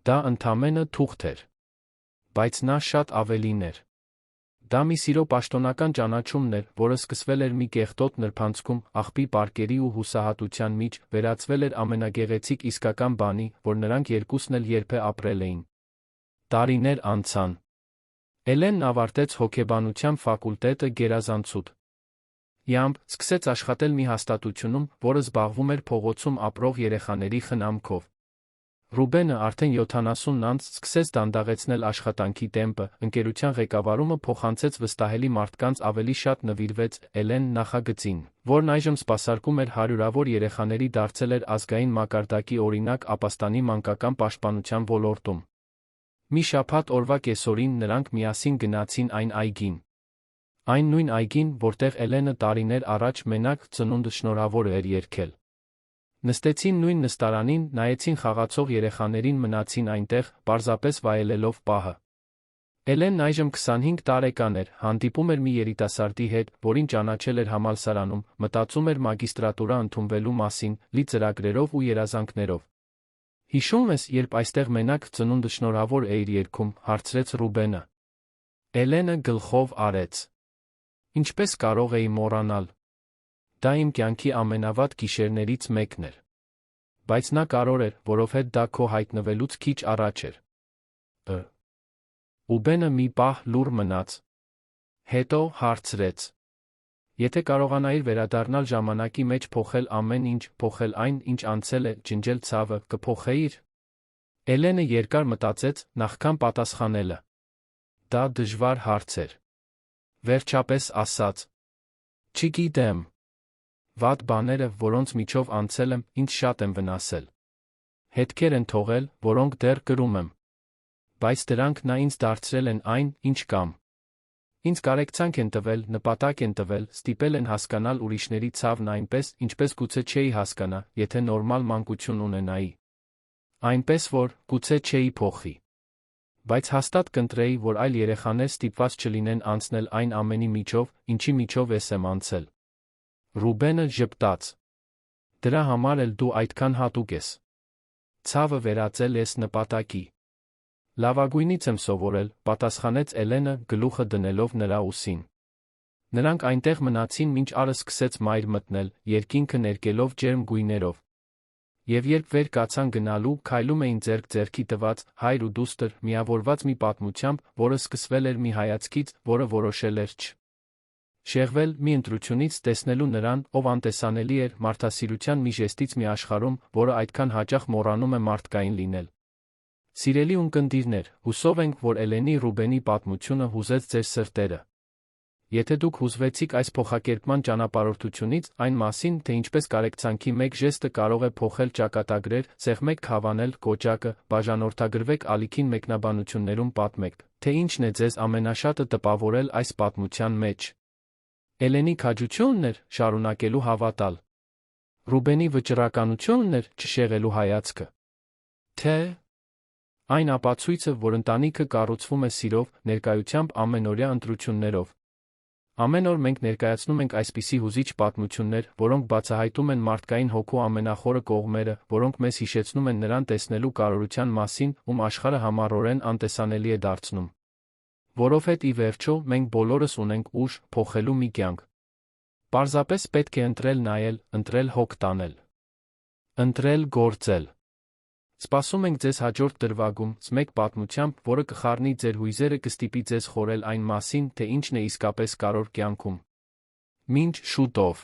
Դա ընդամենը թուղթ էր։ Բայց նա շատ ավելին էր։ Դա մի սիրո պաշտոնական ճանաչումն էր, որը սկսվել էր մի կեղտոտ նրբանցքում, աղբի պարկերի ու հուսահատության մեջ, վերածվել էր ամենագեղեցիկ իսկական բանի, որ նրանք երկուսն էլ երբեք ապրել էին։ Տարիներ անցան։ Էլենն ավարտեց հոգեբանության ֆակուլտետը գերազանցուց։ Յամբ սկսեց աշխատել մի հաստատությունում, որը զբաղվում էր փողոցում ապրող երեխաների խնամքով։ Ռուբենը արդեն 70-ն անց սկսեց դանդաղեցնել աշխատանքի տեմպը, ընկերության ղեկավարումը փոխանցեց վստահելի մարդկանց, ավելի շատ նվիրվեց Էլեն նախագծին, որն այժմ սպասարկում էր հարյուրավոր երեխաների, դարձել էր ազգային մակարդակի օրինակ ապաստանի մանկական պաշտպանության ոլորտում։ Մի շաբաթ օրվա կեսօրին նրանք միասին գնացին այն այգին։ Այն նույն այգին, որտեղ Էլենը տարիներ առաջ մենակ ծնունդը շնորհավոր էր երգել։ Նստեցին նույն նստարանին, նայեցին խաղացող երեխաներին, մնացին այնտեղ, պարզապես վայելելով պահը։ Էլենն այժմ 25 տարեկան էր, հանդիպում էր մի երիտասարդի հետ, որին ճանաչել էր համալսարանում, մտածում էր մագիստրատուրա ընդունվելու մասին, լի ծրագրերով ու երազանքներով։ Հիշում ես, երբ այստեղ մենակ ծնունդը շնորհավոր էիր երգում, հարցրեց Ռուբենը։ Էլենը գլխով արեց։ Ինչպես կարող էի մոռանալ։ Դա իմ կյանքի ամենավատ գիշերներից մեկն էր։ Բայց նա կարող էր, որովհետև դա քո հայտնվելուց քիչ առաջ էր։ Ռուբենը մի պահ լուռ մնաց։ Հետո հարցրեց. Եթե կարողանայիր վերադառնալ ժամանակի մեջ փոխել ամեն ինչ, փոխել այն, ինչ անցել է, ջնջել ցավը, կփոխեիր։ Էլենը երկար մտածեց, նախքան պատասխանելը։ Դա դժվար հարց էր։ Վերջապես ասաց. Չգիտեմ։ Վատ բաները, որոնց միջով անցել եմ, ինձ շատ են վնասել։ Հետքեր են թողել, որոնք դեռ կրում եմ։ Բայց դրանք նա ինձ դարձրել են այն, ինչ կամ։ Ինձ կարեկցանք են տվել, նպատակ են տվել, ստիպել են հասկանալ ուրիշների ցավն այնպես, ինչպես գուցե չէի հասկանա, եթե նորմալ մանկություն ունենայի։ Այնպես որ, գուցե չէի փոխի։ Բայց հաստատ կընտրեի, որ այլ երեխաներ ստիպված չլինեն անցնել այն ամենի միջով, ինչի միջով ես եմ անցել։ Ռուբենը ժպտաց։ Դրա համար էլ դու այդքան հատուկ ես։ Ցավը վերածել ես նպատակի։ Լավագույնից եմ սովորել, պատասխանեց Էլենը, գլուխը դնելով նրա ուսին։ Նրանք այնտեղ մնացին, մինչ ալը սկսեց մայր մտնել, երկինքը ներկելով ջերմ գույներով։ Եվ երբ վեր կացան գնալու, քայլում էին ձեռք-ձեռքի տված, հայր ու դուստր, միավորված մի պատմությամբ, որը սկսվել էր մի հայացքից, որը որոշել էր շեղվել, մի ընտրությունից, տեսնելու նրան, ով անտեսանելի էր, մարդասիրության մի ժեստից մի աշխարհում, որը այդքան հաճախ մոռանում է մարդկային լինել։ Սիրելի ունկնդիրներ, հուսով ենք, որ Էլենի Ռուբենի պատմությունը հուզեց ձեր սրտերը։ Եթե դուք հուզվեցիք այս փոխակերպման ճանապարհորդությունից, այն մասին, թե ինչպես կարեկցանքի մեկ ժեստը կարող է փոխել ճակատագրեր, սեղմեք հավանել կոճակը, բաժանորդագրվեք ալիքին մեկնաբանություններում պատմեք, թե ինչն է ձեզ ամենաշատը տպավորել այս պատմության մեջ։ Էլենի քաջությունն էր շարունակելու հավատալ։ Ռուբենի վճռականությունն էր չշեղելու հայացքը։ Թե այն ապացույցը, որ ընտանիքը կառուցվում է սիրով, ներկայությամբ ամենօրյա ընտրություններով։ Ամեն օր մենք ներկայացնում ենք այսպիսի հուզիչ պատմություններ, որոնք բացահայտում են մարդկային հոգու ամենախորը կողմերը, որոնք մեզ հիշեցնում են նրան տեսնելու կարողության մասին, ում աշխարհը համառորեն անտեսանելի է դարձնում։ Որովհետև ի վերջո մենք բոլորս ունենք ուժ փոխելու մի կյանք։ Պարզապես պետք է ընտրել նայել, ընտրել հոգ տանել։ Ընտրել գործել։ Սպասում ենք ձեզ հաջորդ դրվագում, մեկ պատմությամբ, որը կխառնի ձեր հույզերը, կստիպի ձեզ խորել այն մասին, թե ինչն է իսկապես կարևոր կյանքում։ Մինչ շուտով։